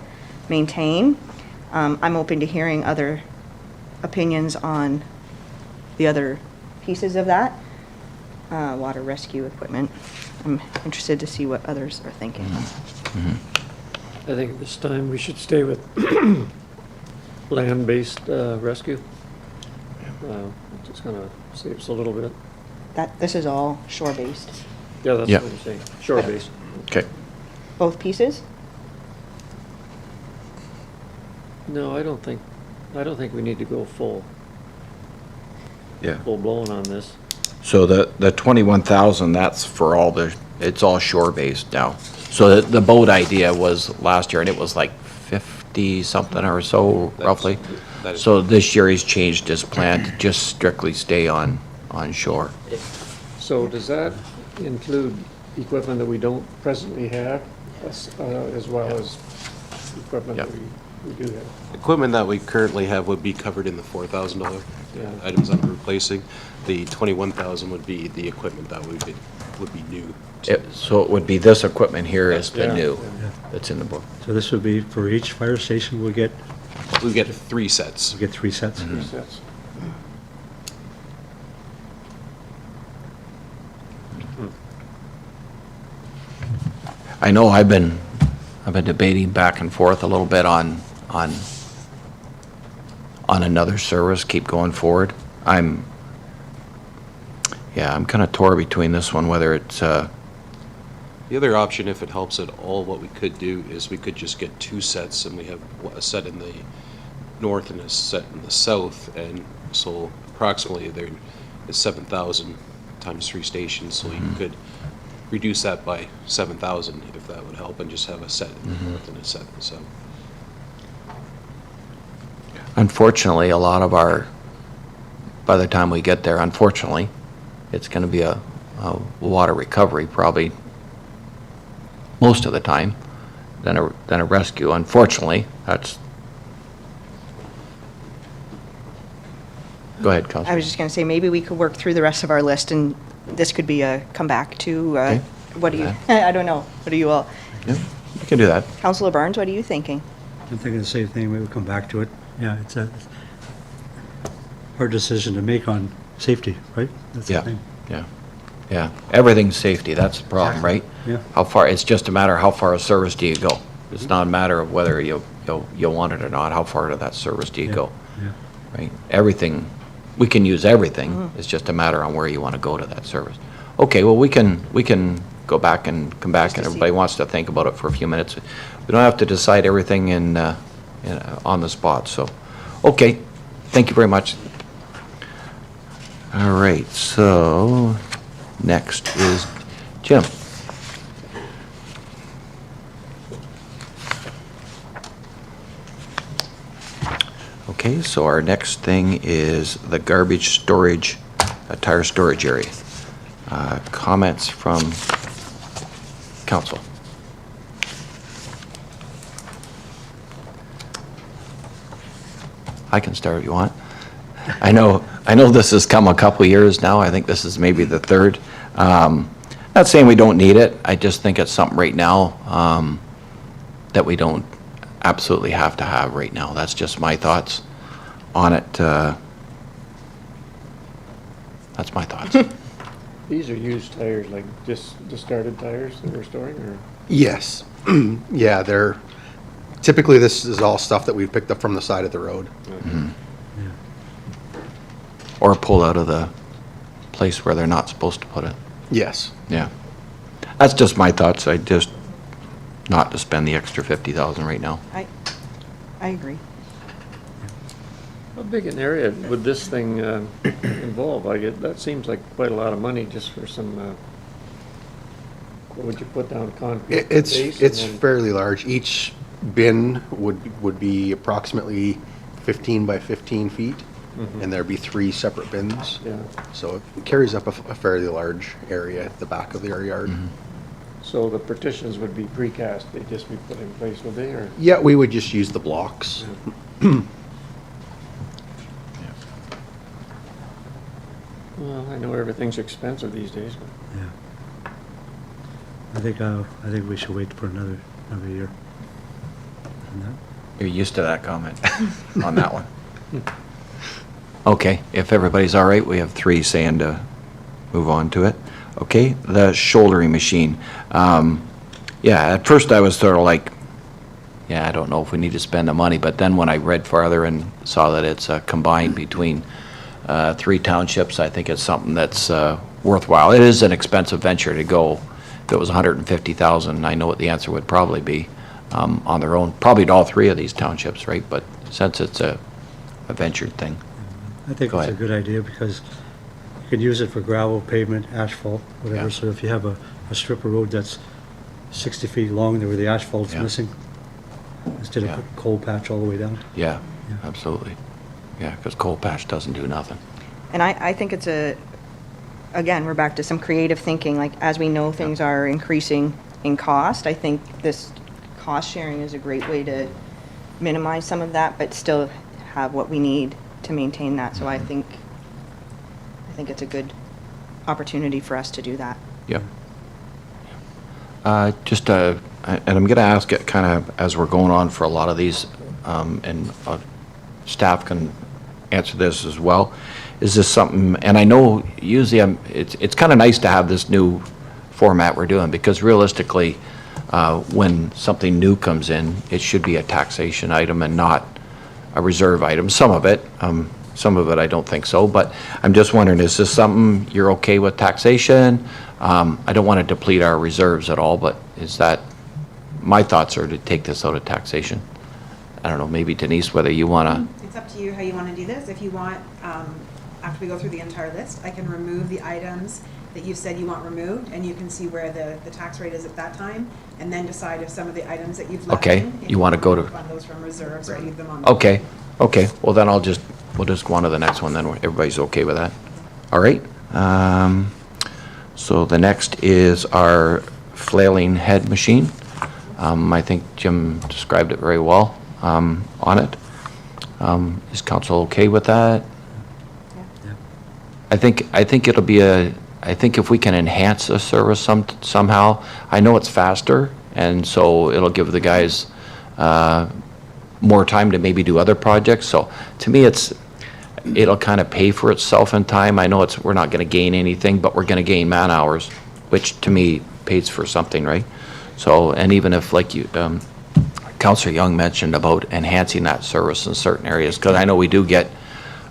maintain. I'm open to hearing other opinions on the other pieces of that, water rescue equipment. I'm interested to see what others are thinking. I think this time we should stay with land-based rescue. It's just gonna save us a little bit. This is all shore-based, Yeah, that's Yeah. what I'm saying, shore base. Okay. both pieces? No, I don't think we need to go full Yeah. blown on this. So the 21,000, that's for all it's all shore-based now. So the boat idea was last year, and it was like 50-something or so roughly. that is- So this year he's changed his plan to just strictly stay on shore. So does that include equipment that we don't presently have, as well as equipment that Yep. we do have? Equipment that we currently have would be covered in the $4,000 Yeah. items that we're replacing. The 21,000 would be the equipment that would be new. So it would be this equipment here has been Yeah. new, that's in the book. So this would be for each fire station, we get 3 sets. 3 sets? Three sets. I know I've been debating back and forth a little bit on another service, keep going forward. I'm kind of torn between this one, whether it's, The other option, if it helps at all, what we could do is we could just get 2 sets, and we have a set in the north and a set in the south, and so approximately there is 7,000 times 3 stations, so you could reduce that by 7,000 if that would help, and just have a set in the north and a set in the south. unfortunately, a lot of by the time we get there, unfortunately, it's going to be a water recovery probably most of the time than a rescue. Unfortunately, that's. Go ahead, I Councilor. was just going to say, maybe we could work through the rest of our list, and this could be a comeback to, Okay. what do you, I don't know, what do you all? Yeah, we can do that. Councilor Barnes, what are you thinking? I'm thinking the same thing, we would come back to it. Yeah, it's a hard decision to make on safety, right? That's the Yeah, thing. yeah. Everything's safety, that's the problem, right? Yeah. How far, it's just a matter of how far a service do you go? It's not a matter of whether you want it or not, how far to that service do you Yeah, go? yeah. Right? Everything, we can use everything, it's just a matter on where you want to go to that service. Okay, well, we can go back and come back, Just and to see. everybody wants to think about it for a few minutes. We don't have to decide everything on the spot, so, okay, thank you very much. All right, so, next is Jim. Okay, so our next thing is the garbage storage, tire storage area. Comments from council? I can start if you want. I know this has come a couple years now. I think this is maybe the third. Not saying we don't need it. I just think it's something right now that we don't absolutely have to have right now. That's just my thoughts on it. That's my thoughts. These are used tires, like just discarded tires that we're storing, or? Yes. Yeah, typically this is all stuff that we've picked up from the side of the road. Or pull out of the place where they're not supposed to put it. Yes. Yeah. That's just my thoughts. I just, not to spend the extra 50,000 right now. I agree. How big an area would this thing involve? That seems like quite a lot of money just for some, what would you put down, concrete base? It's and then- fairly large. Each bin would be approximately 15 by 15 feet, and there'd be 3 separate bins. Yeah, So it carries up a fairly large area at the back of our yard. so the partitions would be precast, they'd just be put in place, would they, or? Yeah, we would just use the blocks. Well, I know everything's expensive these days, but. Yeah. I think we should wait for another year. on that. You're used to that comment on that one. Okay, if everybody's all right, we have 3 saying to move on to it. Okay, the shouldering machine. Yeah, at first I was sort of like, yeah, I don't know if we need to spend the money, but then when I read farther and saw that it's combined between 3 townships, I think it's something that's worthwhile. It is an expensive venture to go. If it was 150,000, I know what the answer would probably be on their own, probably to all 3 of these townships, right? But since it's a ventured thing. I think Go it's a ahead. good idea because you can use it for gravel, pavement, asphalt, whatever. Yeah. So if you have a strip of road that's 60 feet long where the asphalt's Yeah. missing, instead of Yeah. putting coal patch all the way down. Yeah, Yeah. absolutely. Yeah, because coal patch doesn't do nothing. And I think it's again, we're back to some creative thinking, like, as we know things are increasing in cost, I think this cost sharing is a great way to minimize some of that, but still have what we need to maintain that. So I think it's a good opportunity for us to do that. Yep. And I'm going to ask it kind of as we're going on for a lot of these, and staff can answer this as well. Is this something, and I know usually it's kind of nice to have this new format we're doing, because realistically, when something new comes in, it should be a taxation item and not a reserve item. Some of it I don't think so, but I'm just wondering, is this something you're okay with taxation? I don't want to deplete our reserves at all, but is that, my thoughts are to take this out of taxation. I don't know, maybe Denise, whether you want to, It's up to you how you want to do this. If you want, after we go through the entire list, I can remove the items that you said you want removed, and you can see where the tax rate is at that time, and then decide if some of the items that you've left Okay, in, if you wanna go to- fund those from reserves or leave them on. the- okay, well then we'll just go on to the next one then, everybody's okay with that? All right, so the next is our flailing head machine. I think Jim described it very well on it. Is council okay with that? Yeah. I think it'll be I think if we can enhance the service somehow, I know it's faster, and so it'll give the guys more time to maybe do other projects. So to me, it'll kind of pay for itself in time. I know we're not going to gain anything, but we're going to gain man hours, which to me pays for something, right? So, and even if, like you, Councillor Young mentioned about enhancing that service in certain areas, because I know we do get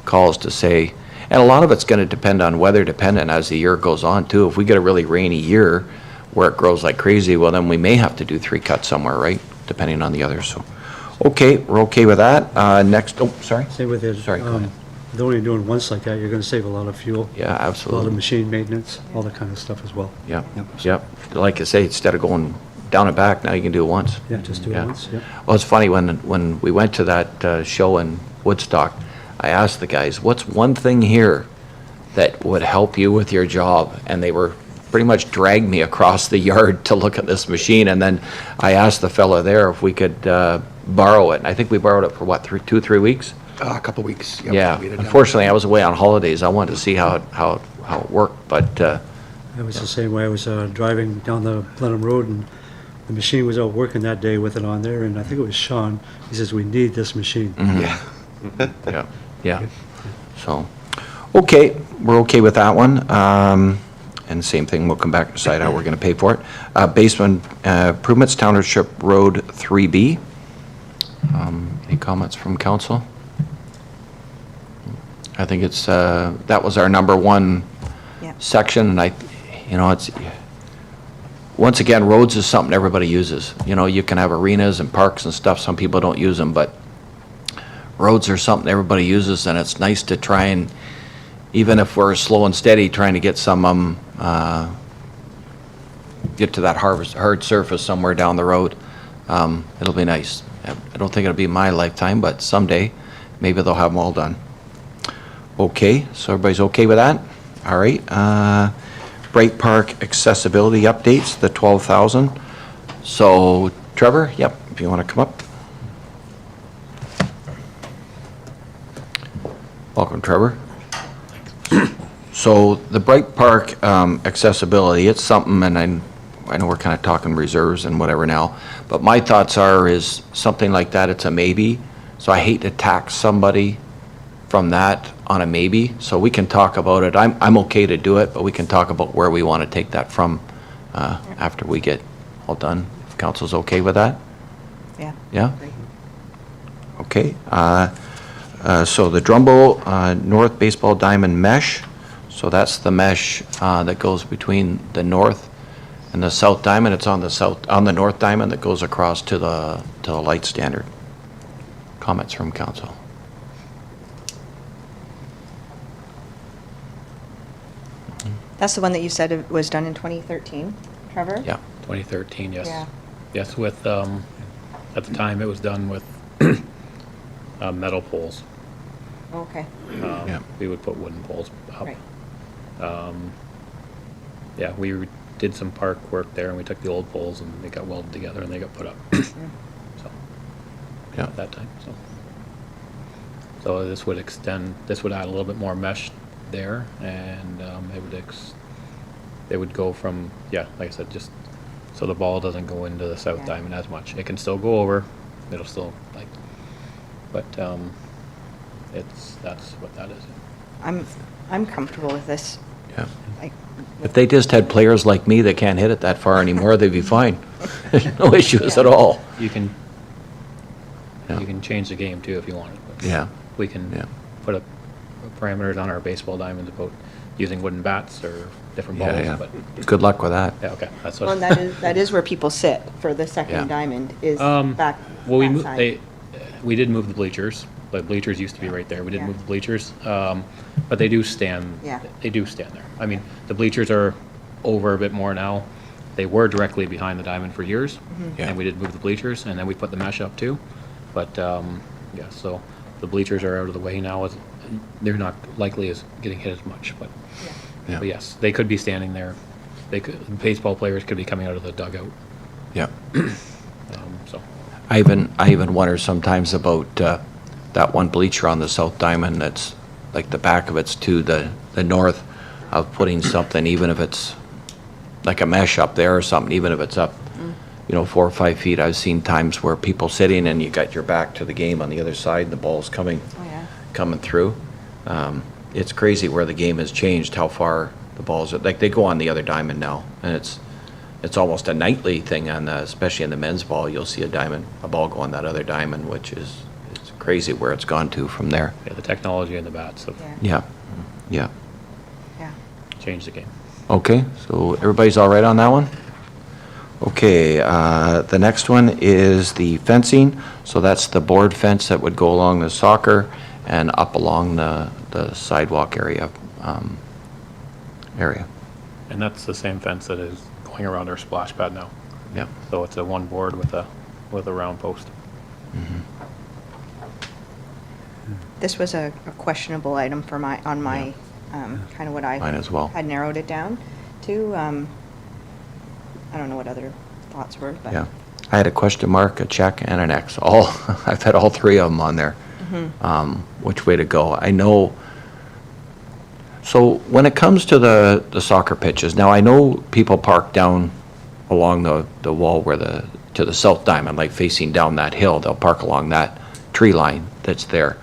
calls to say, and a lot of it's going to depend on weather dependent as the year goes on too. If we get a really rainy year where it grows like crazy, well then we may have to do 3 cuts somewhere, right? Depending on the others. So, okay, we're okay with that. Next, oh, sorry. Same with it. Sorry, go ahead. With only doing once like that, you're going to save a lot of fuel. Yeah, A lot of absolutely. machine maintenance, all that kind of stuff as well. Yep, Yep. yep. Like I say, instead of going down and back, now you can do it once. Yeah, just do it Yeah. once, yeah. Well, it's funny, when we went to that show in Woodstock, I asked the guys, what's one thing here that would help you with your job? And they were pretty much dragged me across the yard to look at this machine. And then I asked the fella there if we could borrow it. And I think we borrowed it for what, 2 or 3 weeks? A couple weeks. Yep, Yeah. we had it done. Unfortunately, I was away on holidays. I wanted to see how it worked, but I was the same way. I was driving down the Blenheim Road, and the machine was out working that day with it on there, and I think it was Sean. He says, "We need this machine." Yeah. yeah, yeah. So, okay, we're okay with that one. And same thing, we'll come back and decide how we're going to pay for it. Basement improvements, Township Road 3B. Any comments from council? I think it's, that was our number 1 Yeah. section, and it's, once again, roads is something everybody uses. You know, you can have arenas and parks and stuff, some people don't use them, but roads are something everybody uses, and it's nice to try and, even if we're slow and steady, trying to get some of them, get to that hard surface somewhere down the road. It'll be nice. I don't think it'll be my lifetime, but someday, maybe they'll have them all done. Okay, so everybody's okay with that? All right. Bright Park accessibility updates, the 12,000. So Trevor, yep, if you want to come up. Welcome, Trevor. So the Bright Park accessibility, it's something, and I know we're kind of talking reserves and whatever now, but my thoughts is something like that, it's a maybe. So I hate to tax somebody from that on a maybe, so we can talk about it. I'm okay to do it, but we can talk about where we want to take that from after we get all done. If council's okay with that? Yeah. Yeah? Great. Okay. So the Drumbo North Baseball Diamond Mesh, so that's the mesh that goes between the north and the south diamond. It's on the north diamond that goes across to the light standard. Comments from council? That's the one that you said it was done in 2013, Trevor? Yeah. 2013, yes. Yeah. Yes, with, at the time, it was done with metal poles. Okay, Yeah. We would put wooden poles up. right. Yeah, we did some park work there, and we took the old poles, and they got welded together, and they got put up. So, Yeah. at that time, so. So this would add a little bit more mesh there, and it would go from, yeah, like I said, just so the ball doesn't go into the south Yeah. diamond as much. It can still go over, it'll still, like, but, that's what that is. I'm comfortable with this. Yeah. Like, If they just had players like me that can't hit it that far anymore, they'd be fine. No issues at all. You can Yeah. change the game too if you wanted. But Yeah. we can Yeah. put up parameters on our baseball diamonds about using wooden bats or different balls, Yeah, yeah. but, Good luck with that. yeah, okay, that's well, what. and that is where people sit for the Yeah. second diamond, is Um, back, Well, backside. we did move the bleachers. The bleachers used to be right there. We did Yeah. move the bleachers, but they do stand. Yeah. They do stand there. I mean, the bleachers are over a bit more now. They were directly behind the diamond for years, Yeah. and we did move the bleachers, and then we put the mesh up too. But yeah, so the bleachers are out of the way now. They're not likely as getting hit as much, but Yeah. but yes, they could be standing there. Baseball players could be coming out of the dugout. Yeah. So. I even wonder sometimes about that one bleacher on the south diamond that's like the back of it's to the north, of putting something, even if it's like a mesh up there or something, even if it's up, 4 or 5 feet. I've seen times where people sitting and you got your back to the game on the other side and the ball's coming Oh, yeah. through. It's crazy where the game has changed, how far the balls are, like they go on the other diamond now, and it's almost a nightly thing especially in the men's ball. You'll see a ball go on that other diamond, which is it's crazy where it's gone to from there. Yeah, the technology and the bats have Yeah, Yeah. yeah. changed the game. Okay, so everybody's all right on that one? Okay, the next one is the fencing. So that's the board fence that would go along the soccer and up along the sidewalk area. And that's the same fence that is going around our splash pad now. Yeah. So it's a one board with a round post. This was a questionable item for on my, kind of what I. Mine as well. Had narrowed it down to. I don't know what other thoughts were, but. Yeah. I had a question mark, a check, and an X. I've had all three of them on there. Which way to go? I know. So when it comes to the soccer pitches, now I know people park down along the wall to the south diamond, like facing down that hill. They'll park along that tree line that's there.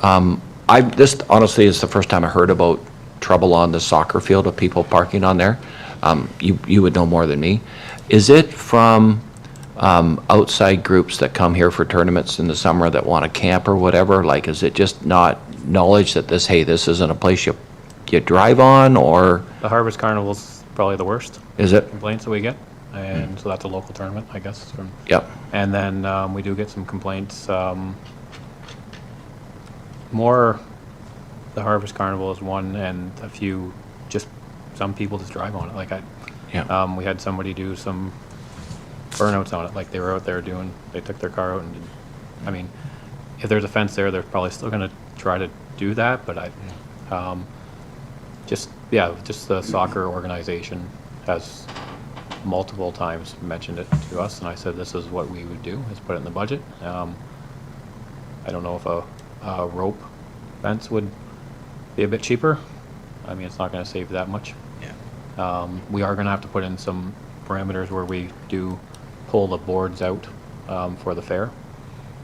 This honestly is the first time I heard about trouble on the soccer field of people parking on there. You would know more than me. Is it from outside groups that come here for tournaments in the summer that want to camp or whatever? Like, is it just not knowledge that this isn't a place you drive on, or The Harvest Carnival's probably the worst is it? complaints that we get, and so that's a local tournament, I guess. Yep. And then we do get some complaints. More, the Harvest Carnival is one, and a few, just some people just drive on it. Yeah. We had somebody do some burnouts on it, like they were out there they took their car out and did, I mean, if there's a fence there, they're probably still gonna try to do that, but just the soccer organization has multiple times mentioned it to us, and I said, this is what we would do, is put it in the budget. I don't know if a rope fence would be a bit cheaper. I mean, it's not gonna save that much. Yeah. We are gonna have to put in some parameters where we do pull the boards out for the fair,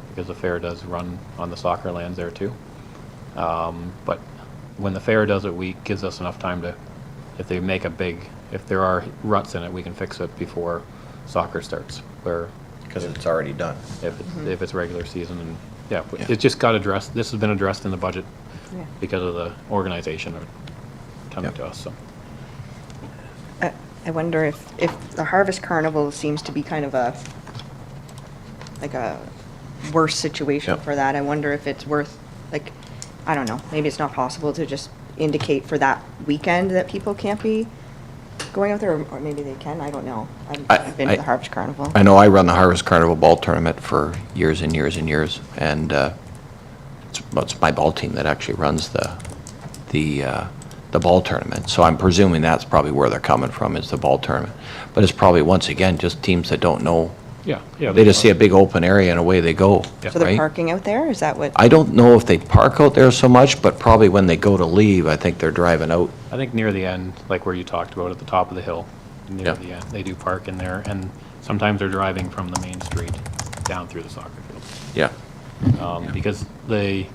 because the fair does run on the soccer lands there too. But when the fair does it, gives us enough time to, if there are ruts in it, we can fix it before soccer starts, where Because it's already done. if it's regular season, and Yeah, Yeah. it just got addressed, this has been addressed in the budget Yeah. because of the organization coming Yep. to us, so. I wonder if the Harvest Carnival seems to be kind of like a worse situation Yep. for that. I wonder if it's worth, like, I don't know, maybe it's not possible to just indicate for that weekend that people can't be going out there, or maybe they can, I don't know. I've been to the Harvest Carnival. I know I run the Harvest Carnival Ball Tournament for years and years and years, and it's my ball team that actually runs the ball tournament. So I'm presuming that's probably where they're coming from, is the ball tournament. But it's probably, once again, just teams that don't know. Yeah, yeah. They just see a big open area and away they go, Yeah. So they're right? parking out there, is that what? I don't know if they park out there so much, but probably when they go to leave, I think they're driving out. I think near the end, like where you talked about at the top of the hill, near Yeah. the end, they do park in there, and sometimes they're driving from the main street down through the soccer field. Yeah. Because a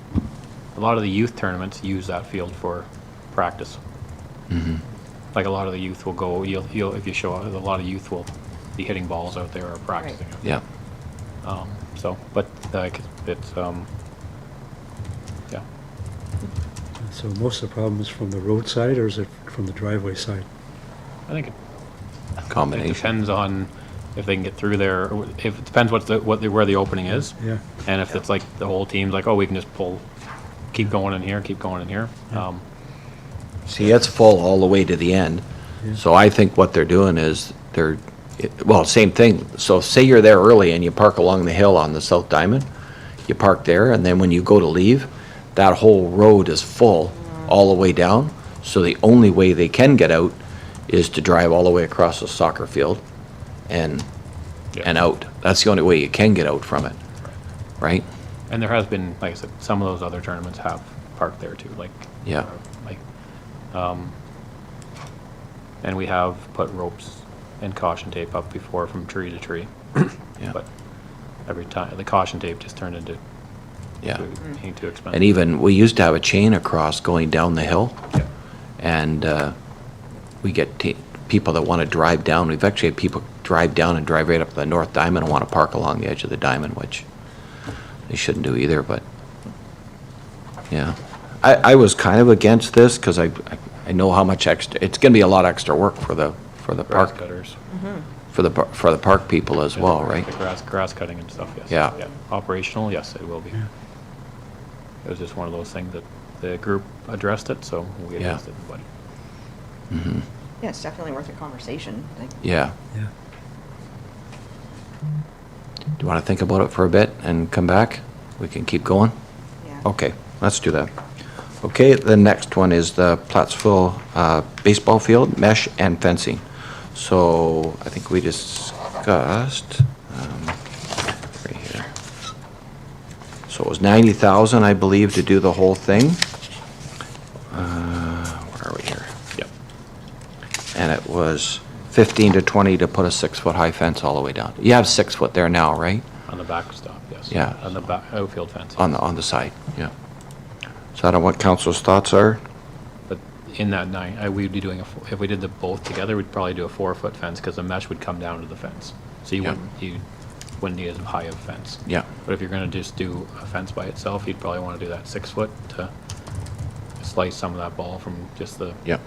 lot of the youth tournaments use that field for practice. Like a lot of the youth will go, you'll if you show up, a lot of youth will be hitting balls out there or practicing. out there. Yeah. So, but like, it's, yeah. So most of the problem is from the roadside, or is it from the driveway side? I think it Combination. depends on if they can get through there, or if, it depends where the opening is. Yeah. And if it's like the whole team's like, oh, we can just keep going in here, keep going in here. See, it's full all the way to the end. Yeah. So I think what they're doing is well, same thing. So say you're there early and you park along the hill on the South Diamond, you park there, and then when you go to leave, that whole road is full all the way down. So the only way they can get out is to drive all the way across the soccer field and out. That's the only way you can get out from it, right? And there has been, like I said, some of those other tournaments have parked there too, like. Yeah. Like, and we have put ropes and caution tape up before from tree to tree. Yeah. But every time, the caution tape just turned into Yeah. being too expensive. And even, we used to have a chain across going down the hill. Yeah. And we get people that want to drive down. We've actually had people drive down and drive right up the North Diamond and want to park along the edge of the diamond, which they shouldn't do either, but, yeah. I was kind of against this because I know how much extra, it's going to be a lot extra work for the Grass park, cutters. for the park people as well, right? The grass cutting and stuff, yes. Yeah. Operational, yes, it will be. It was just one of those things that the group addressed it, so we Yeah. addressed it in the budget. Mm-hmm. Yeah, it's definitely worth a conversation. Like, Yeah. Yeah. Do you want to think about it for a bit and come back? We can keep going? yeah. Okay, let's do that. Okay, the next one is the Plattsville baseball field, mesh and fencing. So I think we discussed, right here. So it was 90,000, I believe, to do the whole thing. Where are we here? Yep. And it was 15 to 20 to put a 6-foot high fence all the way down. You have 6 foot there now, right? On the backstop, yes. Yeah. On the back outfield fence. On the side, yeah. So I don't know what council's thoughts are. But in that we'd be doing if we did the both together, we'd probably do a 4-foot fence because the mesh would come down to the fence. So you Yeah. wouldn't need as high of a fence. Yeah. But if you're gonna just do a fence by itself, you'd probably wanna do that 6-foot to slice some of that ball from just the. Yeah.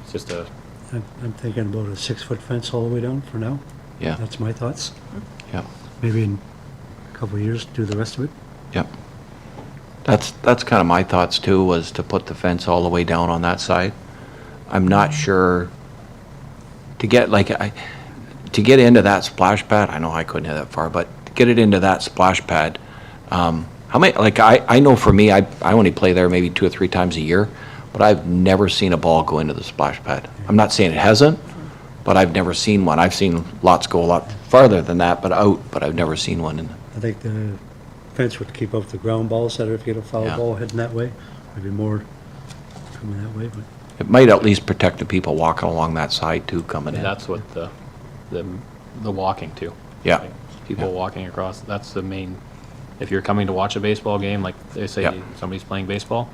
It's just a, I'm thinking about a 6-foot fence all the way down for now. Yeah. That's my thoughts. Yeah. Maybe in a couple of years, do the rest of it. Yep. That's kind of my thoughts too, was to put the fence all the way down on that side. I'm not sure, to get into that splash pad, I know I couldn't hit that far, but to get it into that splash pad, how many, like, I know for me, I only play there maybe 2 or 3 times a year, but I've never seen a ball go into the splash pad. I'm not saying it hasn't, but I've never seen one. I've seen lots go a lot farther than that, but I've never seen one in. I think the fence would keep out the ground balls, that if you get a foul Yeah. ball heading that way, maybe more coming that way, but It might at least protect the people walking along that side too, coming in. that's what the walking too. Yeah. Like, people Yeah. walking across, that's the main, if you're coming to watch a baseball game, like they say Yeah. somebody's playing baseball,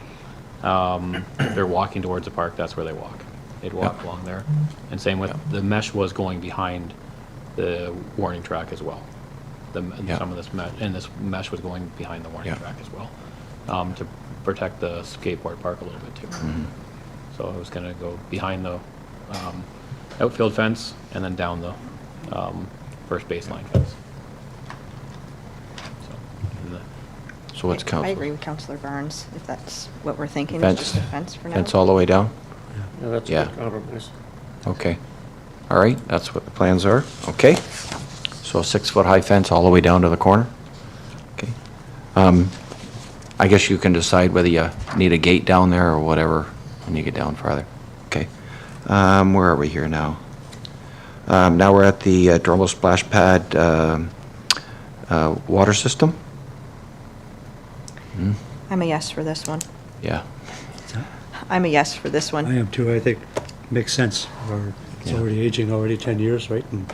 they're walking towards the park, that's where they walk. They'd walk Yeah. along there. And same with, the mesh was going behind the warning track as well. Yeah. Some of this this mesh was going behind the warning Yeah. track as well, to protect the skateboard park a little bit too. So it was going to go behind the outfield fence and then down the first baseline fence. So, and the- So what's I council? agree with Councillor Barnes, if that's what we're thinking, Fence? just a fence for now. Fence all the way down? Yeah, that's a Yeah. good compromise. Okay. All right, that's what the plans are. Okay. So a 6-foot high fence all the way down to the corner? Okay. I guess you can decide whether you need a gate down there or whatever when you get down farther. Okay. Where are we here now? Now we're at the Drumble Splash Pad water system? I'm a yes for this one. Yeah. I'm a yes for this I one. am too. I think makes sense. It's Yeah. already aging, already 10 years, right? And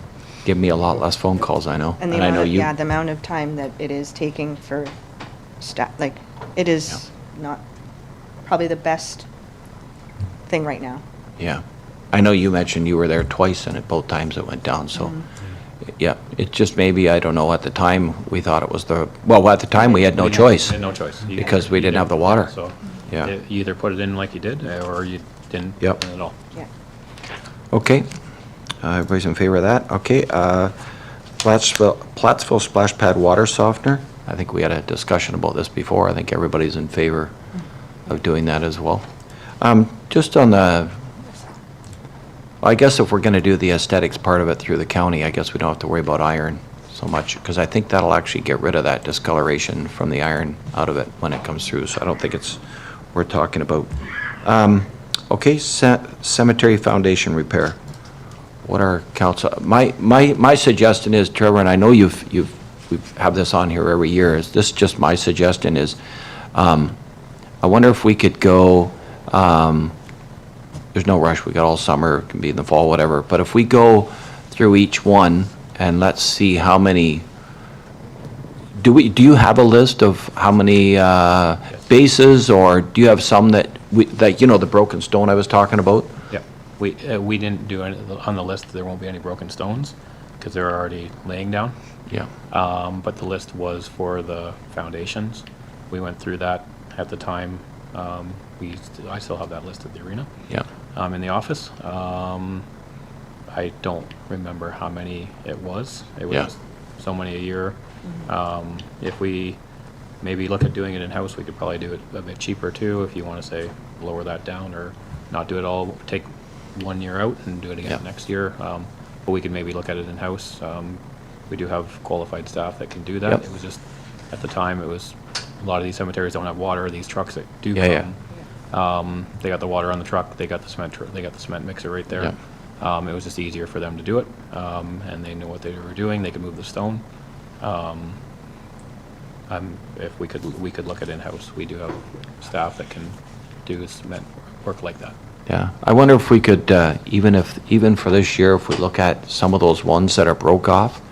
Give me a lot less phone calls, I know. And the And I amount know of, you. yeah, the amount of time that it is taking for staff, like, it is not probably the best thing right now. Yeah. I know you mentioned you were there twice and at both times it went down, so, yeah. It just maybe, I don't know, at the time, we thought it was well, at the time, we had no choice. We had no choice. Because we didn't have the water. So Yeah. you either put it in like you did, or you didn't Yep. at all. Yeah. Okay. Everybody's in favor of that? Okay. Plattsville Splash Pad Water Softener. I think we had a discussion about this before. I think everybody's in favor of doing that as well. Just on I guess if we're going to do the aesthetics part of it through the county, I guess we don't have to worry about iron so much, because I think that'll actually get rid of that discoloration from the iron out of it when it comes through, so I don't think it's worth talking about. Okay, cemetery foundation repair. What are council, my suggestion is, Trevor, and I know we have this on here every year, is this just my suggestion is, I wonder if we could go, there's no rush, we got all summer, it can be in the fall, whatever, but if we go through each one and let's see how many, do you have a list of how many bases, or do you have some that the broken stone I was talking about? Yeah, we didn't do any, on the list, there won't be any broken stones, because they're already laying down. Yeah. But the list was for the foundations. We went through that at the time. I still have that list at the arena. Yeah. In the office. I don't remember how many it was. It was Yeah. just so many a year. If we maybe look at doing it in-house, we could probably do it a bit cheaper too, if you want to say lower that down or not do it all, take 1 year out and do it again Yeah. next year. But we could maybe look at it in-house. We do have qualified staff that can do that. Yep. It was just, at the time, it was, a lot of these cemeteries don't have water. These trucks that do Yeah, come, they got the water on the truck, they got the cement mixer right there. It was just easier for them to do it, and they knew what they were doing. They could move the stone. If we could look at in-house. We do have staff that can do cement work like that. Yeah, I wonder if we could, even for this year, if we look at some of those ones that are broke off,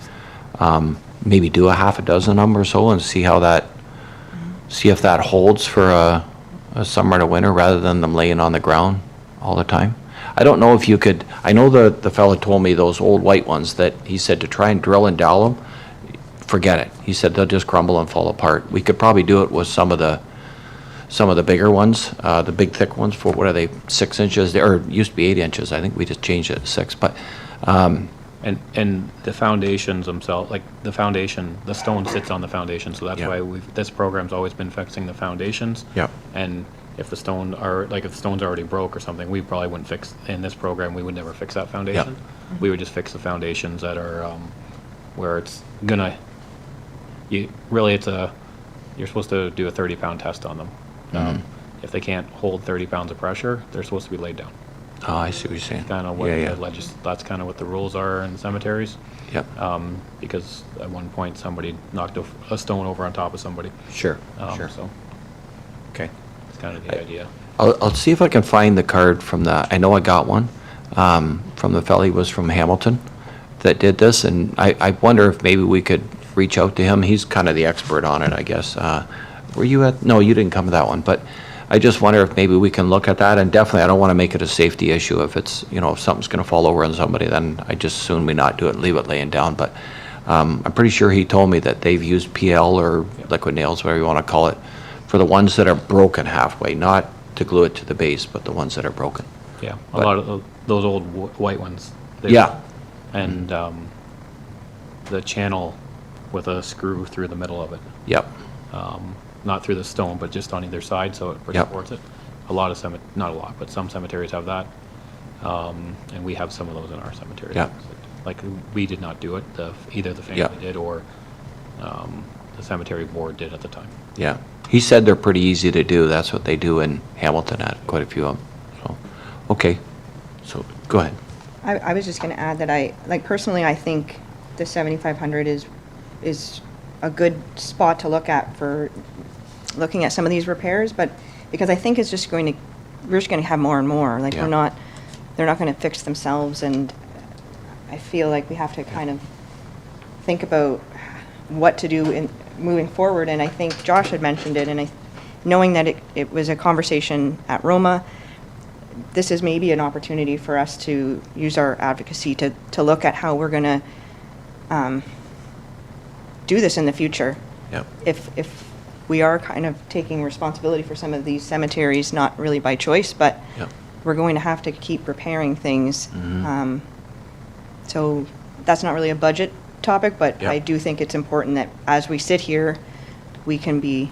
maybe do a half a dozen of them or so and see if that holds for a summer to winter rather than them laying on the ground all the time. I don't know if you could, I know the fellow told me those old white ones that he said to try and drill and dowel them, forget it. He said they'll just crumble and fall apart. We could probably do it with some of the bigger ones, the big thick ones for, what are they, 6 inches, or it used to be 8 inches. I think we just changed it to 6, but, And the foundations themselves, like the foundation, the stone sits on the foundation, so that's Yeah. why this program's always been fixing the foundations. Yep. And if the stone's already broke or something, we probably wouldn't fix, in this program, we would never fix that foundation. We would just fix the foundations that are, where it's gonna, you're supposed to do a 30-pound test on them. If they can't hold 30 pounds of pressure, they're supposed to be laid down. oh, I see what you're saying. Kind of what Yeah, that's kind of what the rules are in cemeteries. Yep, Because at one point, somebody knocked a stone over on top of somebody. sure. So Okay. it's kind of the idea. I'll see if I can find the card from I know I got one, from the fellow, he was from Hamilton, that did this, and I wonder if maybe we could reach out to him. He's kind of the expert on it, I guess. Were you no, you didn't come to that one, but I just wonder if maybe we can look at that, and definitely, I don't want to make it a safety issue. If it's, if something's going to fall over on somebody, then I just assume we not do it and leave it laying down. But I'm pretty sure he told me that they've used PL or liquid nails, whatever you want to call it, for the ones that are broken halfway, not to glue it to the base, but the ones that are broken. Yeah, a But- lot of those old white ones. Yeah. And the channel with a screw through the middle of it. Yep. Not through the stone, but just on either side, so it Yep. supports it. A lot of not a lot, but some cemeteries have that. And we have some of those in our cemetery. Yep. Like, we did not do it, either the family Yep. did or the cemetery board did at the time. Yeah. He said they're pretty easy to do. That's what they do in Hamilton at quite a few of them. So, okay. So, go ahead. I was just going to add that personally, I think the 7,500 is a good spot to look at for looking at some of these repairs, but because I think we're just going to have more and more. Like, Yeah. they're not going to fix themselves, and I feel like we have to kind of think about what to do moving forward. And I think Josh had mentioned it, and knowing that it was a conversation at Roma, this is maybe an opportunity for us to use our advocacy to look at how we're going to do this in the future. Yep. If we are kind of taking responsibility for some of these cemeteries, not really by choice, but Yep. we're going to have to keep repairing things. Mhm. So that's not really a budget topic, but Yep. I do think it's important that as we sit here, we can be,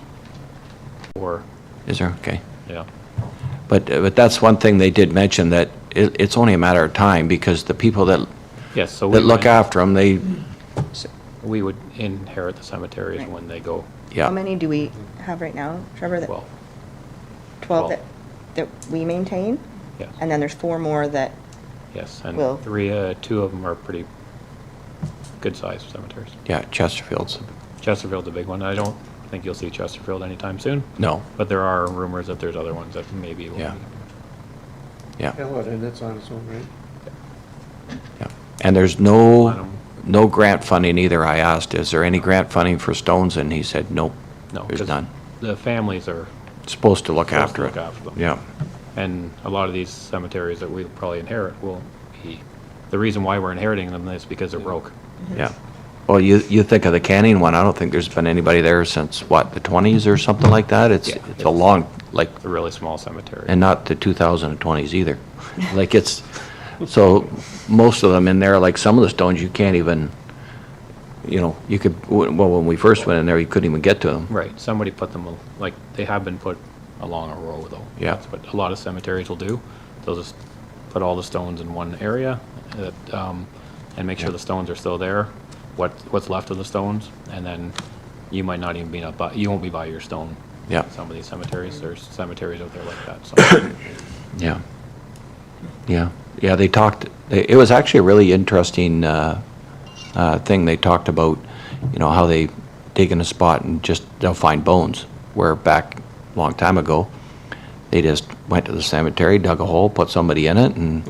Or, Is there? Okay. yeah. But that's one thing they did mention, that it's only a matter of time, because the people that Yes, so that look after them, we would inherit the cemeteries Right. when they go. how yeah, many do we have right now, Trevor? Well, 12 that we maintain? yes, And then there's 4 more that, yes, and Will. 2 of them are pretty good-sized cemeteries. yeah, Chesterfield's, Chesterfield's a big one. I don't think you'll see Chesterfield anytime soon, no, but there are rumors that there's other ones that maybe will Yeah. be. yeah, Hell, and it's on its own, right? yeah. And there's no grant funding either. I asked, is there any grant funding for stones? And he said, nope, No, there's 'cause none. the families are Supposed to look supposed after to it. look after them. Yeah, And a lot of these cemeteries that we'll probably inherit will be, the reason why we're inheriting them is because they're broke. yeah. Well, you think of the Canning one, I don't think there's been anybody there since, what, the 20s or something like that? It's Yeah, a long, like, It's a really small cemetery. and not the 2020s either. Like, it's, so most of them in there, like some of the stones, you can't even, you could, well, when we first went in there, you couldn't even get to them. Right, somebody put them, like, they have been put along a row, though. Yeah. That's what a lot of cemeteries will do. They'll just put all the stones in one area, and make sure the stones are still there, what's left of the stones, and then you might not even you won't be by your stone. Yeah. Some of these cemeteries, there's cemeteries out there like that, so. Yeah. Yeah, they talked, it was actually a really interesting thing. They talked about, how they dig in a spot and they'll find bones, where back a long time ago, they just went to the cemetery, dug a hole, put somebody in it, and,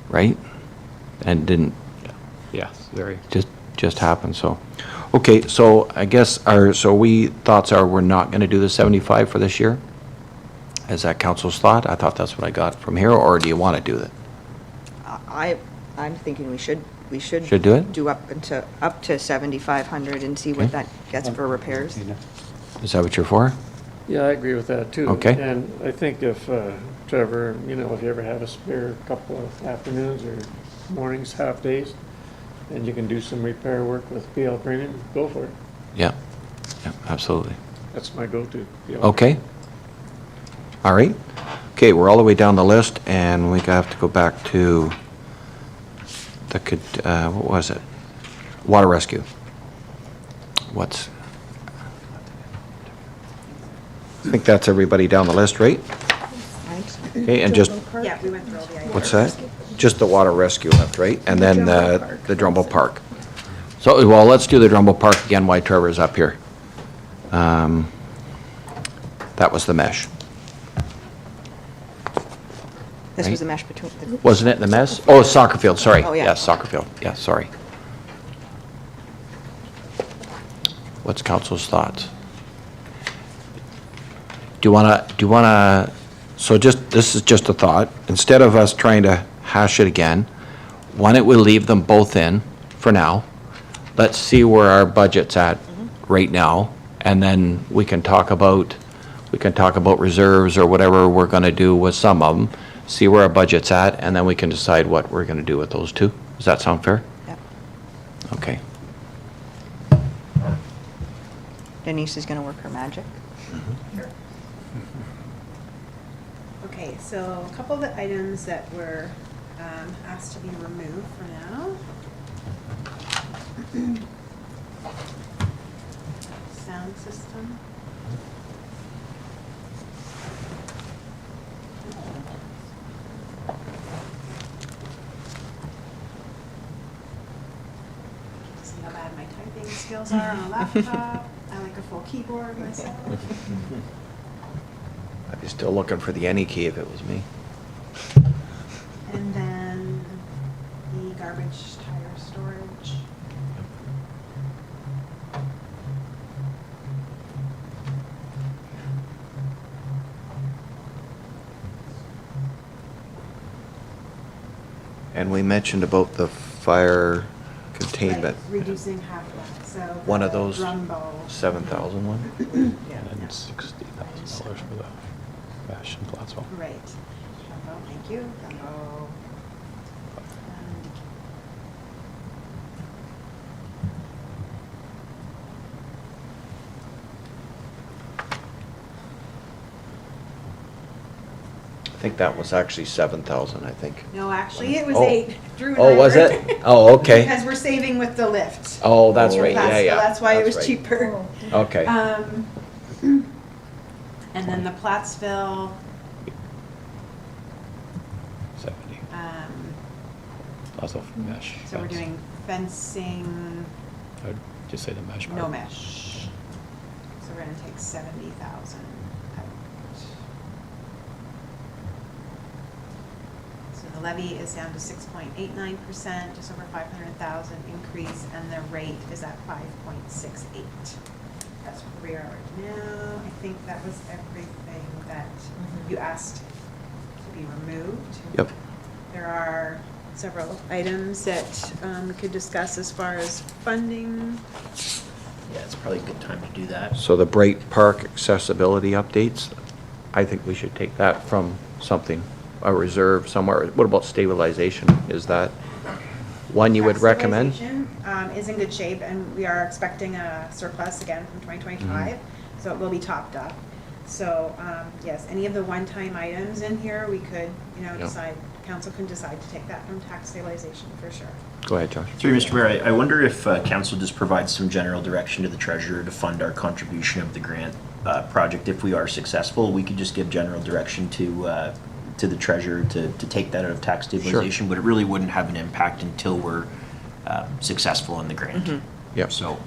right? And didn't, Yes, very. just happened, so. Okay, so I guess thoughts are we're not gonna do the 75 for this year? Is that council's thought? I thought that's what I got from here, or do you want to do that? I'm thinking we should Should do it? do up to 7,500 and see what Okay. that gets for repairs. Is that what you're for? Yeah, I agree with that too. Okay. And I think if, Trevor, if you ever have a spare couple of afternoons or mornings, half days, and you can do some repair work with PL Premium, go for it. Yeah, yeah, absolutely. That's my go-to. PL. Okay. All right. Okay, we're all the way down the list, and we have to go back to what was it? Water rescue. I think that's everybody down the list, right? Okay, and just, Yeah, we went through all the items. what's that? Just the water rescue left, right? And then the Drumbo Park. So, well, let's do the Drumbo Park again while Trevor's up here. That was the mesh. This Right. was the mesh between, Wasn't it the mess? Oh, soccer field, sorry. Oh, yeah. Yes, soccer field, yeah, sorry. What's council's thoughts? do you wanna, so this is just a thought. Instead of us trying to hash it again, why don't we leave them both in for now? Let's see where our budget's at right now, and then we can talk about reserves or whatever we're gonna do with some of them, see where our budget's at, and then we can decide what we're gonna do with those two. Does that sound fair? Yep. Okay. Denise is gonna work her magic. Okay, so a couple of the items that were asked to be removed for now. Sound system. See how bad my typing skills are on a laptop. I like a full keyboard myself. I'd be still looking for the any key if it was me. And then the garbage tire storage. And we mentioned about the fire containment, Right, reducing half that, so. one of the those drum bowl. 7,000 one? Yeah. And $60,000 for the Bash and Platzville. Right. Drum bowl, thank you, drum bowl. And I think that was actually 7,000, I think. No, actually, it was Oh. 8. Drew and Oh, I was were- it? Oh, okay. Because we're saving with the lift. Oh, that's right, yeah, That's- yeah. That's why it was right. cheaper. Okay. And then the Plattsville, 70. so mesh. we're doing fencing, I'd just say the mesh part. no mesh. So we're gonna take 70,000 out. So the levy is down to 6.89%, just over 500,000 increase, and the rate is at 5.68. That's where we are right now. I think that was everything that you asked to be removed. Yep. There are several items that we could discuss as far as funding. Yeah, it's probably a good time to do that. So the Bright Park accessibility updates, I think we should take that from something, a reserve somewhere. What about stabilization? Is that one you would recommend? Stabilization, is in good shape, and we are expecting a surplus again from 2025, so it will be topped up. So, yes, any of the one-time items in here, we could, Yeah. decide, council can decide to take that from tax stabilization for sure. Go ahead, Josh. Through you, Mr. Mayor, I wonder if council just provides some general direction to the treasurer to fund our contribution of the grant project. If we are successful, we could just give general direction to the treasurer to take that out of tax stabilization, but it really wouldn't have an impact until we're successful in the grant. Yep. So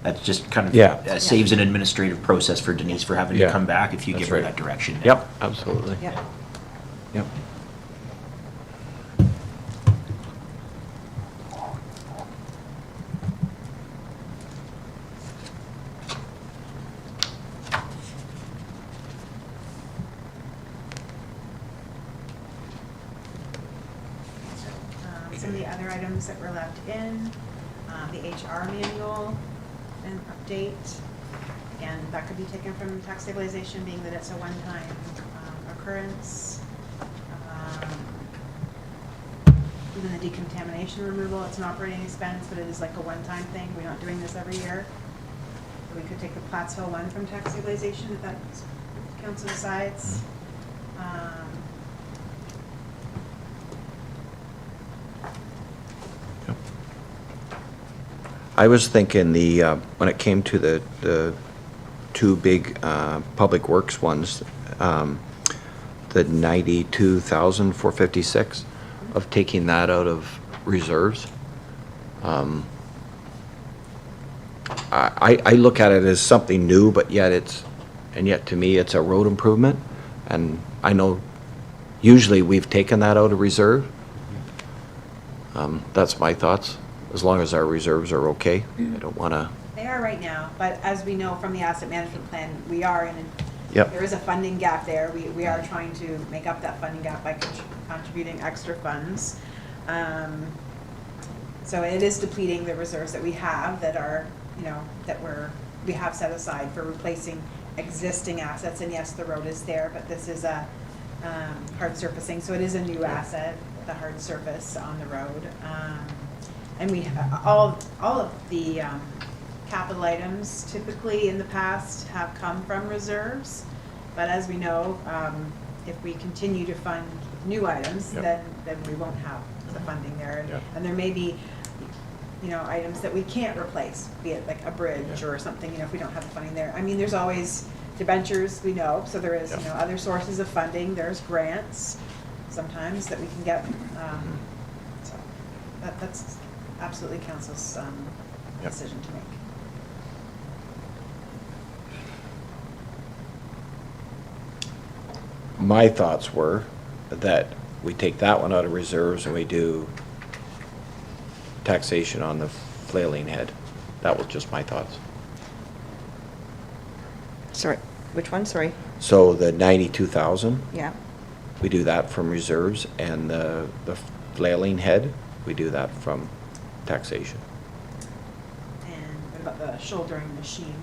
that's just kind of Yeah. saves an administrative process for Denise for having Yeah. to come back if you That's give her right. that direction. now. Yep, absolutely. Yep. Yep. Some of the other items that were left in, the HR manual and update. Again, that could be taken from tax stabilization, being that it's a one-time occurrence. Even the decontamination removal, it's an operating expense, but it is like a one-time thing. We're not doing this every year. So we could take the Plattsville one from tax stabilization if that council decides. I was thinking when it came to the two big public works ones, the 92,456, of taking that out of reserves. I look at it as something new, but yet yet to me, it's a road improvement. And I know usually we've taken that out of reserve. That's my thoughts, as long as our reserves are okay. I don't want to, They are right now, but as we know from the asset management plan, we are in Yep. there is a funding gap there. We are trying to make up that funding gap by contributing extra funds. So it is depleting the reserves that we have that are, we have set aside for replacing existing assets. And yes, the road is there, but this is a hard surfacing, so it is a new asset, the hard surface on the road. And we, all of the capital items typically in the past have come from reserves. But as we know, if we continue to fund new items, Yep. then we won't have the funding there. Yep. And there may be, items that we can't replace, be it like a bridge or something, if we don't have the funding there. I mean, there's always debentures, we know, so there is, Yep. other sources of funding. There's grants sometimes that we can get. So that's absolutely council's Yep. decision to make. My thoughts were that we take that one out of reserves and we do taxation on the flailing head. That was just my thoughts. Sorry, which one? Sorry. So the 92,000, Yeah. we do that from reserves, and the flailing head, we do that from taxation. And what about the shouldering machine?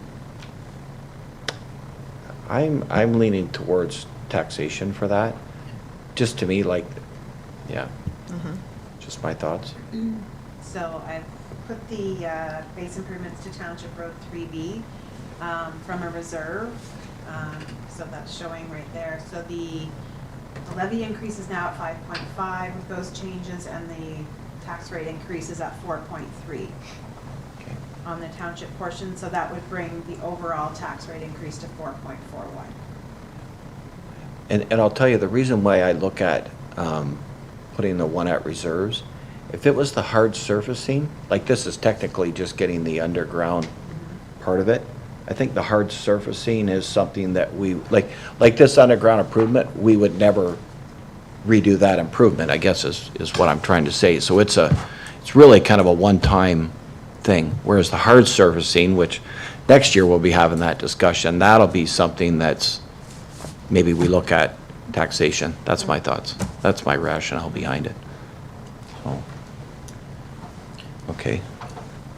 I'm leaning towards taxation for that. Just to me, like, yeah, just my thoughts. So I've put the base improvements to Township Road 3B from a reserve. So that's showing right there. So the levy increase is now at 5.5 with those changes, and the tax rate increase is at 4.3 Okay. on the township portion. So that would bring the overall tax rate increase to 4.41. And I'll tell you, the reason why I look at putting the one at reserves, if it was the hard surfacing, like this is technically just getting the underground part of it, I think the hard surfacing is something that we, like this underground improvement, we would never redo that improvement, I guess is what I'm trying to say. So it's really kind of a one-time thing, whereas the hard surfacing, which next year we'll be having that discussion, that'll be something that's, maybe we look at taxation. That's my thoughts. That's my rationale behind it. So, okay.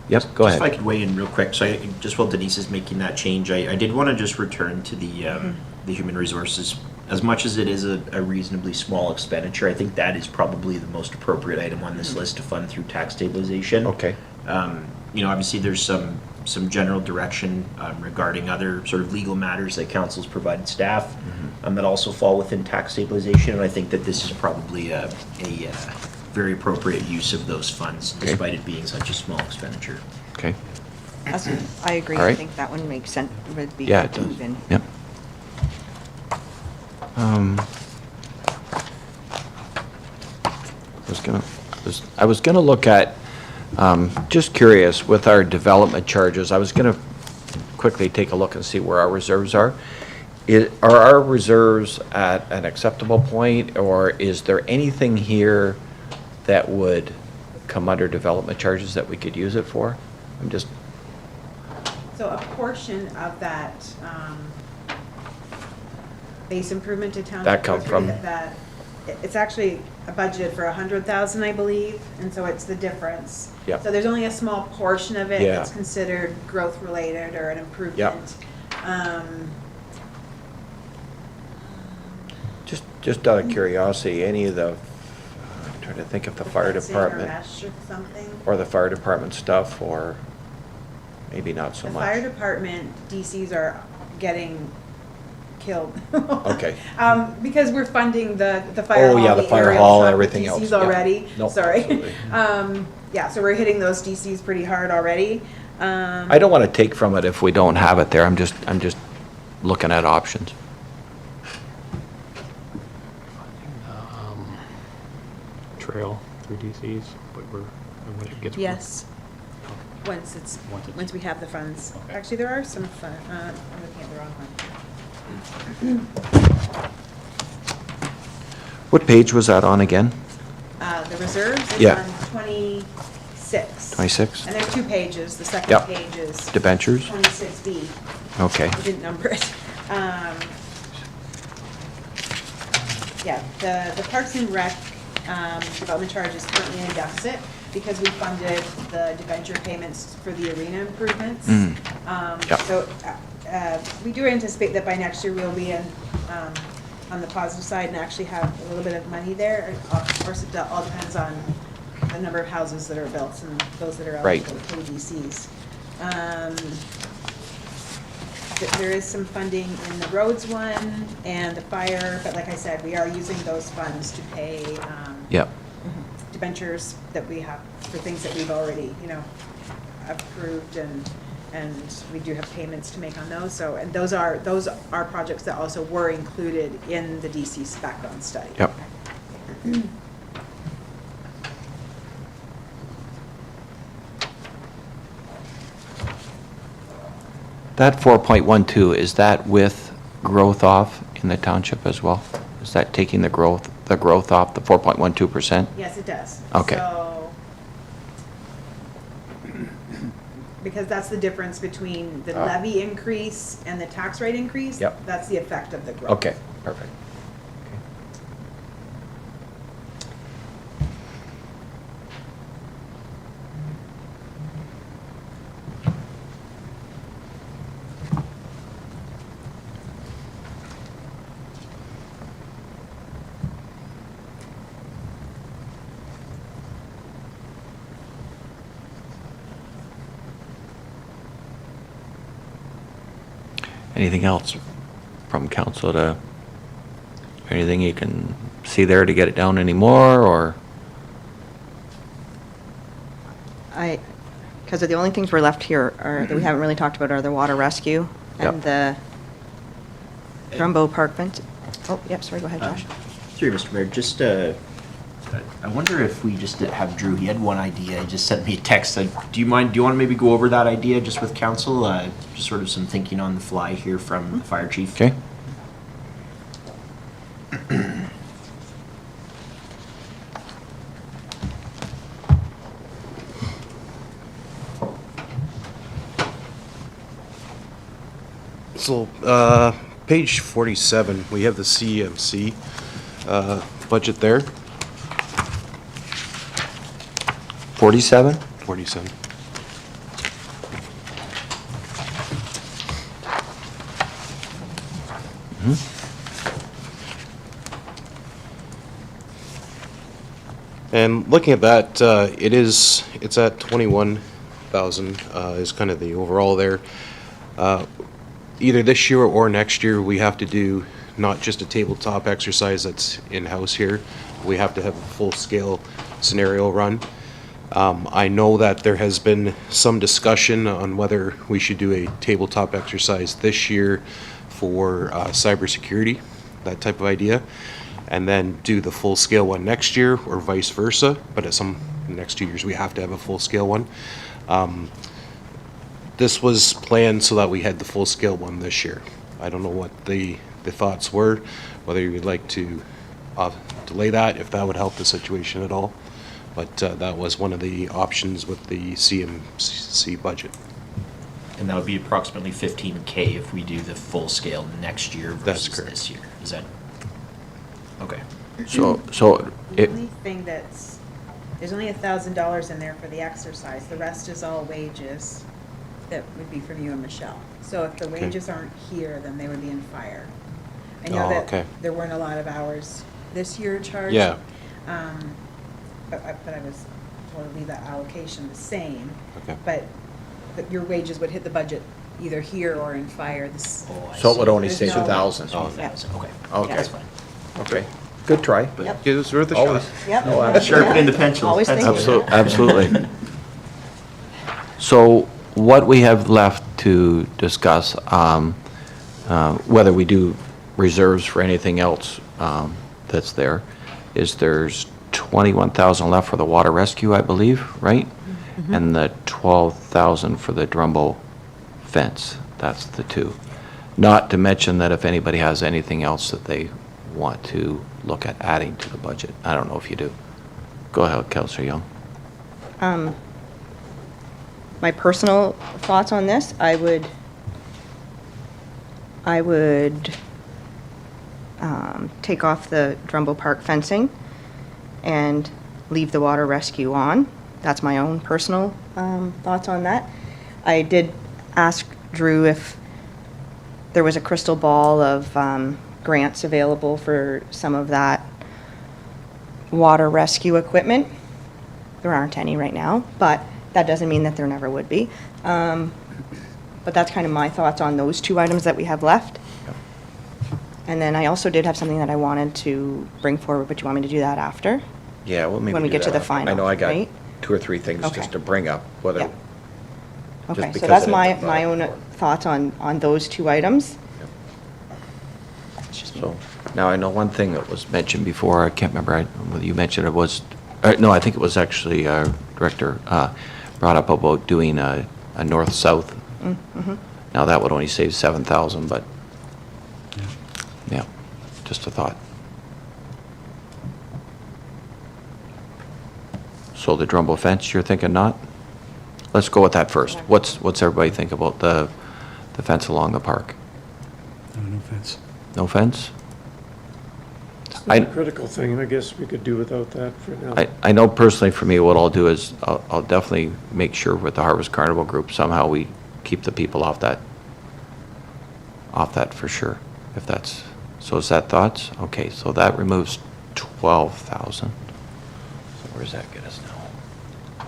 Yep, go Just if I ahead. could weigh in real quick, so just while Denise is making that change, I did want to just return to the human resources. As much as it is a reasonably small expenditure, I think that is probably the most appropriate item on this list to fund through tax stabilization. Okay. Obviously, there's some general direction regarding other sort of legal matters that council's provided staff that also fall within tax stabilization, and I think that this is probably a very appropriate use of those funds, Okay. despite it being such a small expenditure. Okay. I agree. All I right. think that one makes sense, would be Yeah, it good to does. even. Yep. I was gonna look at, just curious, with our development charges, I was gonna quickly take a look and see where our reserves are. Are our reserves at an acceptable point, or is there anything here that would come under development charges that we could use it for? I'm just, So a portion of that base improvement to township. That come Road 3, from- it's actually a budget for 100,000, I believe, and so it's the difference. Yep. So there's only a small portion of it Yeah. that's considered growth related or an improvement. just out of curiosity, any of the, I'm trying to think of the fire fencing or department, mesh or something. or the fire department stuff, or maybe not so The much. fire department DCs are getting killed. Okay. Because we're funding the fire Oh, hall. yeah, the fire aerial hall and truck everything DCs else, yeah. already, Nope, sorry. absolutely. Yeah, so we're hitting those DCs pretty hard already. I don't want to take from it if we don't have it there. I'm just looking at options. Trail through DCs, but when it gets. Yes. Once Once we have the funds. Okay. Actually, there are some I'm looking at the wrong one. What page was that on again? The reserves is Yeah. on 26. 26? And there's two pages. The second Yep. page is Debentures? 26B. Okay. I didn't number it. Yeah, the Parks and Rec development charge is currently in deficit because we funded the debenture payments for the arena improvements. Yep. So we do anticipate that by next year we'll be in, on the positive side and actually have a little bit of money there. Of course, it all depends on the number of houses that are built and those that are Right. eligible for KDCs. There is some funding in the roads one and the fire, but like I said, we are using those funds to pay Yep. debentures that we have for things that we've already, approved and we do have payments to make on those. So, and those are projects that also were included in the DC spec on study. Yep. That 4.12, is that with growth off in the township as well? Is that taking the growth off, the 4.12%? Yes, it does. Okay. So, because that's the difference between the levy increase and the tax rate increase. Yep. That's the effect of the growth. Okay, perfect. Anything else from council anything you can see there to get it down anymore, or? Because the only things we're left here that we haven't really talked about are the water rescue and the Drumbo Park fence. Oh, yep, sorry, go ahead, Josh. Through you, Mr. Mayor, just, I wonder if we just have Drew, he had one idea, he just sent me a text, like, do you want to maybe go over that idea just with council? Just sort of some thinking on the fly here from the fire chief. Okay. So, page 47, we have the CMC budget there. 47? 47. And looking at that, it's at 21,000 is kind of the overall there. Either this year or next year, we have to do not just a tabletop exercise that's in-house here. We have to have a full-scale scenario run. I know that there has been some discussion on whether we should do a tabletop exercise this year for cybersecurity, that type of idea, and then do the full-scale one next year or vice versa. But at some next 2 years, we have to have a full-scale one. This was planned so that we had the full-scale one this year. I don't know what the thoughts were, whether you would like to delay that, if that would help the situation at all. But that was one of the options with the CMC budget. And that would be approximately 15K if we do the full scale next year That's versus correct. this year. Is that? Okay. So The it, only thing there's only $1,000 in there for the exercise. The rest is all wages that would be from you and Michelle. So if the wages aren't here, then they would be in fire. I know Oh, okay. that there weren't a lot of hours this year charged. Yeah. But I was told to leave that allocation the same. Okay. But your wages would hit the budget either here or in fire. Oh, I so it would see. only There's say no- 2,000. Oh, 1,000, okay. Okay. That's fine. Okay, good try. Yep. It was worth a shot. Always. Yep. No, absolutely. Sharpen the pencil. Always thinking. Absolutely. So what we have left to discuss, whether we do reserves for anything else that's there, is there's 21,000 left for the water rescue, I believe, right? And the 12,000 for the Drumbo fence. That's the two. Not to mention that if anybody has anything else that they want to look at adding to the budget. I don't know if you do. Go ahead, Councillor Young. My personal thoughts on this, I would I would take off the Drumbo Park fencing and leave the water rescue on. That's my own personal thoughts on that. I did ask Drew if there was a crystal ball of grants available for some of that water rescue equipment. There aren't any right now, but that doesn't mean that there never would be. But that's kind of my thoughts on those two items that we have left. And then I also did have something that I wanted to bring forward, but you want me to do that after? Yeah, well, maybe When we do get to that the after. final, I know I got right? 2 or 3 things Okay. just to bring up, whether. Yeah. just Okay, so because that's of my, the- my own thoughts on those two items. So, now I know one thing that was mentioned before, I can't remember whether you mentioned it was, no, I think it was actually Director brought up about doing a north-south. Mm-hmm. Now, that would only save 7,000, but, yeah, just a thought. So the Drumbo fence, you're thinking not? Let's go with that first. What's everybody think about the fence along the park? No offense. No fence? It's I- not a critical thing, I guess we could do without that for now. I know personally for me, what I'll do is I'll definitely make sure with the Harvest Carnival group, somehow we keep the people off that for sure, if that's, so is that thoughts? Okay, so that removes 12,000. So where does that get us now?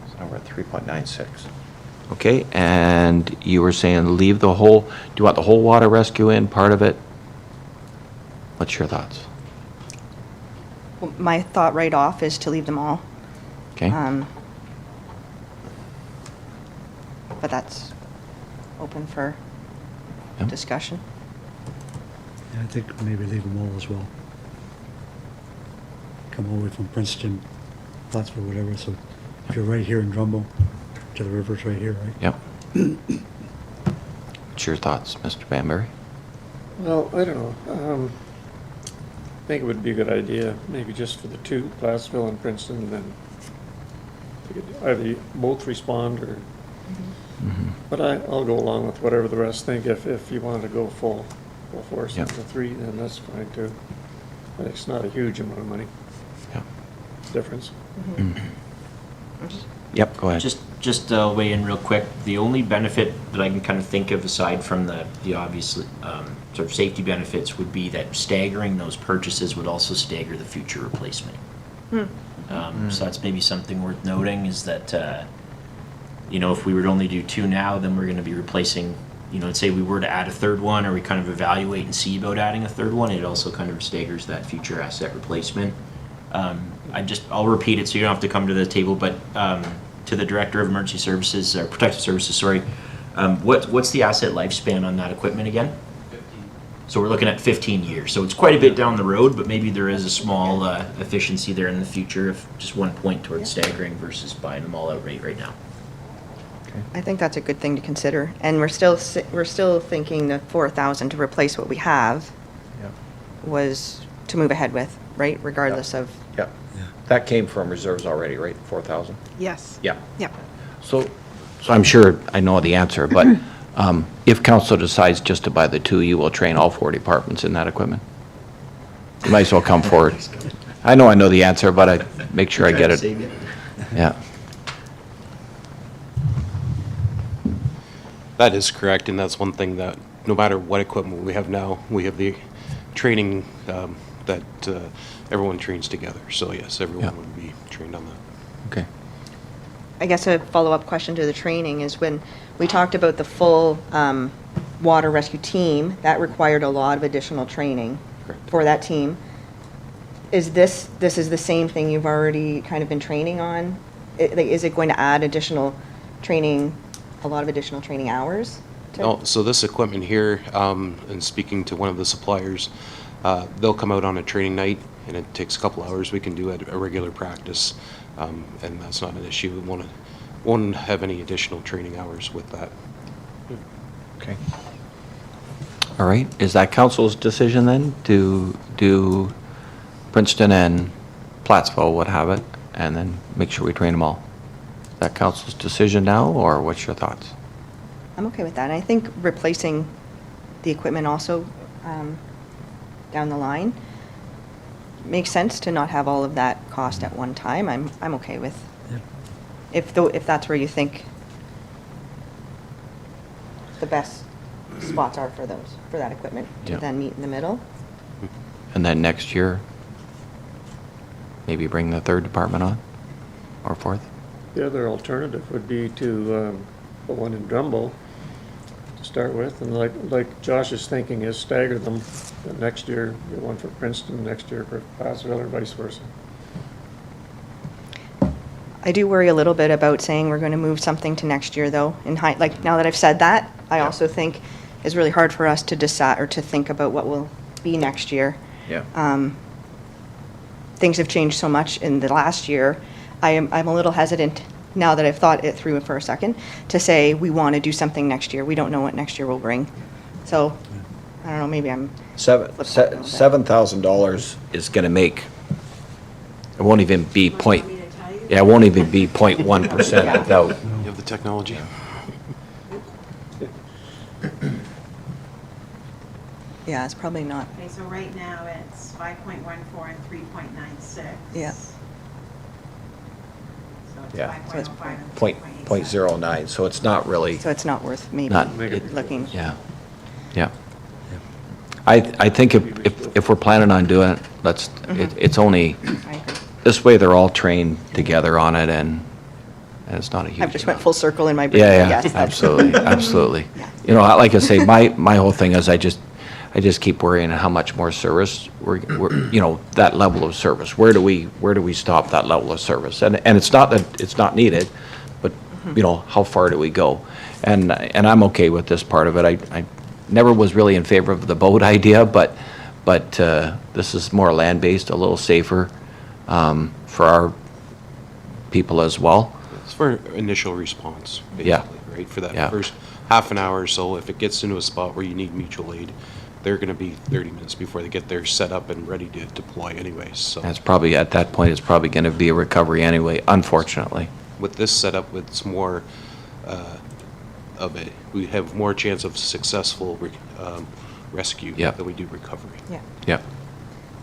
So now we're at 3.96. Okay, and you were saying leave the whole, do you want the whole water rescue in, part of it? What's your thoughts? Well, my thought right off is to leave them all. Okay? But that's open for Yep. discussion. Yeah, I think maybe leave them all as well. Come all the way from Princeton, Plattsburgh, whatever, so if you're right here in Drumbo, to the river's right here, right? Yep. What's your thoughts, Mr. Banbury? Well, I don't know. I think it would be a good idea, maybe just for the two, Glassville and Princeton, and then they could either both respond or, but I'll go along with whatever the rest think. If you want to go full force Yep. into the 3, then that's fine too. But it's not a huge amount of money Yep. difference. Yep, go ahead. Just weigh in real quick. The only benefit that I can kind of think of aside from the obvious sort of safety benefits would be that staggering those purchases would also stagger the future replacement. So that's maybe something worth noting is that, if we were to only do 2 now, then we're going to be replacing, let's say we were to add a third one or we kind of evaluate and see about adding a third one, it also kind of staggers that future asset replacement. I'll repeat it so you don't have to come to the table, but to the Director of Emergency Services, or Protective Services, sorry, what's the asset lifespan on that equipment again? 15. So we're looking at 15 years. So it's quite a bit down the road, but maybe there is a small efficiency there in the future if just one point towards staggering versus buying them all outright right now. I think that's a good thing to consider. And we're still thinking the 4,000 to replace what we have Yep. was to move ahead with, right? Regardless of, Yep. That came from reserves already, right? 4,000? Yes. Yeah. Yep. So I'm sure I know the answer, but if council decides just to buy the 2, you will train all 4 departments in that equipment? You might as well come forward. I know the answer, but I make sure I get it. Yeah. That is correct, and that's one thing that, no matter what equipment we have now, we have the training that everyone trains together. So yes, everyone Yeah. would be trained on that. Okay. I guess a follow-up question to the training is when we talked about the full water rescue team, that required a lot of additional training Correct. for that team. Is this is the same thing you've already kind of been training on? Is it going to add additional training, a lot of additional training hours? No, so this equipment here, and speaking to one of the suppliers, they'll come out on a training night, and it takes a couple hours. We can do a regular practice, and that's not an issue. We won't have any additional training hours with that. Okay. All right, is that council's decision then to do Princeton and Plattsville would have it, and then make sure we train them all? Is that council's decision now, or what's your thoughts? I'm okay with that. And I think replacing the equipment also down the line makes sense to not have all of that cost at one time. I'm okay with, if that's where you think the best spots are for that equipment, to Yeah. then meet in the middle. And then next year, maybe bring the third department on, or fourth? The other alternative would be to put one in Drumbo to start with, and like Josh is thinking is stagger them. The next year, get one for Princeton, next year for Placerville, or vice versa. I do worry a little bit about saying we're going to move something to next year, though. Like, now that I've said that, I also think it's really hard for us to decide or to think about what will be next year. Yeah. Things have changed so much in the last year. I'm a little hesitant, now that I've thought it through for a second, to say we want to do something next year. We don't know what next year will bring. So, I don't know, maybe I'm... $7,000 is gonna make, it won't even be it won't even be 0.1% without, You have the technology? Yeah, it's probably not. Okay, so right now it's 5.14 and 3.96. Yeah. So it's Yeah. So it's 5.05 and point 3.87. .09, so it's not really, So it's not worth maybe Not- looking. yeah, yeah. I think if we're planning on doing it, it's only, I agree. this way they're all trained together on it, and it's not a huge I've just went amount. full circle in my brain. Yeah, Yes, yeah, that's- absolutely, absolutely. Yeah. You know, like I say, my whole thing is I just keep worrying how much more service we're, you know, that level of service. Where do we stop that level of service? And it's not that it's not needed, but, you know, how far do we go? And I'm okay with this part of it. I never was really in favor of the boat idea, but this is more land-based, a little safer for our people as well. It's for initial response, Yeah. basically, right? For that Yeah. first half an hour or so, if it gets into a spot where you need mutual aid, they're gonna be 30 minutes before they get there set up and ready to deploy anyways, so. And it's probably, at that point, it's probably going to be a recovery anyway, unfortunately. With this setup, it's more we have more chance of successful rescue Yeah. than we do recovery. Yeah. Yeah.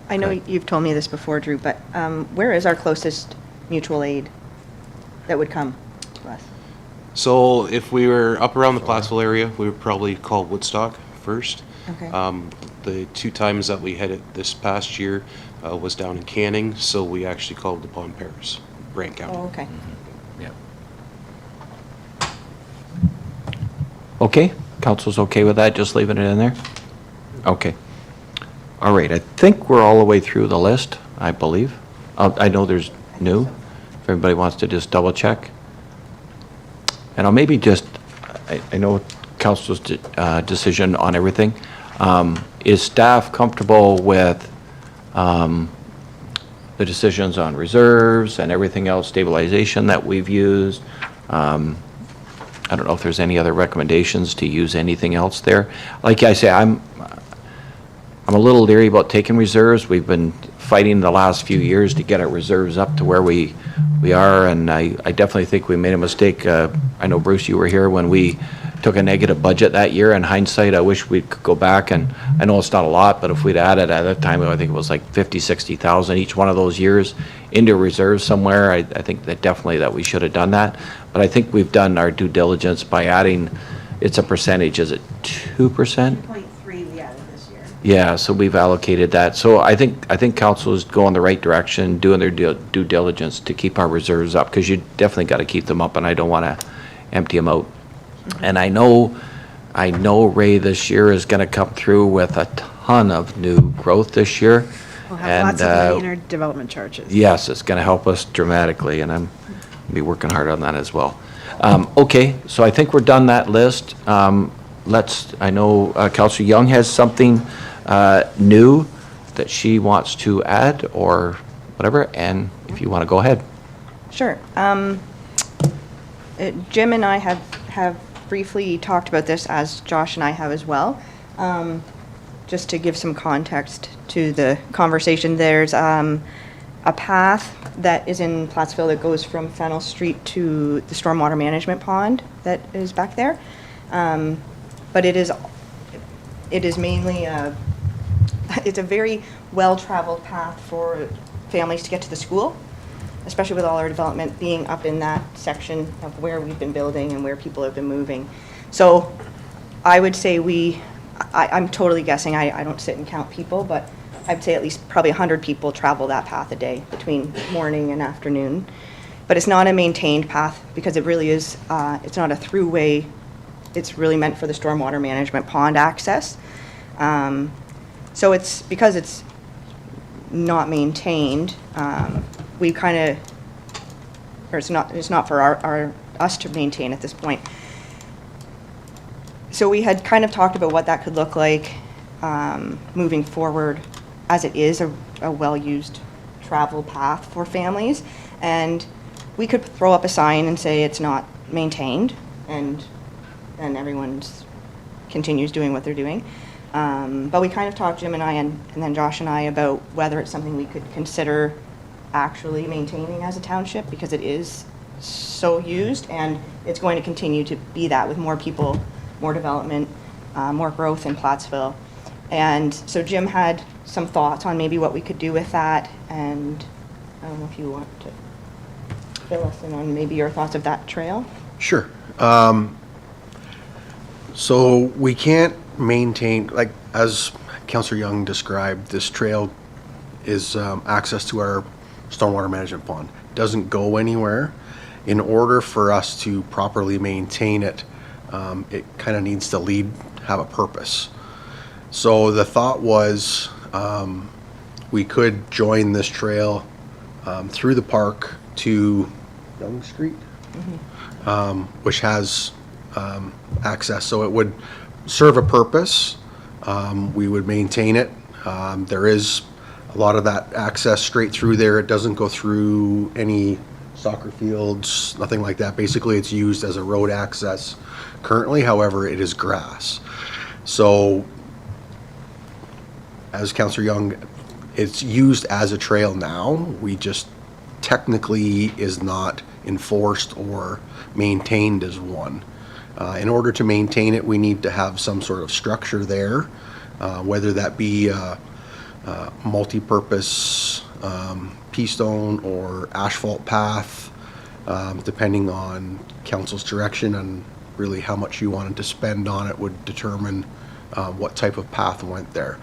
I know Right. you've told me this before, Drew, but where is our closest mutual aid that would come to us? So if we were up around the Plattsville area, we would probably call Woodstock first. Okay. The 2 times that we had it this past year was down in Canning, so we actually called upon Paris, Grant County. Oh, okay. Yeah. Okay, council's okay with that, just leaving it in there? Okay. All right, I think we're all the way through the list, I believe. I know there's new, if everybody wants to just double check. And I'll maybe just, I know council's decision on everything. Is staff comfortable with the decisions on reserves and everything else, stabilization that we've used? I don't know if there's any other recommendations to use anything else there. Like I say, I'm a little leery about taking reserves. We've been fighting the last few years to get our reserves up to where we are, and I definitely think we made a mistake. I know, Bruce, you were here when we took a negative budget that year. In hindsight, I wish we could go back, and I know it's not a lot, but if we'd added at that time, I think it was like 50, 60,000 each one of those years into reserves somewhere, I think that definitely that we should have done that. But I think we've done our due diligence by adding, it's a percentage, is it 2%? 2.3 we added this year. Yeah, so we've allocated that. So I think council is going the right direction, doing their due diligence to keep our reserves up, because you definitely got to keep them up, and I don't want to empty them out. And I know Ray this year is going to come through with a ton of new growth this year. We'll have lots of And, money in our development charges. Yes, it's going to help us dramatically, and I'm going to be working hard on that as well. Okay, so I think we're done that list. I know Councillor Young has something new that she wants to add or whatever, and if you want to go ahead. Sure. Jim and I have briefly talked about this, as Josh and I have as well. Just to give some context to the conversation, there's a path that is in Plattsville that goes from Fennel Street to the stormwater management pond that is back there. But it is mainly it's a very well-traveled path for families to get to the school, especially with all our development being up in that section of where we've been building and where people have been moving. So I would say I'm totally guessing, I don't sit and count people, but I'd say at least probably 100 people travel that path a day between morning and afternoon. But it's not a maintained path because it really is, it's not a throughway. It's really meant for the stormwater management pond access. So it's, because it's not maintained, we kind of, or it's not for us to maintain at this point. So we had kind of talked about what that could look like moving forward, as it is a well-used travel path for families. And we could throw up a sign and say it's not maintained, and then everyone continues doing what they're doing. But we kind of talked, Jim and I, and then Josh and I, about whether it's something we could consider actually maintaining as a township, because it is so used, and it's going to continue to be that with more people, more development, more growth in Plattsville. And so Jim had some thoughts on maybe what we could do with that, and I don't know if you want to fill us in on maybe your thoughts of that trail. Sure. So we can't maintain, like, as Councillor Young described, this trail is access to our stormwater management pond. Doesn't go anywhere. In order for us to properly maintain it, it kind of needs to have a purpose. So the thought was we could join this trail through the park to Young Street, which has access. So it would serve a purpose. We would maintain it. There is a lot of that access straight through there. It doesn't go through any soccer fields, nothing like that. Basically, it's used as a road access currently. However, it is grass. So, as Councillor Young, it's used as a trail now. We just technically is not enforced or maintained as one. In order to maintain it, we need to have some sort of structure there, whether that be multi-purpose pea-stone or asphalt path, depending on council's direction and really how much you wanted to spend on it would determine what type of path went there.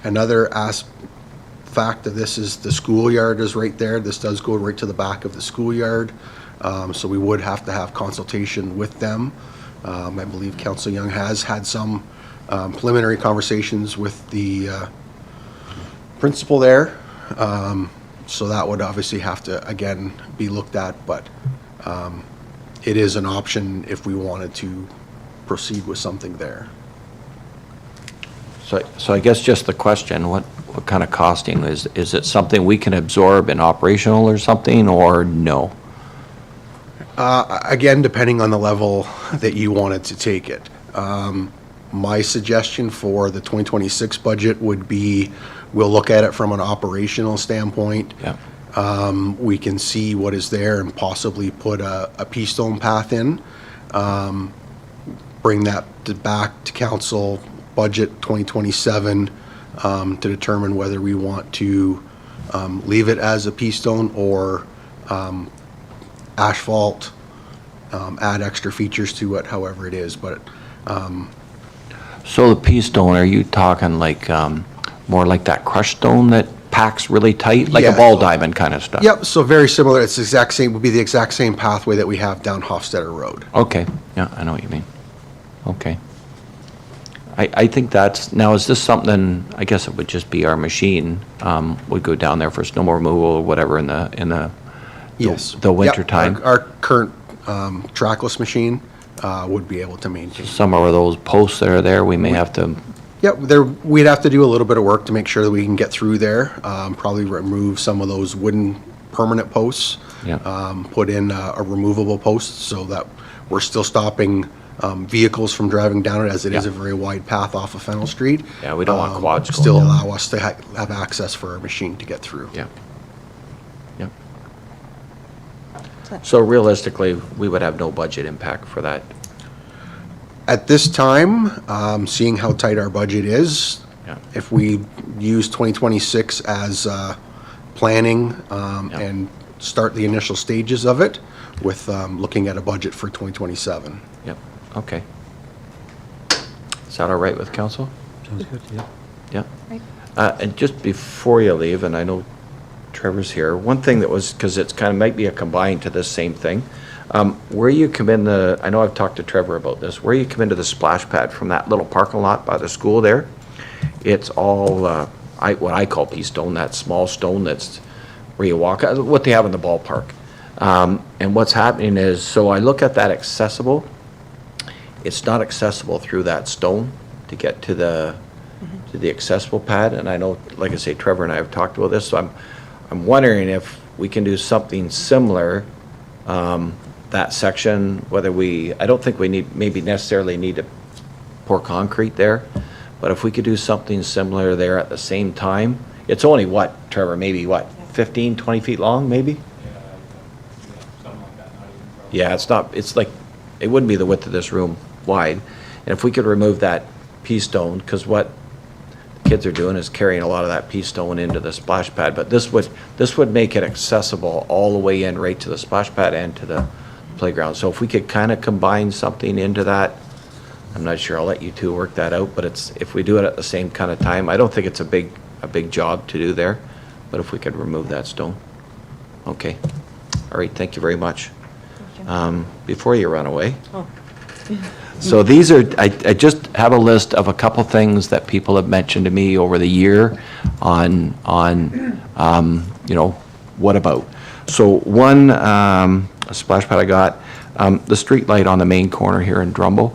Another fact of this is the schoolyard is right there. This does go right to the back of the schoolyard, so we would have to have consultation with them. I believe Councillor Young has had some preliminary conversations with the principal there. So that would obviously have to, again, be looked at, but it is an option if we wanted to proceed with something there. So I guess just the question, what kind of costing? Is it something we can absorb in operational or something, or no? Again, depending on the level that you wanted to take it. My suggestion for the 2026 budget would be, we'll look at it from an operational standpoint. Yeah. We can see what is there and possibly put a pea-stone path in. Bring that back to council budget 2027 to determine whether we want to leave it as a pea-stone or asphalt, add extra features to it, however it is. But So the pea stone, are you talking like more like that crushed stone that packs really tight, like a Yeah. ball diamond kind of stuff? yep, so very similar. It's the exact same, would be the exact same pathway that we have down Hofstetter Road. Okay, yeah, I know what you mean. Okay. I think that's, now is this something, I guess it would just be our machine, would go down there for snow removal or whatever in the Yes. the winter Yep, time? Our current trackless machine would be able to maintain. Some of those posts that are there, we may have to, Yep, we'd have to do a little bit of work to make sure that we can get through there. Probably remove some of those wooden permanent posts. Yeah. Put in a removable post so that we're still stopping vehicles from driving down it, as it is Yeah. a very wide path off of Fennel Street. Yeah, we don't want quads going Still down. allow us to have access for our machine to get through. yeah. Yep. So realistically, we would have no budget impact for that. At this time, seeing how tight our budget is, Yeah. if we use 2026 as planning and start the initial stages of it with looking at a budget for 2027. Yep, okay. Is that all right with council? Sounds good, yeah. Yeah. And just before you leave, and I know Trevor's here, one thing that was, because it's kind of might be a combined to this same thing, where you come in the, I know I've talked to Trevor about this, where you come into the splash pad from that little parking lot by the school there, it's all, what I call pea stone, that small stone that's where you walk, what they have in the ballpark. And what's happening is, so I look at that accessible, it's not accessible through that stone to get to the accessible pad, and I know, like I say, Trevor and I have talked about this, so I'm wondering if we can do something similar, that section, whether I don't think we maybe necessarily need to pour concrete there, but if we could do something similar there at the same time, it's only what, Trevor, maybe what, 15, 20 feet long, maybe? Something like that, not even probably. Yeah, it's like, it wouldn't be the width of this room wide, and if we could remove that pea stone, because what kids are doing is carrying a lot of that pea stone into the splash pad, but this would make it accessible all the way in right to the splash pad and to the playground. So if we could kind of combine something into that, I'm not sure, I'll let you two work that out, but if we do it at the same kind of time, I don't think it's a big job to do there, but if we could remove that stone. Okay. All right, thank you very much. Before you run away. So these are, I just have a list of a couple things that people have mentioned to me over the year on what about? So one, a splash pad I got, the street light on the main corner here in Drumbo.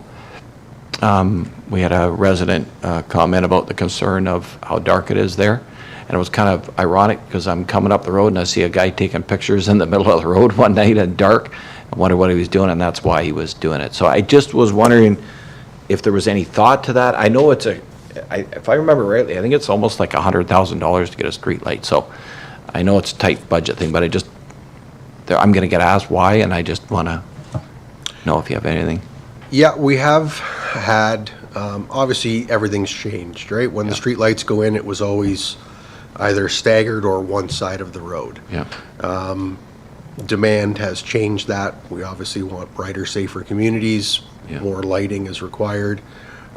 We had a resident comment about the concern of how dark it is there. And it was kind of ironic because I'm coming up the road and I see a guy taking pictures in the middle of the road one night in dark. I wondered what he was doing, and that's why he was doing it. So I just was wondering if there was any thought to that. I know if I remember rightly, I think it's almost like $100,000 to get a street light. So I know it's a tight budget thing, but I'm going to get asked why, and I just want to know if you have anything. Yeah, we have had, obviously, everything's changed, right? When the street lights go in, it was always either staggered or one side of the road. Yeah. Demand has changed that. We obviously want brighter, safer communities. Yeah. More lighting is required.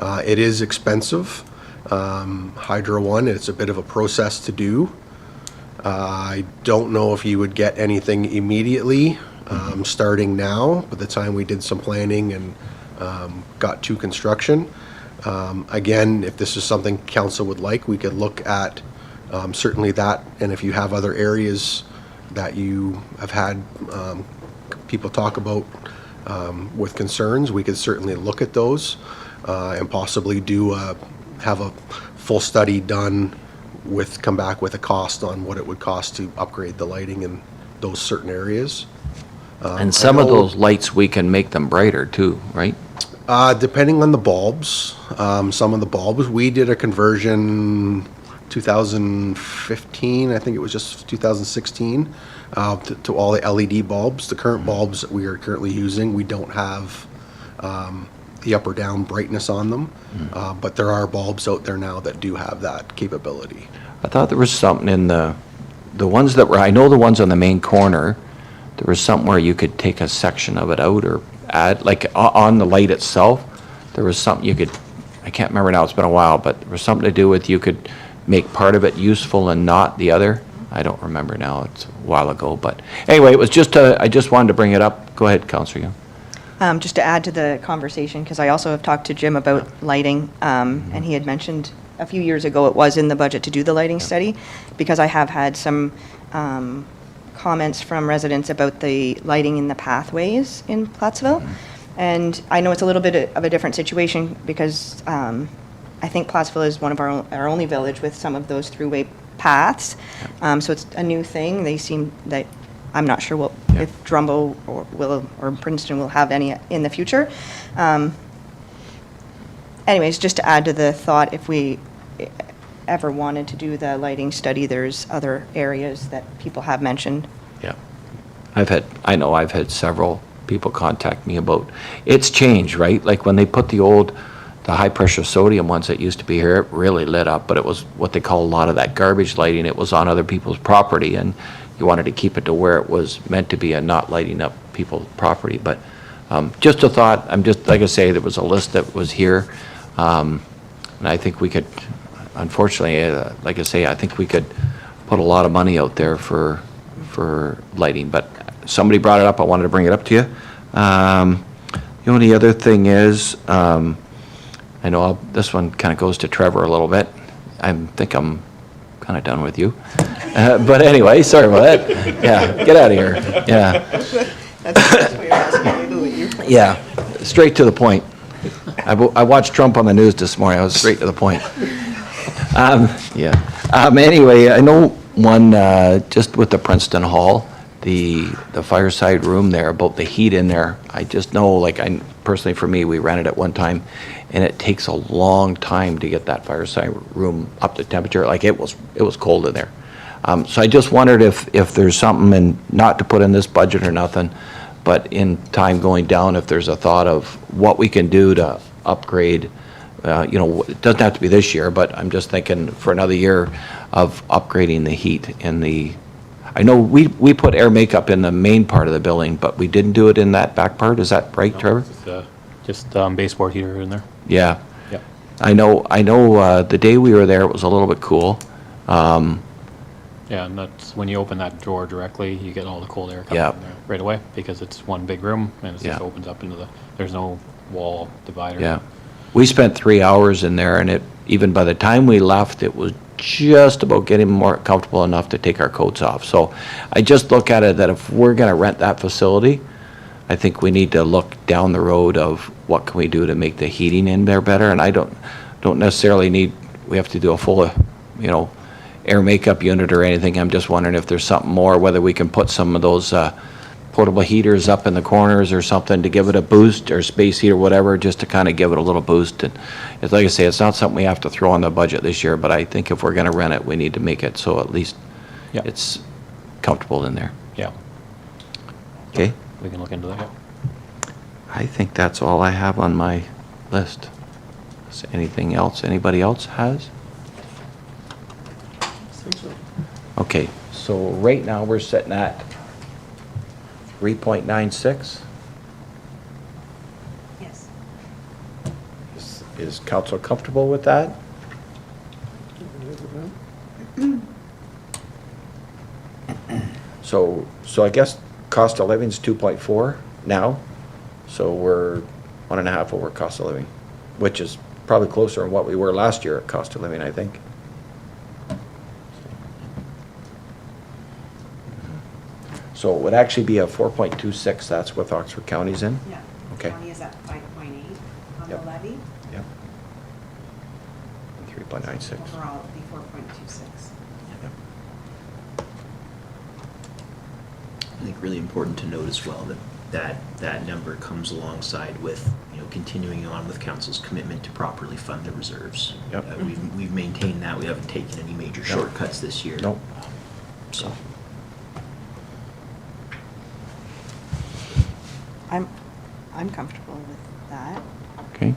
It is expensive. Hydro One, it's a bit of a process to do. I don't know if you would get anything immediately, starting now, by the time we did some planning and got to construction. Again, if this is something council would like, we could look at certainly that, and if you have other areas that you have had people talk about with concerns, we could certainly look at those and possibly have a full study done come back with a cost on what it would cost to upgrade the lighting in those certain areas. And some of those lights, we can make them brighter too, right? Depending on the bulbs, some of the bulbs, we did a conversion 2015, I think it was just 2016, to all the LED bulbs. The current bulbs that we are currently using, we don't have the up or down brightness on them, but there are bulbs out there now that do have that capability. I thought there was something in the ones that were, I know the ones on the main corner, there was something where you could take a section of it out or add, like on the light itself, there was something you could, I can't remember now, it's been a while, but there was something to do with you could make part of it useful and not the other. I don't remember now, it's a while ago, but anyway, it was just I just wanted to bring it up. Go ahead, Councillor Young. Just to add to the conversation, because I also have talked to Jim about lighting, and he had mentioned a few years ago it was in the budget to do the lighting study, because I have had some comments from residents about the lighting in the pathways in Plattsville. And I know it's a little bit of a different situation because I think Plattsville is one of our only village with some of those throughway paths. So it's a new thing. They seem that I'm not sure if Drumbo or Princeton will have any in the future. Anyways, just to add to the thought, if we ever wanted to do the lighting study, there's other areas that people have mentioned. Yeah. I know I've had several people contact me about, it's changed, right? Like when they put the high-pressure sodium ones that used to be here, it really lit up, but it was what they call a lot of that garbage lighting. It was on other people's property, and you wanted to keep it to where it was meant to be and not lighting up people's property. But just a thought, like I say, there was a list that was here, and I think we could, unfortunately, like I say, I think we could put a lot of money out there for lighting, but somebody brought it up, I wanted to bring it up to you. The only other thing is, I know this one kind of goes to Trevor a little bit. I think I'm kind of done with you. But anyway, sorry about that. Yeah, get out of here. Yeah. That's what you're asking me to leave. Yeah, straight to the point. I watched Trump on the news this morning. I was straight to the point. Yeah. Anyway, I know one, just with the Princeton Hall, the fireside room there, about the heat in there. I just know, like, personally for me, we rented it one time, and it takes a long time to get that fireside room up to temperature. Like, it was cold in there. So I just wondered if there's something, and not to put in this budget or nothing, but in time going down, if there's a thought of what we can do to upgrade. It doesn't have to be this year, but I'm just thinking for another year of upgrading the heat in the, I know we put air makeup in the main part of the building, but we didn't do it in that back part. Is that right, Trevor? Just baseboard heater in there. Yeah. Yep. I know, the day we were there, it was a little bit cool. Yeah, and that's when you open that door directly, you get all the cold air coming Yep. in there right away, because it's one big room, and it just Yeah. opens up into there's no wall divider. Yeah. We spent 3 hours in there, and even by the time we left, it was just about getting more comfortable enough to take our coats off. So I just look at it that if we're gonna rent that facility, I think we need to look down the road of what can we do to make the heating in there better. And I don't necessarily we have to do a full, air makeup unit or anything. I'm just wondering if there's something more, whether we can put some of those portable heaters up in the corners or something to give it a boost, or space heater, whatever, just to kind of give it a little boost. And it's like I say, it's not something we have to throw on the budget this year, but I think if we're going to rent it, we need to make it so at least Yeah. it's comfortable in there. Yeah, Okay? we can look into that. Yeah. I think that's all I have on my list. Is anything else anybody else has? Okay, so right now we're sitting at 3.96. Yes. Is council comfortable with that? So I guess cost of living is 2.4 now, so we're 1.5 over cost of living, which is probably closer than what we were last year at cost of living, I think. So it would actually be a 4.26, that's with Oxford County's in? Yeah. Okay. County is at 5.8 on the Yep. levy. Yep. 3.96. Overall, it'd be 4.26. I think really important to note as well that number comes alongside with, continuing on with council's commitment to properly fund the reserves. Yep. We've maintained that. We haven't taken any major shortcuts this year. Nope. So, I'm comfortable with that. Okay.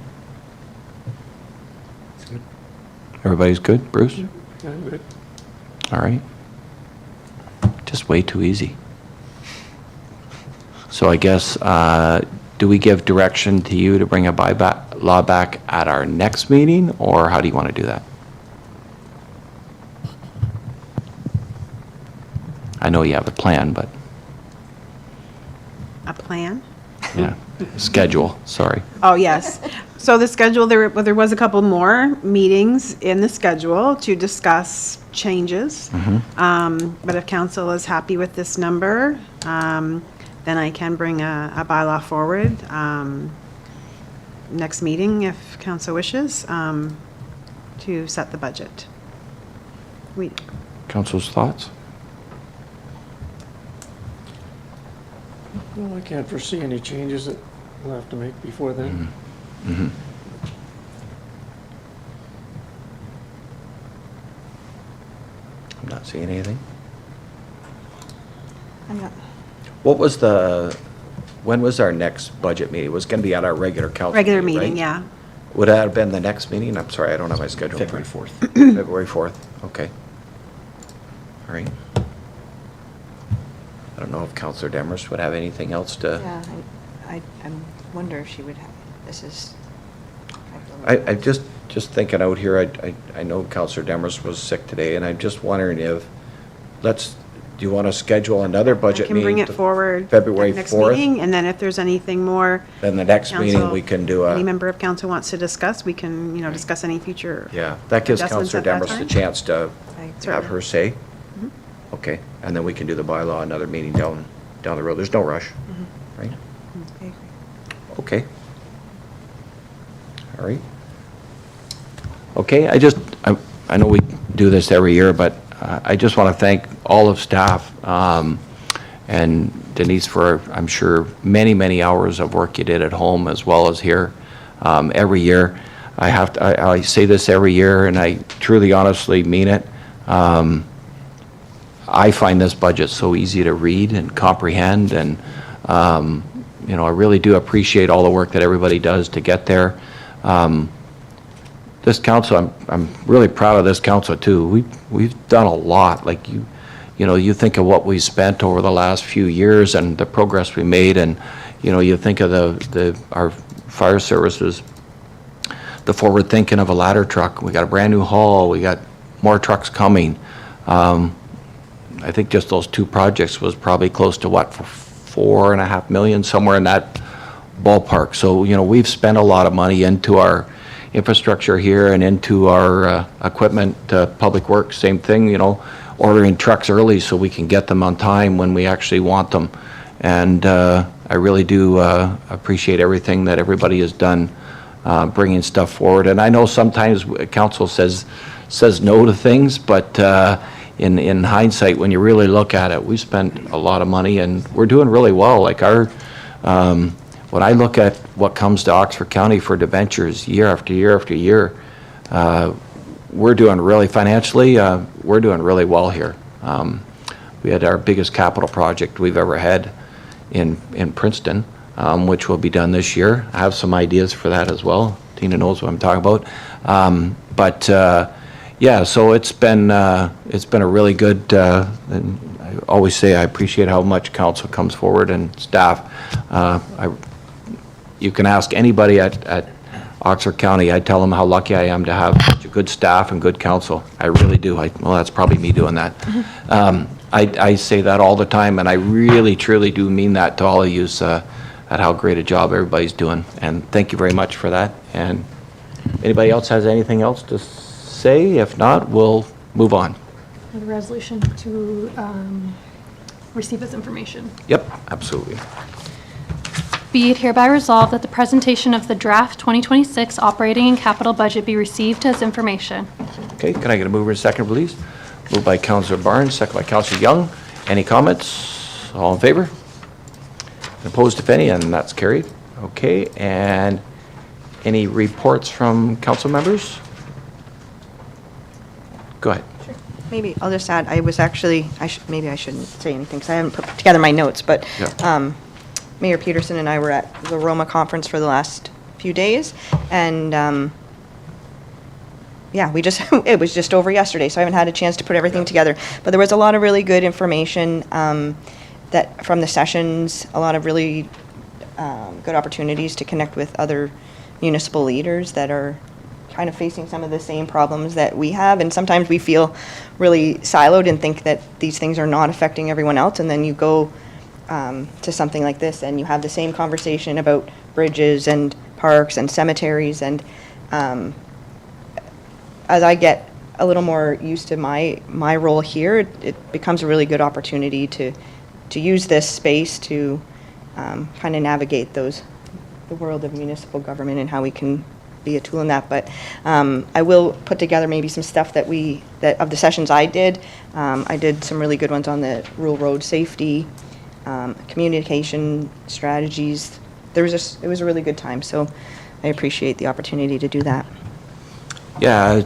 Everybody's good? Bruce? I'm good. All right. Just way too easy. So I guess, do we give direction to you to bring a buyback law back at our next meeting, or how do you want to do that? I know you have a plan, but, A plan? yeah, schedule, sorry. Oh, yes. So the schedule, there was a couple more meetings in the schedule to discuss changes. But if council is happy with this number, then I can bring a bylaw forward next meeting, if council wishes, to set the budget. Council's thoughts? Well, I can't foresee any changes that we'll have to make before then. Mhm. I'm not seeing anything. I'm not, What was when was our next budget meeting? It was going to be at our regular council Regular meeting, meeting, right? yeah. Would that have been the next meeting? I'm sorry, I don't have my schedule. February 4th. February 4th, okay. All right. I don't know if Counselor Demers would have anything else to... Yeah, I wonder if she would have, this is. I just thinking out here, I know Counselor Demers was sick today, and I'm just wondering if, do you want to schedule another I budget can meeting? bring it to forward. February at next 4th? meeting, and then if there's anything more. Then the next meeting, council- we can do Any a, member of council wants to discuss, we can, discuss any future. yeah, that gives adjustments Counselor at that Demers the time. chance to have Certainly. her say. Mhm. Okay, and then we can do the bylaw, another meeting down the road. There's no rush, right? Okay. Okay. All right. Okay, I know we do this every year, but I just want to thank all of staff and Denise for, I'm sure, many, many hours of work you did at home as well as here every year. I say this every year, and I truly, honestly mean it. I find this budget so easy to read and comprehend, and I really do appreciate all the work that everybody does to get there. This council, I'm really proud of this council too. We've done a lot. Like you think of what we spent over the last few years and the progress we made, and you think of our fire services, the forward thinking of a ladder truck. We got a brand new hall. We got more trucks coming. I think just those two projects was probably close to what, for $4.5 million, somewhere in that ballpark. So we've spent a lot of money into our infrastructure here and into our equipment, public works, same thing, ordering trucks early so we can get them on time when we actually want them. And I really do appreciate everything that everybody has done bringing stuff forward. And I know sometimes council says no to things, but in hindsight, when you really look at it, we spent a lot of money and we're doing really well. Like when I look at what comes to Oxford County for debentures year after year after year, we're doing really financially, we're doing really well here. We had our biggest capital project we've ever had in Princeton, which will be done this year. I have some ideas for that as well. Tina knows what I'm talking about. Yeah, so it's been a really good, and I always say I appreciate how much council comes forward and staff. You can ask anybody at Oxford County, I tell them how lucky I am to have such a good staff and good council. I really do. Well, that's probably me doing that. I say that all the time, and I really, truly do mean that to all of you, at how great a job everybody's doing. And thank you very much for that. And anybody else has anything else to say? If not, we'll move on. The resolution to receive this information. Yep, absolutely. Be it hereby resolved that the presentation of the draft 2026 operating and capital budget be received as information. Okay, can I get a mover and second, please? Moved by Councillor Barnes, second by Councillor Young. Any comments? All in favor? Opposed, if any, and that's carried. Okay, and any reports from council members? Go ahead. Maybe I'll just add, I was actually, maybe I shouldn't say anything because I haven't put together my notes, but Yeah. Mayor Peterson and I were at the Roma conference for the last few days, and yeah, it was just over yesterday, so I haven't had a chance to put everything together. But there was a lot of really good information that from the sessions, a lot of really good opportunities to connect with other municipal leaders that are kind of facing some of the same problems that we have. And sometimes we feel really siloed and think that these things are not affecting everyone else. And then you go to something like this and you have the same conversation about bridges and parks and cemeteries. And as I get a little more used to my role here, it becomes a really good opportunity to use this space to kind of navigate the world of municipal government and how we can be a tool in that. But I will put together maybe some stuff that of the sessions I did. I did some really good ones on the rural road safety, communication strategies. It was a really good time, so I appreciate the opportunity to do that. Yeah,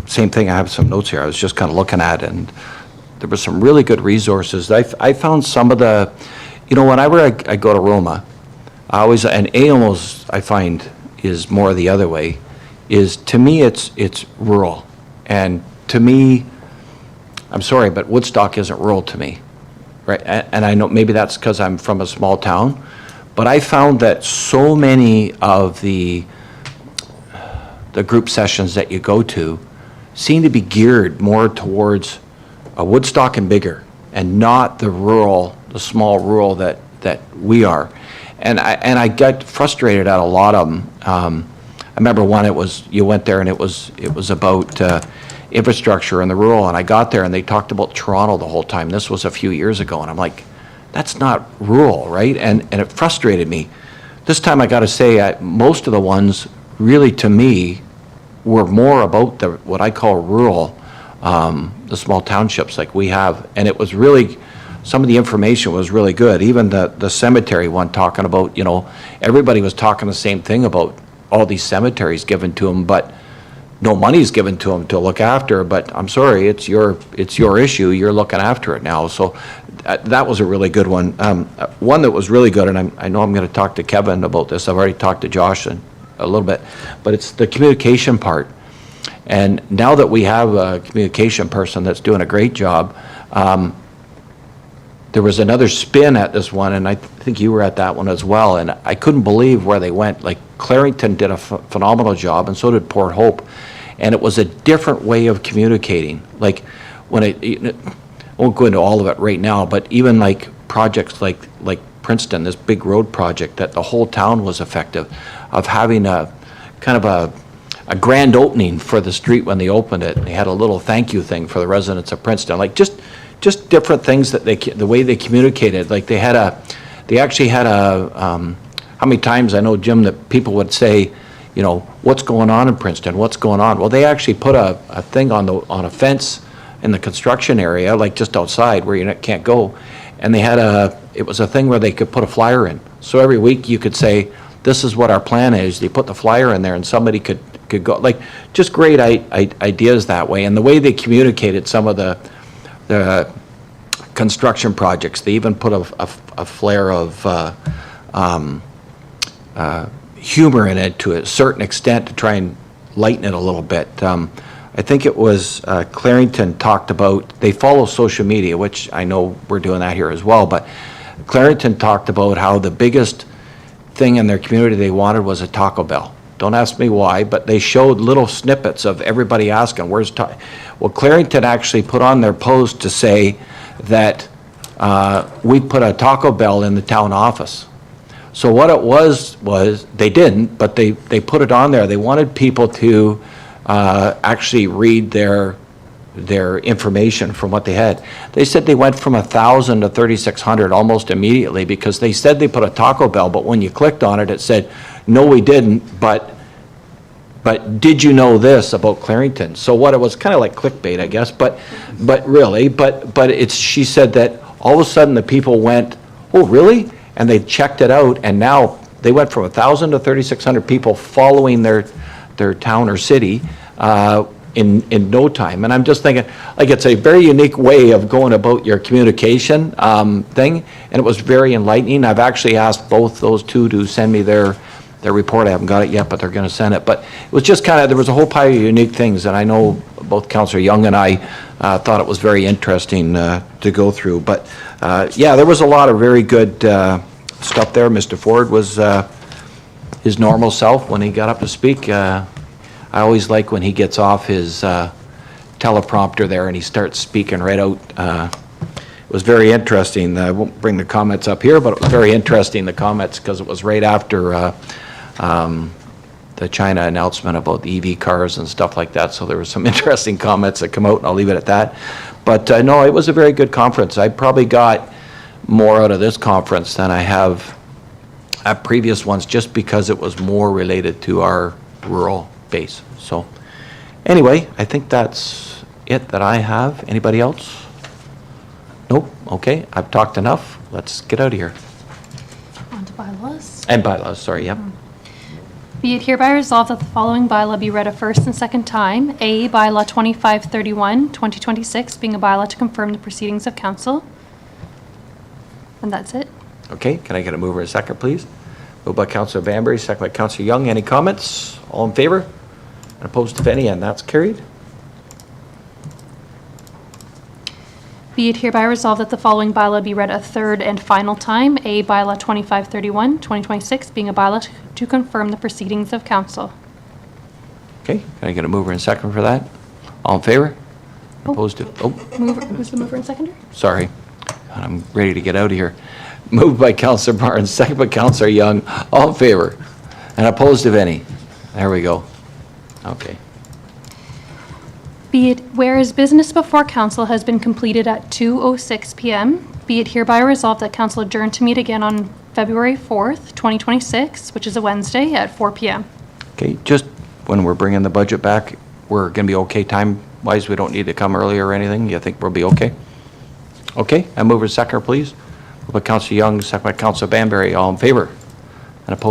same thing. I have some notes here. I was just kind of looking at, and there were some really good resources. I found some of the you know, whenever I go to Roma, I always, and Amos, I find, is more the other way, is, to me, it's rural. And to me, I'm sorry, but Woodstock isn't rural to me, right? And I know maybe that's because I'm from a small town, but I found that so many of the group sessions that you go to seem to be geared more towards a Woodstock and bigger, and not the rural, the small rural that we are. And I got frustrated at a lot of them. I remember one, you went there and it was about infrastructure in the rural, and I got there and they talked about Toronto the whole time. This was a few years ago, and I'm like, that's not rural, right? And it frustrated me. This time I got to say, most of the ones really, to me, were more about what I call rural, the small townships like we have. And it was really, some of the information was really good. Even the cemetery one, talking about, you know, everybody was talking the same thing about all these cemeteries given to them, but no money's given to them to look after. But I'm sorry, it's your issue. You're looking after it now. So that was a really good one. One that was really good, and I know I'm going to talk to Kevin about this. I've already talked to Josh a little bit, but it's the communication part. And now that we have a communication person that's doing a great job, there was another spin at this one, and I think you were at that one as well, and I couldn't believe where they went. Like, Clarington did a phenomenal job, and so did Port Hope, and it was a different way of communicating. Like, when I won't go into all of it right now, but even like projects like Princeton, this big road project that the whole town was effective, of having a kind of a grand opening for the street when they opened it. They had a little thank you thing for the residents of Princeton, like just different things that the way they communicated. Like they actually had how many times, I know, Jim, that people would say, you know, what's going on in Princeton, what's going on? Well, they actually put a thing on a fence in the construction area, like just outside where you can't go. And they had it was a thing where they could put a flyer in. So every week you could say, this is what our plan is. They put the flyer in there and somebody could go, like, just great ideas that way. And the way they communicated some of the construction projects, they even put a flare of humor in it to a certain extent to try and lighten it a little bit. I think it was Clarington talked about, they follow social media, which I know we're doing that here as well, but Clarington talked about how the biggest thing in their community they wanted was a Taco Bell. Don't ask me why, but they showed little snippets of everybody asking, where's Taco? Well, Clarington actually put on their post to say that we put a Taco Bell in the town office. So what it was they didn't, but they put it on there. They wanted people to actually read their information from what they had. They said they went from 1,000 to 3,600 almost immediately, because they said they put a Taco Bell, but when you clicked on it, it said, no, we didn't, but did you know this about Clarington? So what, it was kind of like clickbait, I guess, but really, she said that all of a sudden the people went, oh, really? And they checked it out, and now they went from 1,000 to 3,600 people following their town or city in no time. And I'm just thinking, like, it's a very unique way of going about your communication thing, and it was very enlightening. I've actually asked both those two to send me their report. I haven't got it yet, but they're going to send it. But it was just kind of, there was a whole pile of unique things, and I know both Councillor Young and I thought it was very interesting to go through. But yeah, there was a lot of very good stuff there. Mr. Ford was his normal self when he got up to speak. I always like when he gets off his teleprompter there and he starts speaking right out. It was very interesting. I won't bring the comments up here, but it was very interesting, the comments, because it was right after the China announcement about the EV cars and stuff like that. So there were some interesting comments that come out, and I'll leave it at that. But no, it was a very good conference. I probably got more out of this conference than I have at previous ones, just because it was more related to our rural base. So anyway, I think that's it that I have. Anybody else? Nope. Okay, I've talked enough. Let's get out of here. On to bylaws. And bylaws, sorry, yep. Be it hereby resolved that the following bylaw be read a first and second time. A, bylaw 2531, 2026, being a bylaw to confirm the proceedings of council. And that's it. Okay, can I get a mover and a second, please? Moved by Councillor Banbury, second by Councillor Young. Any comments? All in favor? And opposed, if any, and that's carried. Be it hereby resolved that the following bylaw be read a third and final time, A bylaw 2531, 2026, being a bylaw to confirm the proceedings of council. Okay, can I get a mover and second for that? All in favor? Opposed to, Who's the mover and seconder? sorry. I'm ready to get out of here. Moved by Councillor Barnes, second by Councillor Young. All in favor? And opposed, if any? There we go. Okay. Be it whereas business before council has been completed at 2:06 PM, be it hereby resolved that council adjourn to meet again on February 4th, 2026, which is a Wednesday at 4 PM. Okay, just when we're bringing the budget back, we're going to be okay time-wise? We don't need to come earlier or anything? You think we'll be okay? Okay, and mover and seconder, please. Moved by Councillor Young, second by Councillor Banbury. All in favor? And opposed?